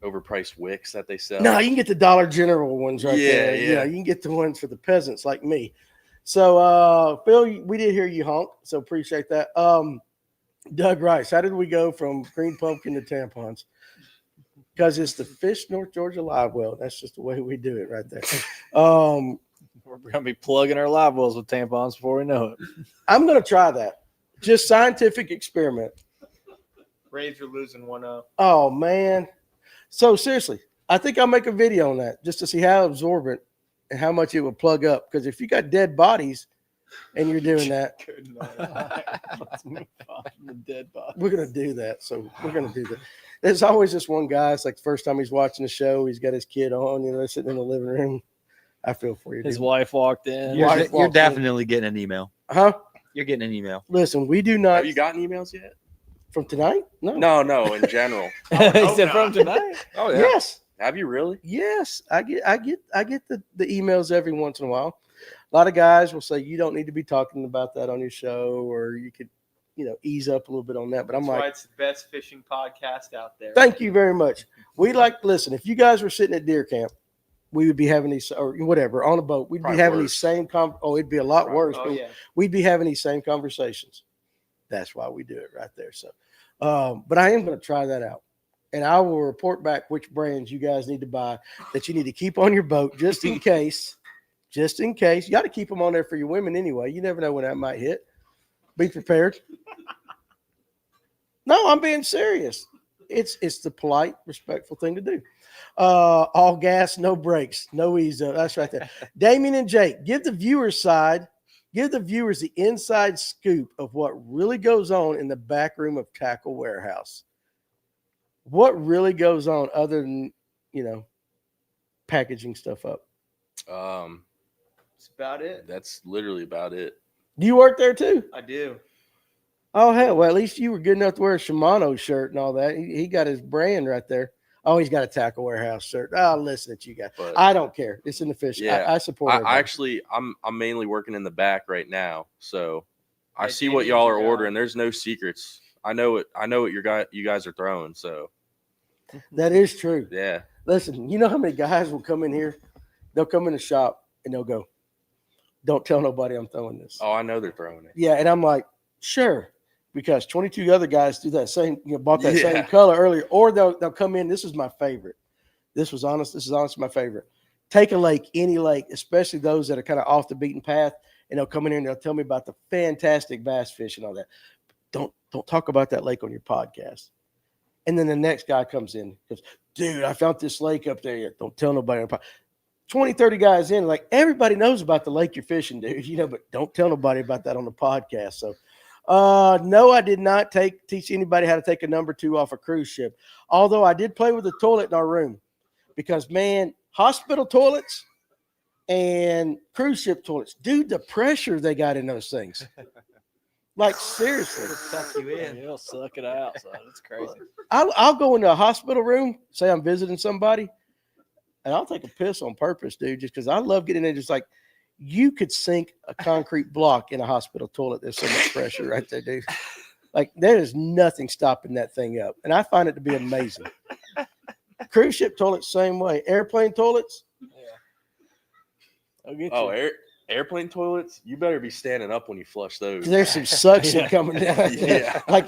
overpriced wicks that they sell. No, you can get the Dollar General ones right there. Yeah. You can get the ones for the peasants like me. So, Phil, we did hear you honk, so appreciate that. Doug Rice, how did we go from green pumpkin to tampons? Because it's the Fish North Georgia live well. That's just the way we do it right there. We're gonna be plugging our live wells with tampons before we know it. I'm going to try that. Just scientific experiment. Rays are losing 1-0. Oh, man. So, seriously, I think I'll make a video on that just to see how absorbent and how much it would plug up. Because if you got dead bodies and you're doing that, Good night. Let's move on from the dead body. we're going to do that. So, we're going to do that. There's always this one guy. It's like the first time he's watching the show, he's got his kid on, they're sitting in the living room. I feel for you. His Dude. wife walked in. Yeah. You're, Wife you're walked in. definitely getting an email. Huh? You're getting an email. Listen, we do not. Have you gotten emails yet? From tonight? No. No, in general. He said from tonight. Oh Yes. Have you really? Yes. I get the emails every once in a while. A lot of guys will say you don't need to be talking about that on your show, or you could, ease up a little bit on that. But I'm That's why like, it's the best fishing podcast out there. thank you very much. Listen, if you guys were sitting at deer camp, we would be having these, or whatever, on a boat. We'd Probably be having worse. these same, it'd be a lot Probably. worse, Oh, but yeah. we'd be having these same conversations. That's why we do it right there. So, but I am going to try that out. And I will report back which brands you guys need to buy that you need to keep on your boat just in case. Just in case. You got to keep them on there for your women anyway. You never know when that might hit. Be prepared. No, I'm being serious. It's the polite, respectful thing to do. All gas, no brakes, no ease up. That's right there. Damien and Jake, give the viewers the inside scoop of what really goes on in the back room of Tackle Warehouse. What really goes on other than, packaging stuff up? That's about it. That's literally about it. Do you work there too? I do. Oh, hell. Well, at least you were good enough to wear a Shimano shirt and all that. He got his brand right there. Oh, he's got a Tackle Warehouse shirt. Oh, listen at you guys. But I don't care. It's in the fish. Yeah, I support it. I'm mainly working in the back right now, so I Hey, see Danny, what y'all are good job. ordering. There's no secrets. I know what you guys are throwing. So That is true. yeah, Listen, you know how many guys will come in here? They'll come in the shop and they'll go, "Don't tell nobody I'm throwing this." oh, I know they're throwing it. Yeah, and I'm like, sure, because 22 other guys do that same, bought that same Yeah. color earlier, or they'll come in. This is my favorite. This is honestly my favorite. Take a lake, any lake, especially those that are kind of off the beaten path, and they'll come in here and they'll tell me about the fantastic bass fish and all that. Don't talk about that lake on your podcast. And then the next guy comes in, goes, "Dude, I found this lake up there. Don't tell nobody." 20, 30 guys in, like everybody knows about the lake you're fishing, dude, but don't tell nobody about that on the podcast. So, no, I did not teach anybody how to take a number 2 off a cruise ship. Although I did play with the toilet in our room because, man, hospital toilets and cruise ship toilets, dude, the pressure they got in those things. Like, seriously. Suck you in. It'll suck it out. So it's crazy. I'll go into a hospital room, say I'm visiting somebody, and I'll take a piss on purpose, dude, just because I love getting in. Just like you could sink a concrete block in a hospital toilet. There's so much pressure right there, dude. Like there is nothing stopping that thing up. And I find it to be amazing. Cruise ship toilets, same way. Airplane toilets. I'll get Oh, you. airplane toilets. You better be standing up when you flush those. There's some suction Yeah. coming down. Yeah. Like,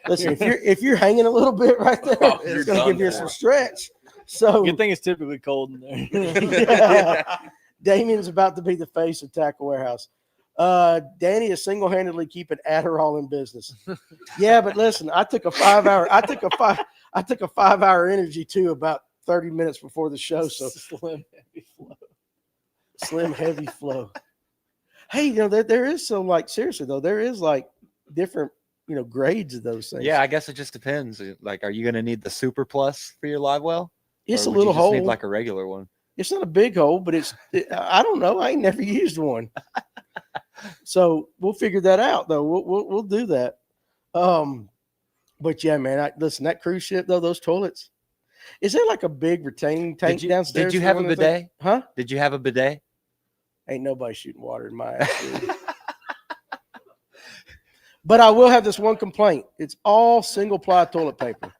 listen, if you're hanging a little bit right there, Oh, it's you're gonna done give you for. some stretch. So Good thing it's typically cold in there. Yeah. Damien's about to be the face of Tackle Warehouse. Danny is single-handedly keeping Adderall in business. Yeah, but listen, I took a 5-hour energy too about 30 minutes before the show. So slim heavy flow. Hey, there is some, like, seriously though, there is like different grades of those things. Yeah, I guess it just depends. Like, are you going to need the Super Plus for your live well? It's Or a would little you just hole. need like a regular one. It's not a big hole, but I don't know. I ain't never used one. So we'll figure that out, though. We'll do that. But yeah, man, listen, that cruise ship, though, those toilets, is there like a big retaining tank downstairs? Did you for have a one of those things? bidet? Huh? Did you have a bidet? Ain't nobody shooting water in my ass, dude. But I will have this one complaint. It's all single-ply toilet paper.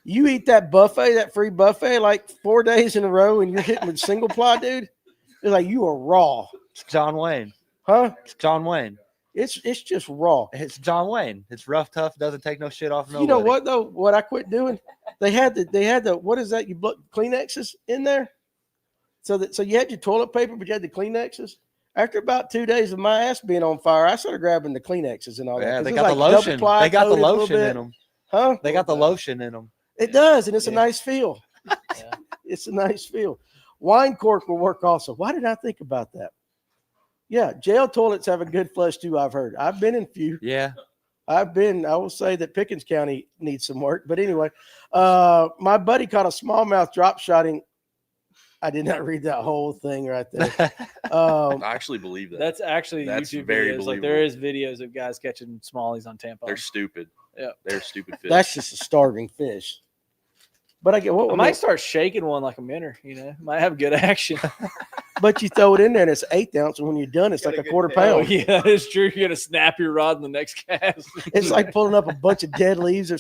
You eat that buffet, that free buffet, like 4 days in a row, and you're hitting with single-ply, dude. It's like you are raw. It's John Wayne. Huh? It's John Wayne. It's just raw. It's John Wayne. It's rough, tough, doesn't take no shit off nobody. You know what, though? What I quit doing? They had the what is that? You put Kleenexes in there? So you had your toilet paper, but you had the Kleenexes. After about 2 days of my ass being on fire, I started grabbing the Kleenexes and all that. Yeah, they It's got the like lotion. double-ply They got the coated a little lotion bit. in them. Huh? They got the lotion in them. It does, and it's a Yeah. nice feel. Yeah. It's a nice feel. Wine cork will work also. Why did I think about that? Yeah, jail toilets have a good flush too, I've heard. I've been in few. Yeah. I will say that Pickens County needs some work. But anyway, my buddy caught a smallmouth drop shotting. I did not read that whole thing right there. I actually believe that. That's actually That's YouTube very videos. Like there believable. is videos of guys catching smallies on tampons. They're stupid. Yeah. They're stupid fish. That's just a starving fish. But I get what I might start shaking one like a minnow. Might have good action. but you throw it in there and it's 1/8 ounce, and when you're done, it's Got like a a good quarter tail. Oh pound. yeah, it's true. You're gonna snap your rod in the next cast. It's like pulling up a bunch of dead leaves or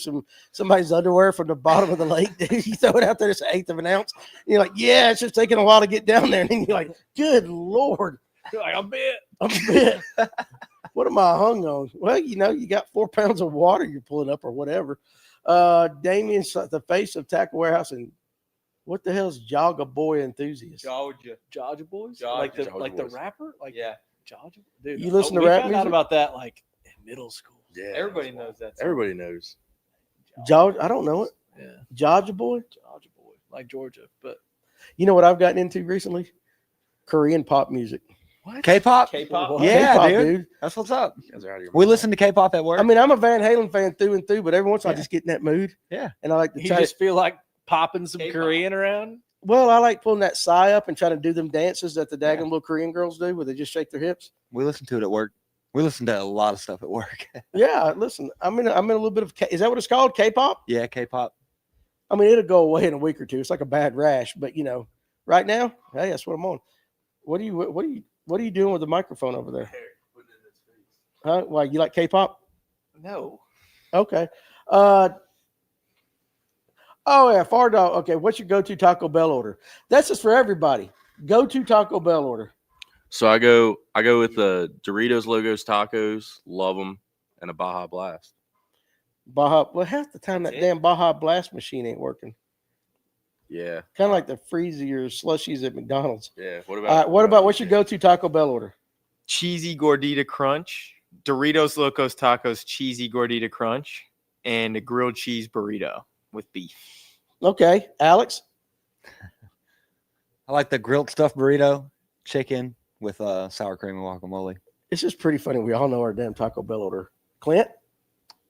somebody's underwear from the bottom of the lake. Dude, you throw it out there, it's 1/8 of an ounce. And you're like, yeah, it's just taking a while to get down there. And then you're like, good Lord, You're like, I'm bit. I'm bit. What am I hung on? Well, you got 4 pounds of water you're pulling up or whatever. Damien, the face of Tackle Warehouse, and what the hell is Jaga Boy Enthusiast? Georgia boys, Georgia- like the Georgia boys. rapper, like Yeah. Georgia. Dude, You listen to we rap found out music? about that like in middle school. Yeah. Everybody knows that. song. Everybody knows. Georgia, I don't know it. Yeah, Jaja Boy. Georgia boy, like Georgia, but You know what I've gotten into recently? Korean pop music. what? K-pop? K-pop. Yeah, K-pop, dude. That's what's up. You guys are out of your We mind. listen to K-pop at work. I mean, I'm a Van Halen fan through and through, but every once in a while I Yeah. just get in that mood. Yeah. And I like to You try just feel like popping some K-pop. Korean around. well, I like pulling that sigh up and trying to do them dances that the daggone little Korean girls do where they just shake their hips. we listen to it at work. We listen to a lot of stuff at work. Yeah, listen, I'm in a little bit of is that what it's called? K-pop? Yeah, K-pop. I mean, it'll go away in a week or two. It's like a bad rash, but right now, hey, that's what I'm on. What are you doing with the microphone over there? Huh? Why, you like K-pop? No. Okay. Oh yeah, Far Dog. Okay, what's your go-to Taco Bell order? That's just for everybody. Go-to Taco Bell order. So I go with the Doritos Logos Tacos, love them, and a Baja Blast. Baja. Well, half the time That's that it? damn Baja Blast machine ain't working. Yeah, Kind of like the freezy or slushies at McDonald's. yeah. All right, what about what's your go-to Taco Bell order? Cheesy gordita crunch, Doritos Locos Tacos cheesy gordita crunch, and a grilled cheese burrito with beef. Okay, Alex. I like the grilled stuffed burrito, chicken with sour cream and guacamole. It's just pretty funny. We all know our damn Taco Bell order. Clint.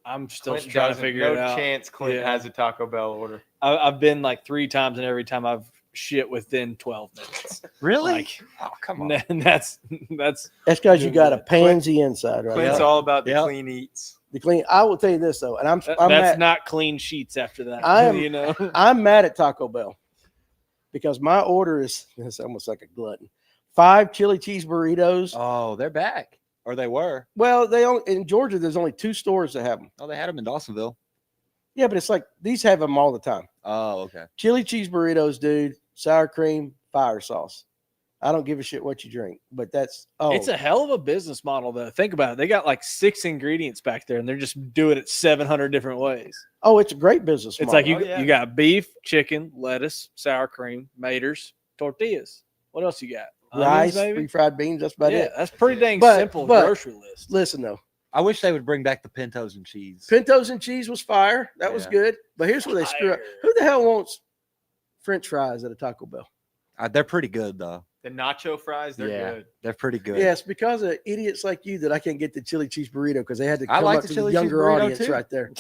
I'm still Clint trying to doesn't- figure it no out. chance Clint Yeah. has a Taco Bell order. I've been like 3 times, and every time I've shit within 12 minutes. Really? Like, Oh, come on. and that's That's because you got a pansy inside, right? Clint's Yeah. all about the Yeah. clean eats. The clean. I will tell you this though, and I'm that's mad, not clean sheets after that. I am- you know. I'm mad at Taco Bell because my order is it's almost like a glutton. 5 chili cheese burritos. Oh, they're back. Or they were. Well, in Georgia, there's only 2 stores that have them. Oh, they had them in Dawsonville. Yeah, but it's like these have them all the time. Oh, okay. Chili cheese burritos, dude. Sour cream, fire sauce. I don't give a shit what you drink, but that's It's a hell of a business model, though. Think about it. They got like 6 ingredients back there, and they're just doing it 700 different ways. it's a great business. It's model. like you Oh, yeah. you got beef, chicken, lettuce, sour cream, maters, tortillas. What else you got? rice, Onions, maybe? refried beans. That's about Yeah, it. that's pretty dang But- simple but- grocery list. Listen though, I wish they would bring back the pintos and cheese. pintos and cheese was fire. That was Yeah. good. But here's where they screw up. Fire. Who the hell wants French fries at a Taco Bell? They're pretty good, though. The nacho fries, they're Yeah. good. They're pretty good. Yeah, it's because of idiots like you that I can't get the chili cheese burrito because they had to I come like up the to the chili cheese younger burrito, audience too. right there.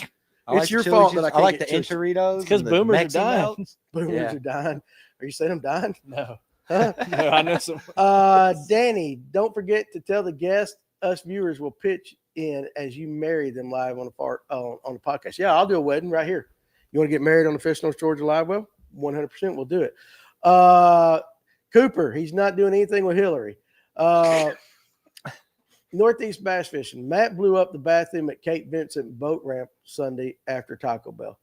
I like It's the your chili fault cheese- that I I can't like get the enchiladas. It's 'cause and the boomers are Mexi dying. melts. Boomers Yeah. are dying. Are you saying I'm dying? No, Huh? no, I know some. Danny, don't forget to tell the guest us viewers will pitch in as you marry them live on the podcast. Yeah, I'll do a wedding right here. You want to get married on the Fish North Georgia Live? Well, 100% we'll do it. Cooper, he's not doing anything with Hillary. Northeast Bass Fishing. Matt blew up the bathroom at Cape Vincent boat ramp Sunday after Taco Bell.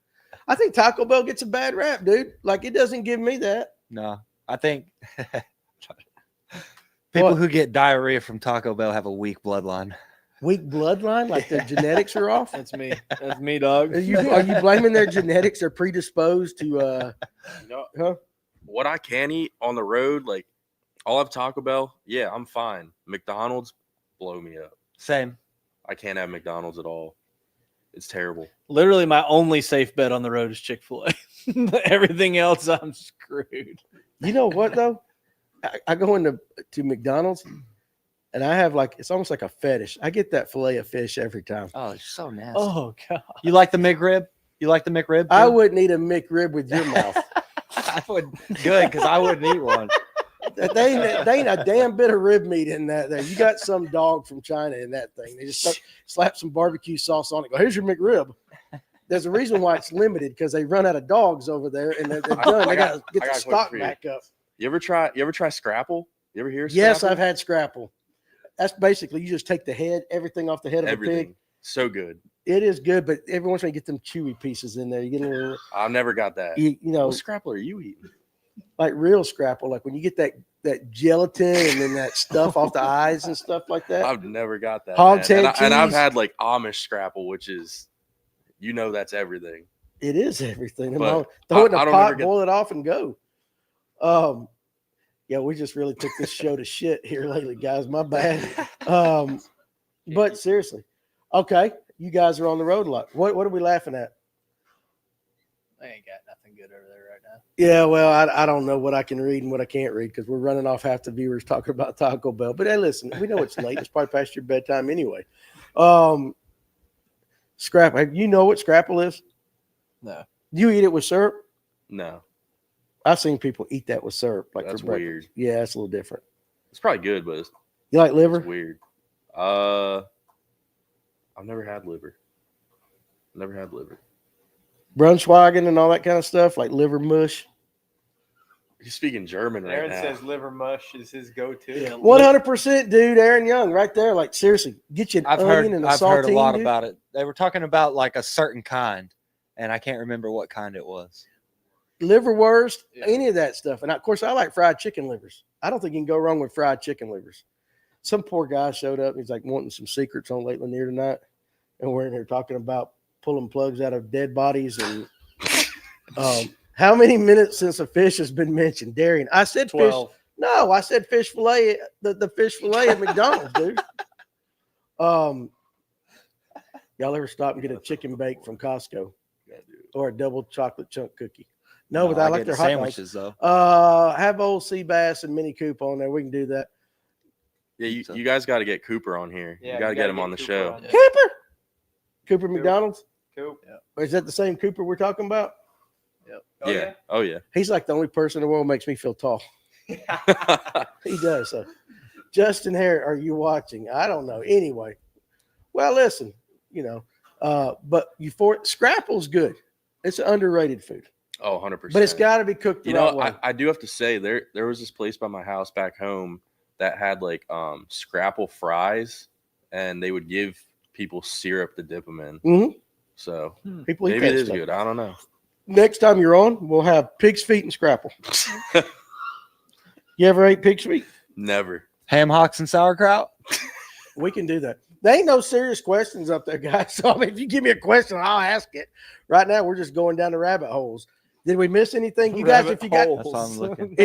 I think Taco Bell gets a bad rap, dude. Like, it doesn't give me that. No, I think people who get diarrhea from Taco Bell have a weak bloodline. Weak bloodline? Like their genetics are off? That's me. That's me, dog. Are you blaming their genetics? They're predisposed to what I can eat on the road, like I'll have Taco Bell. Yeah, I'm fine. McDonald's blow me up. Same. I can't have McDonald's at all. It's terrible. Literally, my only safe bet on the road is Chick-fil-A. Everything else, I'm screwed. You know what though? I go into McDonald's and I have it's almost like a fetish. I get that fillet of fish every time. Oh, it's so nasty. Oh god. You like the McRib? You like the McRib? I wouldn't eat a McRib with your mouth. I would. Good, because I wouldn't eat one. They ain't a damn bit of rib meat in that there. You got some dog from China in that thing. They just slap some barbecue sauce on it. Go, here's your McRib. There's a reason why it's limited because they run out of dogs over there and they're done. They got to get the stock back up. You ever try Scrapple? You ever hear Scrapple? Yes, I've had Scrapple. That's basically you just take the head, everything off the head of the pig. So good. It is good, but every once in a while you get them chewy pieces in there. You get a little. I've never got that. You know, what Scrapple are you eating? Like real Scrapple, like when you get that gelatin and then that stuff off the eyes and stuff like that. I've never got that. Hog's head and I've cheese. had like Amish Scrapple, which is, that's everything. It is everything. But Throw it in I a don't pot, ever get- boil it off, and go. Yeah, we just really took this show to shit here lately, guys. My bad. But seriously, okay, you guys are on the road a lot. What are we laughing at? I ain't got nothing good over there right now. Yeah, well, I don't know what I can read and what I can't read because we're running off half the viewers talking about Taco Bell. But hey, listen, we know it's late. It's probably past your bedtime anyway. Scrapple. You know what Scrapple is? No. You eat it with syrup? No, I've seen people eat that with syrup. Like that's for breakfast. weird. Yeah, it's a little different. It's probably good, but it's You like liver? weird. I've never had liver. Brunschwagen and all that kind of stuff, like liver mush. He's speaking German right Aaron now. says liver mush is his go-to. Yeah. 100%, dude. Aaron Young, right there. Like seriously, get you an I've onion and a heard saltine. a lot dude. about it. They were talking about like a certain kind, and I can't remember what kind it was. Liverwurst, Yeah. any of that stuff. And of course, I like fried chicken livers. I don't think you can go wrong with fried chicken livers. Some poor guy showed up. He's like wanting some secrets on Late Lanier tonight, and we're in here talking about pulling plugs out of dead bodies and. How many minutes since a fish has been mentioned? Darian, I said 12. fish. No, I said fish fillet. The fish fillet at McDonald's, dude. Y'all ever stop and get a chicken bake from Costco or a double chocolate chunk cookie? No, but I like get their the hot dogs. sandwiches though. Have old sea bass and mini coop on there. We can do that. Yeah, you guys got to get Cooper on here. Yeah, you got to we get gotta him on the Cooper show. on. Cooper McDonald's. Cool. Or is that the same Cooper we're talking about? Oh, yeah. Oh yeah. He's like the only person in the world who makes me feel tall. He does. So, Justin Hare, are you watching? I don't know. Anyway, well, listen, but Scrapple's good. It's an underrated food, Oh, 100%. but it's got to be cooked the right way. I do have to say there was this place by my house back home that had like Scrapple fries, and they would give people syrup to dip them in. Mhm. So People eat maybe that it is stuff. good. I don't know. Next time you're on, we'll have pig's feet and Scrapple. You ever ate pig's feet? Never. Ham hocks and sauerkraut. We can do that. There ain't no serious questions up there, guys. So, I mean, if you give me a question, I'll ask it. Right now, we're just going down the rabbit holes. Did we miss anything? You guys, if you got That's all I'm looking.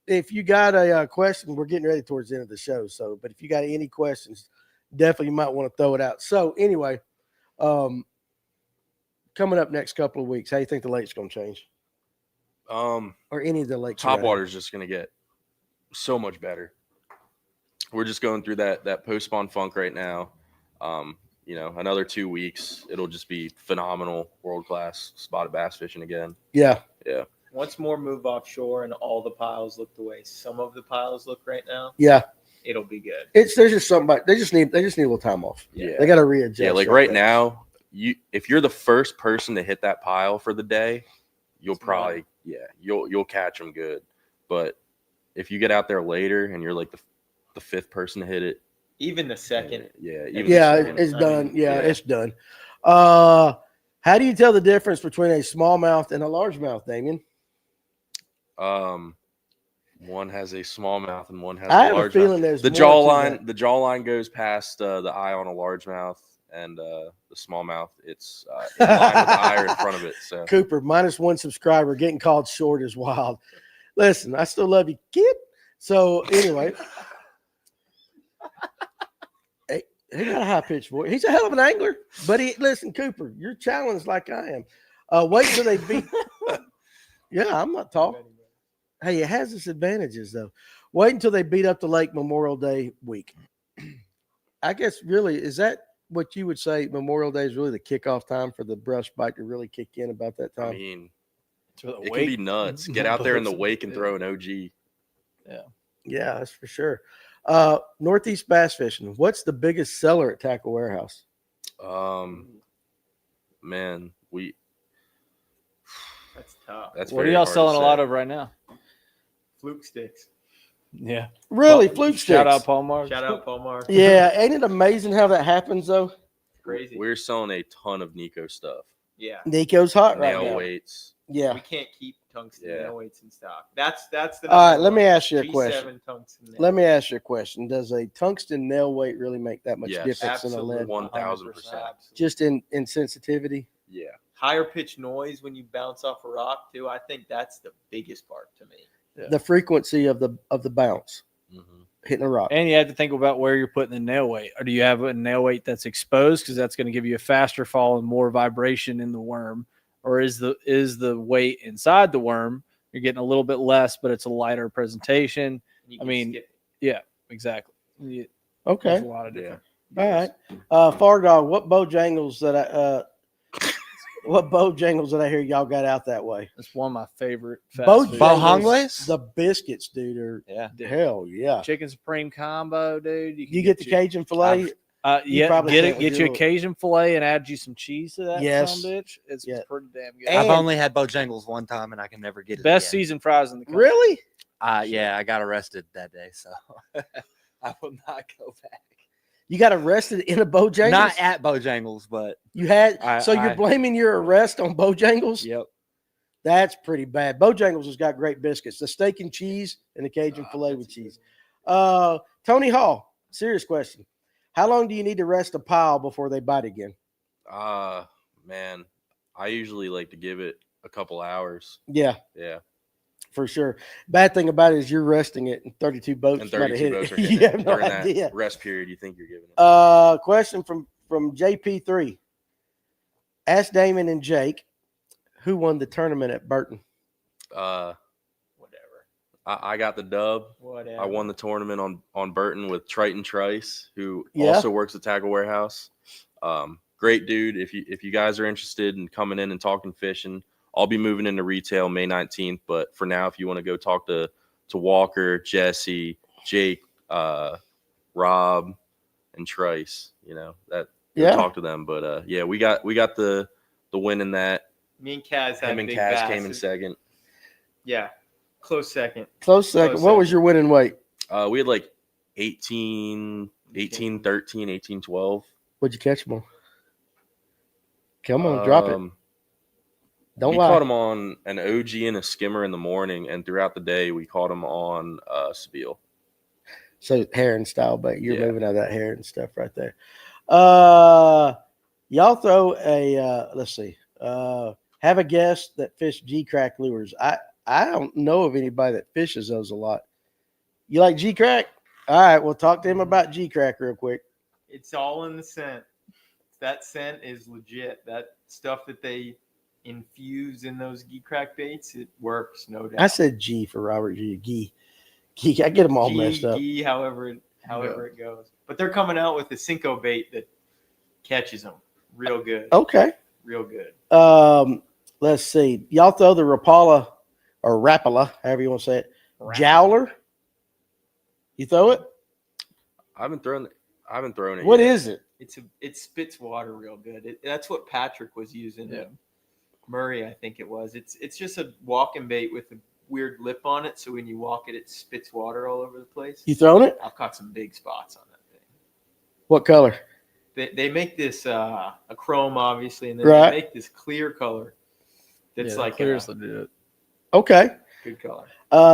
if you got a question, we're getting ready towards the end of the show. So, but if you got any questions, definitely you might want to throw it out. So, anyway, coming up next couple of weeks, how do you think the lake's going to change, or any of the lakes? Topwater is just gonna get so much better. We're just going through that post-spawn funk right now. Another 2 weeks, it'll just be phenomenal, world-class spotted bass fishing again. Yeah. Once more move offshore and all the piles look the way some of the piles look right now. Yeah. it'll be good. There's just something. They just need a little time off. Yeah. They got to readjust. Yeah, like right now, if you're the first person to hit that pile for the day, you'll probably you'll catch them good. But if you get out there later and you're like the fifth person to hit it, even the second, it's done. It's done. How do you tell the difference between a smallmouth and a largemouth, Damien? One has a smallmouth and one has I a have a largemouth. feeling there's The more to that. jawline goes past the eye on a largemouth, and the smallmouth, it's in line with the eye in front of it. So Cooper, -1 subscriber, getting called short is wild. Listen, I still love you, kid. So anyway, he got a high pitched voice. He's a hell of an angler, but listen, Cooper, you're challenged like I am. Wait till they beat. Yeah, I'm not tall. Hey, it has its advantages though. Wait until they beat up the lake Memorial Day week. I guess really is that what you would say? Memorial Day is really the kickoff time for the brush bite to really kick in about that time. I mean, it can be nuts. Get out there in the wake and throw an OG. Yeah, that's for sure. Northeast bass fishing. What's the biggest seller at Tackle Warehouse? Man, that's tough. What are y'all selling a lot of right now? Fluke sticks. Yeah. Really, fluke sticks. Shout out Paul Mark. Shout out Paul Mark. Yeah, ain't it amazing how that happens though? Crazy. We're selling a ton of Nico stuff. Yeah. Nico's hot right Nail now. weights. Yeah. We can't keep tungsten nail weights in stock. That's the. All right, let me ask you a G7 question. tungsten nail. Let me ask you a question. Does a tungsten nail weight really make that much Yes. difference in a Absolutely. lead? 1000%. Just in sensitivity? Yeah. Higher pitch noise when you bounce off a rock too. I think that's the biggest part to me. Yeah. The frequency of the bounce Mm-hmm. hitting a rock. And you have to think about where you're putting the nail weight. Or do you have a nail weight that's exposed because that's going to give you a faster fall and more vibration in the worm? Or is the weight inside the worm? You're getting a little bit less, but it's a lighter presentation. You I can mean, skip it. yeah, exactly. There's Okay. a lot of different. All right. Fardog, what Bojangles that I hear y'all got out that way? That's one of my favorite fast Bojangles, food. Bohangles? the biscuits, dude, are hell yeah. Chicken Supreme combo, dude. You get the Cajun filet. You probably Get can't it. Get do you it. a Cajun filet and add you some cheese to that. Yes. Son of a bitch. It's Yeah. pretty damn good. And- I've only had Bojangles one time, and I can never get it. Best again. seasoned fries in the country. Really? Yeah, I got arrested that day, so I will not go back. You got arrested in a Bojangles? Not at Bojangles, but You had. I- You're blaming your arrest on Bojangles? yep. That's pretty bad. Bojangles has got great biscuits. The steak and cheese and the Cajun filet with cheese. Tony Hall, serious question. How long do you need to rest a pile before they bite again? Man, I usually like to give it a couple hours. Yeah, Yeah. for sure. Bad thing about it is you're resting it, and 32 boats And might have 32 hit boats it. are hitting You it have no during idea. that rest period you think you're giving it. Question from JP3. Ask Damien and Jake who won the tournament at Burton. Whatever. I got the dub. Whatever. I won the tournament on Burton with Triton Trice, who Yeah. also works at Tackle Warehouse. Great dude. If you guys are interested in coming in and talking fishing, I'll be moving into retail May 19th. But for now, if you want to go talk to Walker, Jesse, Jake, Rob, and Trice, talk to them. But we got the win in that. Me and Kaz had Him and big Kaz bass. came in second. Yeah, close second. Close second. What was your winning weight? We had like 18, 13, 18, 12. What'd you catch them on? Come on, drop it. Don't we lie. caught them on an OG and a skimmer in the morning, and throughout the day we caught them on Spiel. So heron style bait. You're Yeah. moving out of that heron stuff right there. Y'all throw a let's see. Have a guest that fish G-crack lures. I don't know of anybody that fishes those a lot. You like G-crack? All right, we'll talk to him about G-crack real quick. It's all in the scent. That scent is legit. That stuff that they infuse in those geek crack baits, it works, no doubt. I said G for Robert G. Gee, I get them all messed up. Gee, however it goes. But they're coming out with a Cinco bait that catches them real good. Okay. Real good. Let's see. Y'all throw the Rapala or Rapala, however you want to say it. Jowler. You throw it? I haven't thrown it. What yet. is it? It spits water real good. That's what Patrick was using. Yeah. Murray, I think it was. It's just a walking bait with a weird lip on it, so when you walk it, it spits water all over the place. You thrown it? I've caught some big spots on that thing. What color? They make this a chrome, obviously, and then Right. they make this clear color. That's like clear a as legit. Okay. good color.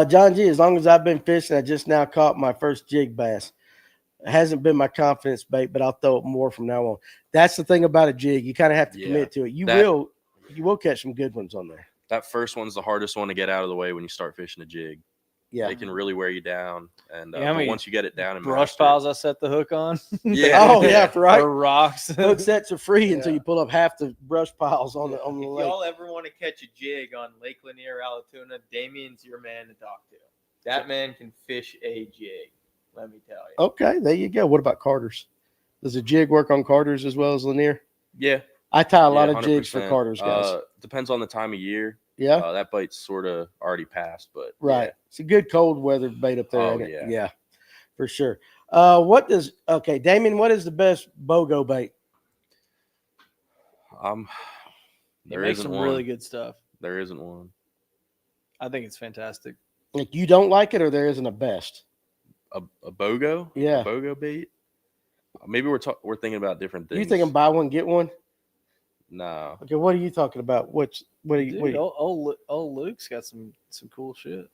John G, as long as I've been fishing, I just now caught my first jig bass. It hasn't been my confidence bait, but I'll throw it more from now on. That's the thing about a jig. You kind of have to commit to it. You will catch some good ones on there. That first one's the hardest one to get out of the way when you start fishing a jig. Yeah. They can really wear you down, and Yeah, I but mean, once you get it down and Brush master it- piles I set the hook on. Yeah. Oh yeah, right. Or rocks. Hook sets are free until Yeah. you pull up half the brush piles on the If lake. y'all ever want to catch a jig on Lake Lanier, Allatoona, Damien's your man to talk to. That man can fish a jig. Let me tell you. Okay, there you go. What about Carter's? Does a jig work on Carter's as well as Lanier? Yeah, I tie a lot yeah, of jigs for 100%. Carter's, guys. Depends on the time of year. Yeah, That bite's sort of already passed, but right. yeah. It's a good cold weather bait up there. Oh, ain't it? yeah. Yeah, for sure. Damien, what is the best BOGO bait? They There make isn't some one. really good stuff. There isn't one. I think it's fantastic. Like you don't like it, or there isn't a best? A BOGO? Yeah. A BOGO bait? Maybe we're thinking about different things. You thinking buy one get one? No. Okay, what are you talking about? What are you? Dude, what are you- old Luke's got some cool shit.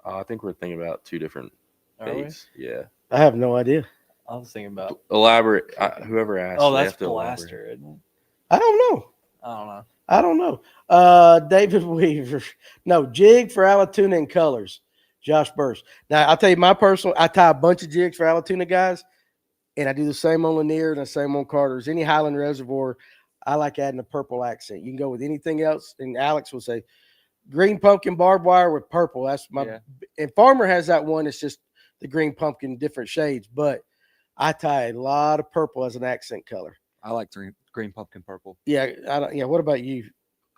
I think we're thinking about two different Are we? baits. Yeah. I have no idea. I was thinking about. Elaborate. Whoever asked. Oh, they that's have to elaborate. Blaster, isn't it? I don't know. I don't know. David Weaver. No, jig for Allatoona and colors. Josh Burst. Now, I'll tell you my personal, I tie a bunch of jigs for Allatoona guys, and I do the same on Lanier and the same on Carter's. Any Highland Reservoir, I like adding a purple accent. You can go with anything else, and Alex will say green pumpkin barbed wire with purple. That's my, Yeah. and Farmer has that one. It's just the green pumpkin, different shades, but I tie a lot of purple as an accent color. I like green pumpkin purple. Yeah, I don't. Yeah, what about you?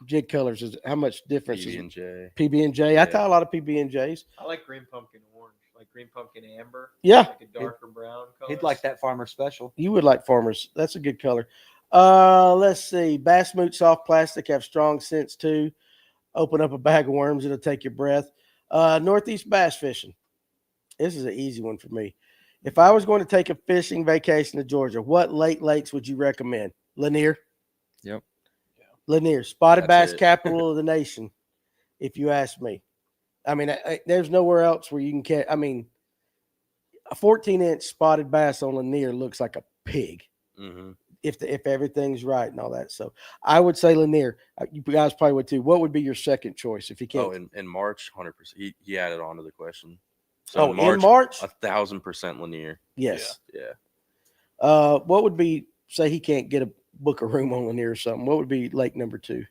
Jig colors is how much difference is it? PB&J. PB&J. I Yeah. tie a lot of PB&Js. I like green pumpkin orange, like green pumpkin amber. Yeah, Like a darker brown color. He'd like that farmer special. you would like Farmers. That's a good color. Let's see. Bass Moot soft plastic have strong scents too. Open up a bag of worms, it'll take your breath. Northeast bass fishing. This is an easy one for me. If I was going to take a fishing vacation to Georgia, what lakes would you recommend? Lanier. Yep. Lanier, spotted That's bass it. capital of the nation. If you ask me, I mean, there's nowhere else where you can catch. I mean, a 14-inch spotted bass on Lanier looks like a pig Mm-hmm. if everything's right and all that. So I would say Lanier. You guys probably would too. What would be your second choice if you can't? Oh, in March, 100%. He added on to the question. So in March? 1,000% Lanier. Yes. Yeah. What would be? Say he can't get a book a room on Lanier or something. What would be lake number 2?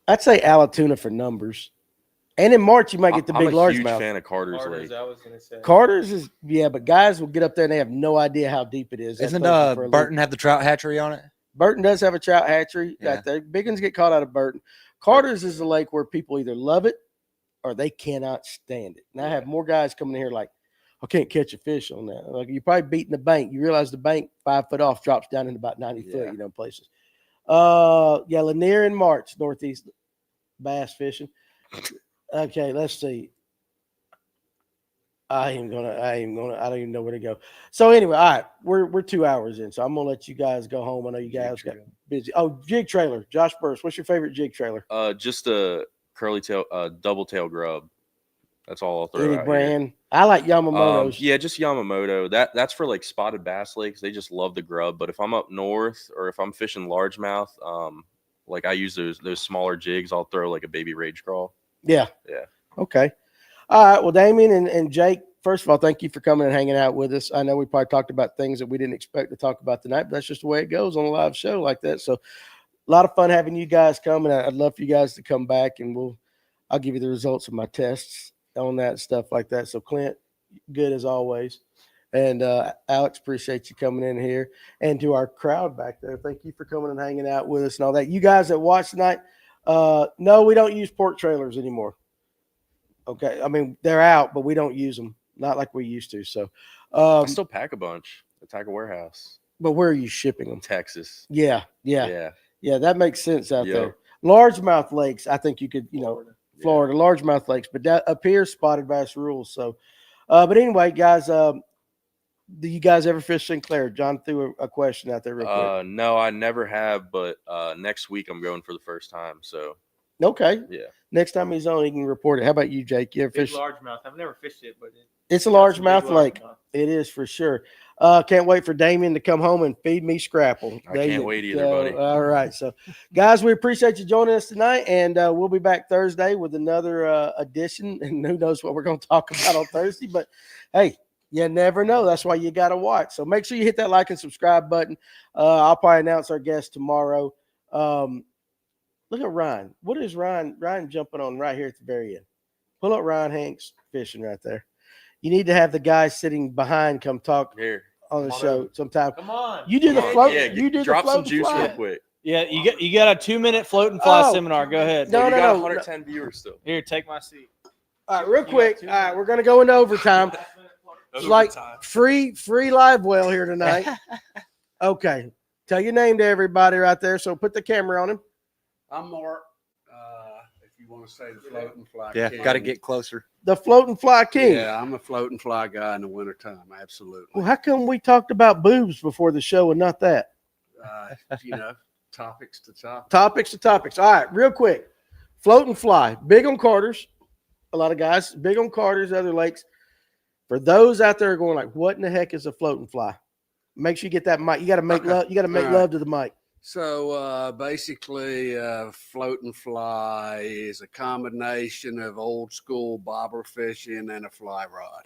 I'd say Allatoona for numbers. And in March, you might get the I'm big a huge largemouth. fan of Carter's Carter's, Lake. I was gonna say. Carter's is, yeah, but guys will get up there and they have no idea how deep it is. That's Isn't perfect for a lake. Burton have the trout hatchery on it? Burton does have a trout hatchery. Yeah. Got there. Big ones get caught out of Burton. Carter's is a lake where people either love it or they cannot stand it. And I have more guys coming in here like, I can't catch a fish on that. Like you're probably beating the bank. You realize the bank 5 foot off drops down in about 90 foot, places. Yeah, Lanier in March, Northeast bass fishing. Okay, let's see. I don't even know where to go. So anyway, all right, we're 2 hours in, so I'm gonna let you guys go home. I know you guys got busy. Oh, jig trailer, Josh Burst. What's your favorite jig trailer? Just a curly tail, double tail grub. That's all I'll throw Any out brand? here. I like Yamamoto's. Yeah, just Yamamoto. That's for like spotted bass lakes. They just love the grub. But if I'm up north or if I'm fishing largemouth, like I use those smaller jigs, I'll throw like a baby rage crawl. Yeah. Yeah. Okay. All right. Well, Damien and Jake, first of all, thank you for coming and hanging out with us. I know we probably talked about things that we didn't expect to talk about tonight, but that's just the way it goes on a live show like that. So a lot of fun having you guys come, and I'd love for you guys to come back, and I'll give you the results of my tests on that stuff like that. So Clint, good as always. And Alex, appreciate you coming in here. And to our crowd back there, thank you for coming and hanging out with us and all that. You guys that watch tonight, no, we don't use pork trailers anymore. Okay, I mean they're out, but we don't use them, not like we used to. So, I still pack a bunch at Tackle Warehouse, but where are you shipping them? Texas. Yeah. That makes sense out Yep. there. Largemouth lakes, I think you could, Florida, Yeah. largemouth lakes, but that up here, spotted bass rules. So, but anyway, guys, do you guys ever fish Sinclair? John threw a question out there real quick. No, I never have, but next week I'm going for the first time. So Okay. yeah. Next time he's on, he can report it. How about you, Jake? You ever Big fish? largemouth. I've never fished it, but It's a got some big largemouth lake. largemouth. It is for sure. Can't wait for Damien to come home and feed me scrapple. I can't wait either, buddy. All right. So, guys, we appreciate you joining us tonight, and we'll be back Thursday with another edition. And who knows what we're going to talk about on Thursday. But, hey, you never know. That's why you got to watch. So make sure you hit that like and subscribe button. I'll probably announce our guest tomorrow. Look at Ryan. What is Ryan jumping on right here at the very end? Pull up Ryan Hanks fishing right there. You need to have the guy sitting behind come talk Here. on the show sometime. Come on. You do the Come on. float. Yeah, You do drop the some float juice fly. real quick. Yeah, you got a 2-minute float and fly Oh. seminar. Go ahead. No, you no, got no. 110 viewers still. Here, take my seat. All right, real quick. All right, we're gonna go into overtime. It's like free live well here tonight. Okay, tell your name to everybody right there. So put the camera on him. I'm Mark. If you want to say the float and fly. Yeah, king. got to get closer. The float and fly king. Yeah, I'm a float and fly guy in the wintertime. Absolutely. Well, how come we talked about boobs before the show and not that? Topics to topics. Topics to topics. All right, real quick. Float and fly. Big on Carters. A lot of guys big on Carters, other lakes. For those out there going like, what in the heck is a float and fly? Make sure you get that mic. You got to make love. You got to make All right. love to the mic. So basically, float and fly is a combination of old school bobber fishing and a fly rod,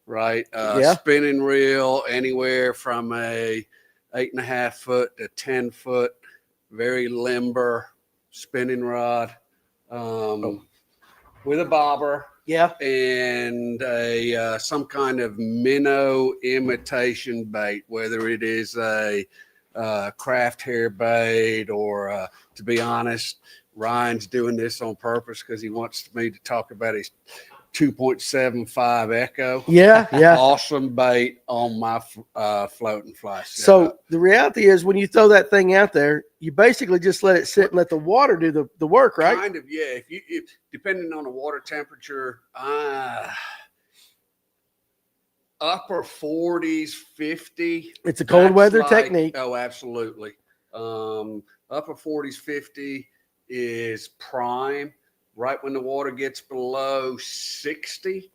right? Yeah. Spinning reel anywhere from a 8.5 foot to 10 foot, very limber spinning rod with a bobber. Yeah. And a some kind of minnow imitation bait, whether it is a craft hair bait or, to be honest, Ryan's doing this on purpose because he wants me to talk about his 2.75 Echo. Yeah. Yeah. Awesome bait on my float and fly setup. So the reality is when you throw that thing out there, you basically just let it sit and let the water do the work, right? Kind of, yeah. If depending on the water temperature, upper 40s, 50. It's a cold That's weather like- technique. Oh, absolutely. Upper 40s, 50 is prime. Right when the water gets below 60,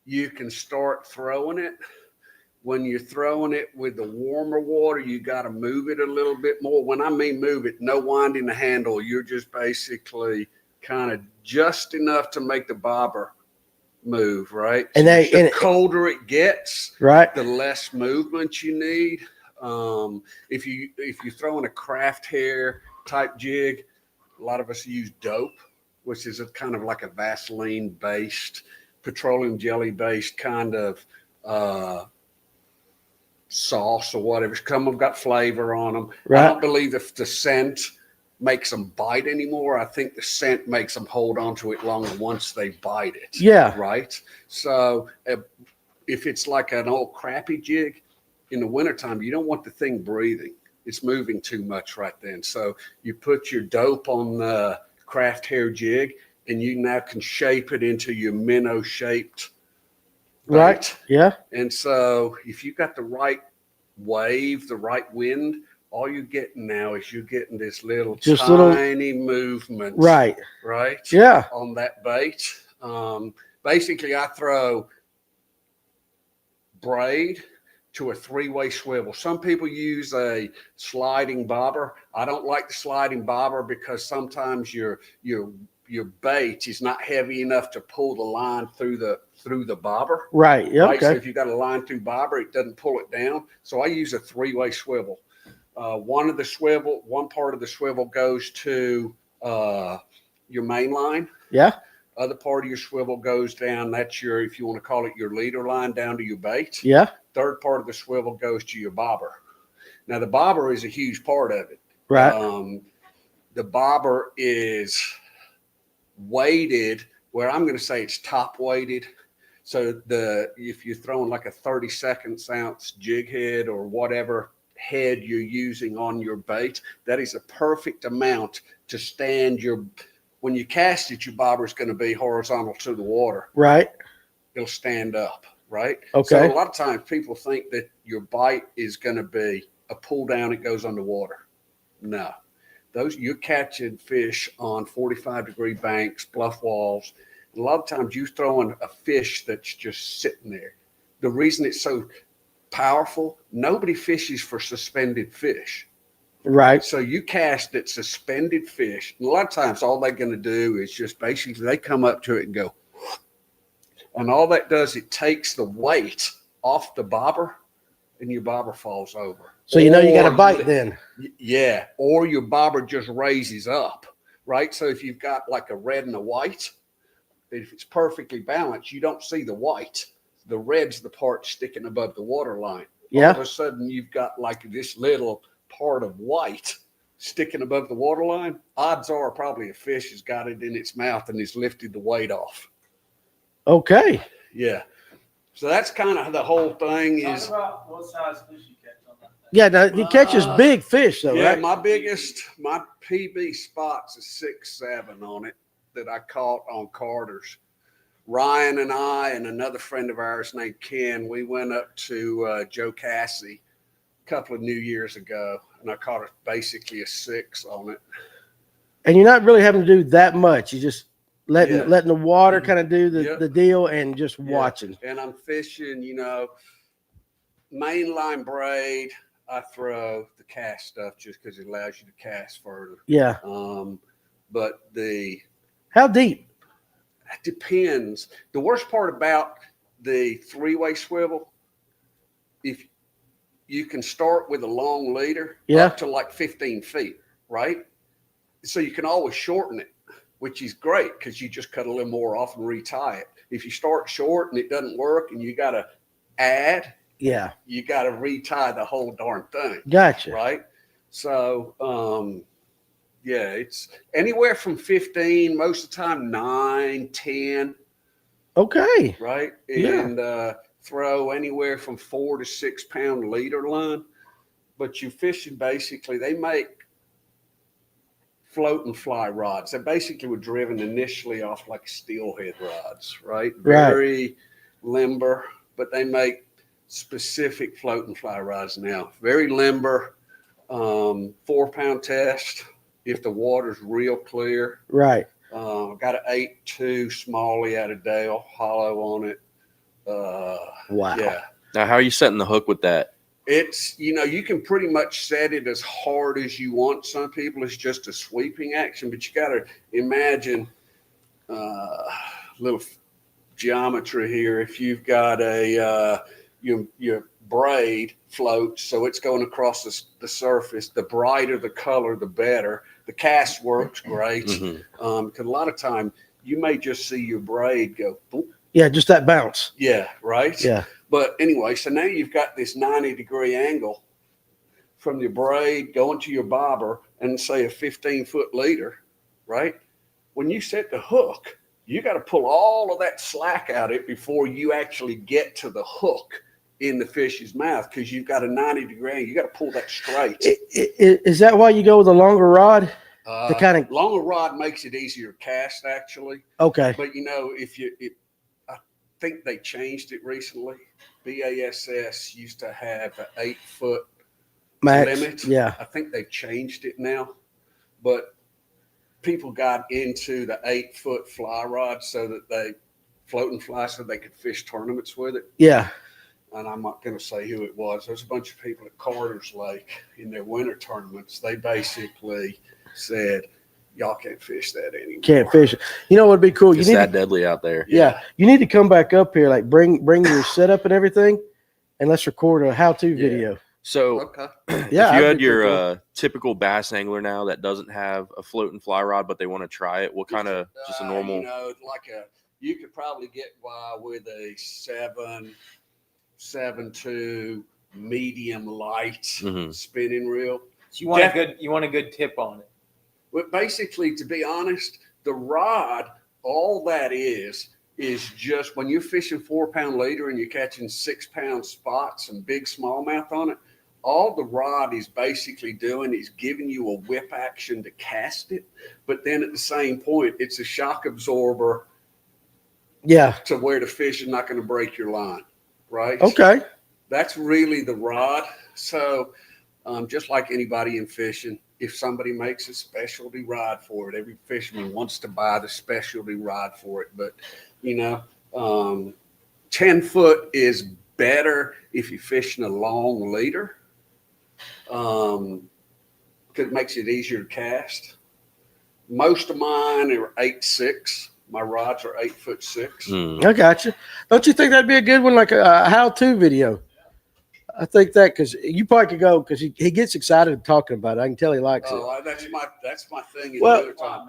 you can start throwing it. When you're throwing it with the warmer water, you got to move it a little bit more. When I mean move it, no winding the handle. You're just basically kind of just enough to make the bobber move, right? And The colder it gets, right. the less movement you need. If you're throwing a craft hair type jig, a lot of us use dope, which is a kind of like a Vaseline based, petroleum jelly based kind of sauce or whatever. Some of them got flavor on them. Right. I don't believe if the scent makes them bite anymore. I think the scent makes them hold on to it longer once they bite it. Yeah. Right. So if it's like an old crappy jig in the wintertime, you don't want the thing breathing. It's moving too much right then. So you put your dope on the craft hair jig and you now can shape it into your minnow shaped bait. Right. Yeah. And so if you got the right wave, the right wind, all you're getting now is you're getting this little tiny movement. Right. Right. Yeah. On that bait. Basically, I throw braid to a 3-way swivel. Some people use a sliding bobber. I don't like the sliding bobber because sometimes your bait is not heavy enough to pull the line through the bobber. Right. Yeah. Right? So Okay. if you got a line through bobber, it doesn't pull it down. So I use a 3-way swivel. One part of the swivel goes to your main line. Yeah. Other part of your swivel goes down. That's your, if you want to call it your leader line, down to your bait. Yeah. Third part of the swivel goes to your bobber. Now the bobber is a huge part of it. Right. The bobber is weighted where I'm going to say it's top weighted. So if you're throwing like a 32 ounce jig head or whatever head you're using on your bait, that is a perfect amount to stand when you cast it, your bobber is going to be horizontal to the water. Right. It'll stand up. Right. Okay. So a lot of times people think that your bite is going to be a pull down, it goes underwater. No, you're catching fish on 45-degree banks, bluff walls. A lot of times you're throwing a fish that's just sitting there. The reason it's so powerful, nobody fishes for suspended fish. Right. So you cast at suspended fish. And a lot of times all they're going to do is just basically they come up to it and go, and all that does, it takes the weight off the bobber and your bobber falls over. So you got a bite then. Yeah. Or your bobber just raises up, right? So if you've got like a red and a white, if it's perfectly balanced, you don't see the white. The red's the part sticking above the water line. Yeah. All of a sudden you've got like this little part of white sticking above the water line. Odds are probably a fish has got it in its mouth and has lifted the weight off. Okay. Yeah. So that's kind of the whole thing is. Talk about what size fish you catch on that thing. Yeah, now he catches big fish though, Yeah, right? my PB spots is 6'7" on it that I caught on Carter's. Ryan and I and another friend of ours named Ken, we went up to Joe Cassie a couple of New Years ago, and I caught basically a 6 on it. And you're not really having to do that much. You just letting the water kind of do Yep. the deal and just watching. And I'm fishing, mainline braid. I throw the cast stuff just because it allows you to cast further. Yeah. But how deep? it depends. The worst part about the 3-way swivel, if you can start with a long leader up to like 15 feet, right? So you can always shorten it, which is great because you just cut a little more off and retie it. If you start short and it doesn't work and you got to add, you got to retie the whole darn thing. Gotcha. Right. So, it's anywhere from 15, most of the time 9, 10. Okay. Right. And throw anywhere from 4 to 6 pound leader line. But you fishing basically, they make float and fly rods. They basically were driven initially off like steelhead rods, right? Very limber, but they make specific float and fly rods now. Very limber, 4-pound test if the water's real clear. Right. Got an 8.2 smallie out of Dale, hollow on it. Wow. Yeah. Now, how are you setting the hook with that? It's, you can pretty much set it as hard as you want. Some people, it's just a sweeping action, but you got to imagine little geometry here. If you've got your braid floats, so it's going across the surface. The brighter the color, the better. The cast works great. Because a lot of time you may just see your braid go boop. Yeah, just that bounce. Yeah, right? Yeah. But anyway, so now you've got this 90-degree angle from your braid going to your bobber and say a 15-foot leader, right? When you set the hook, you got to pull all of that slack out of it before you actually get to the hook in the fish's mouth because you've got a 90-degree angle. You got to pull that straight. Is that why you go with a longer rod? The kind of longer rod makes it easier to cast, actually. Okay. But I think they changed it recently. BASS used to have an 8-foot max limit. Yeah. I think they've changed it now. But people got into the 8-foot fly rod so that they float and fly so they could fish tournaments with it. Yeah. And I'm not going to say who it was. There's a bunch of people at Carter's Lake in their winter tournaments. They basically said, y'all can't fish that anymore. Can't fish it. You know what would be cool? It's that deadly out there. Yeah. You need to come back up here, like bring your setup and everything, and let's record a how-to video. So if you that'd had be your cool. typical bass angler now that doesn't have a float and fly rod, but they want to try it, what kind of just a normal? You could probably get by with a 7.2 medium light spinning reel. So you want a good tip on it. But basically, to be honest, the rod all that is just when you're fishing 4-pound leader and you're catching 6-pound spots and big smallmouth on it, all the rod is basically doing is giving you a whip action to cast it. But then at the same point, it's a shock absorber to where the fish is not going to break your line, right? Okay. That's really the rod. So just like anybody in fishing, if somebody makes a specialty rod for it, every fisherman wants to buy the specialty rod for it. But, 10 foot is better if you're fishing a long leader, because it makes it easier to cast. Most of mine are 8.6. My rods are 8'6". I got you. Don't you think that'd be a good one, like a how-to video? I think that because you probably could go because he gets excited talking about it. I can tell he likes it. That's my thing in the wintertime.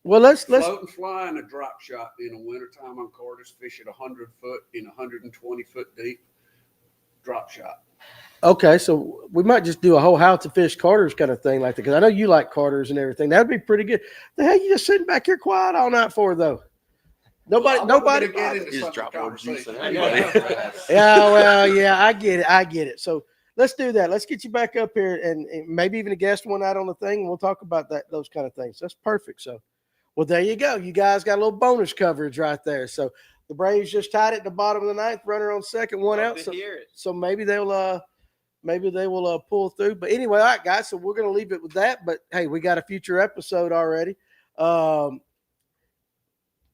Well, let's float and fly in a drop shot in the wintertime on Carter's, fish at 100 foot in 120 foot deep drop shot. Okay, so we might just do a whole how to fish Carter's kind of thing like that, because I know you like Carter's and everything. That'd be pretty good. The hell you just sitting back here quiet all night for, though? Nobody get into He's some dropping conversation. Yeah, I get it. So let's do that. Let's get you back up here and maybe even a guest one out on the thing. And we'll talk about those kind of things. That's perfect. So, well, there you go. You guys got a little bonus coverage right there. So the Braves just tied it at the bottom of the ninth, runner on second, one out. So maybe they will pull through. But anyway, all right, guys. So we're going to leave it with that. But hey, we got a future episode already.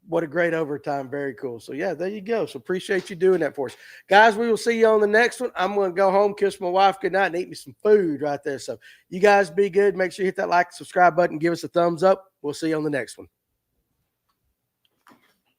What a great overtime. Very cool. So, yeah, there you go. So, appreciate you doing that for us. Guys, we will see you on the next one. I'm going to go home, kiss my wife goodnight, and eat me some food right there. So, you guys be good. Make sure you hit that like, subscribe button, give us a thumbs up. We'll see you on the next one.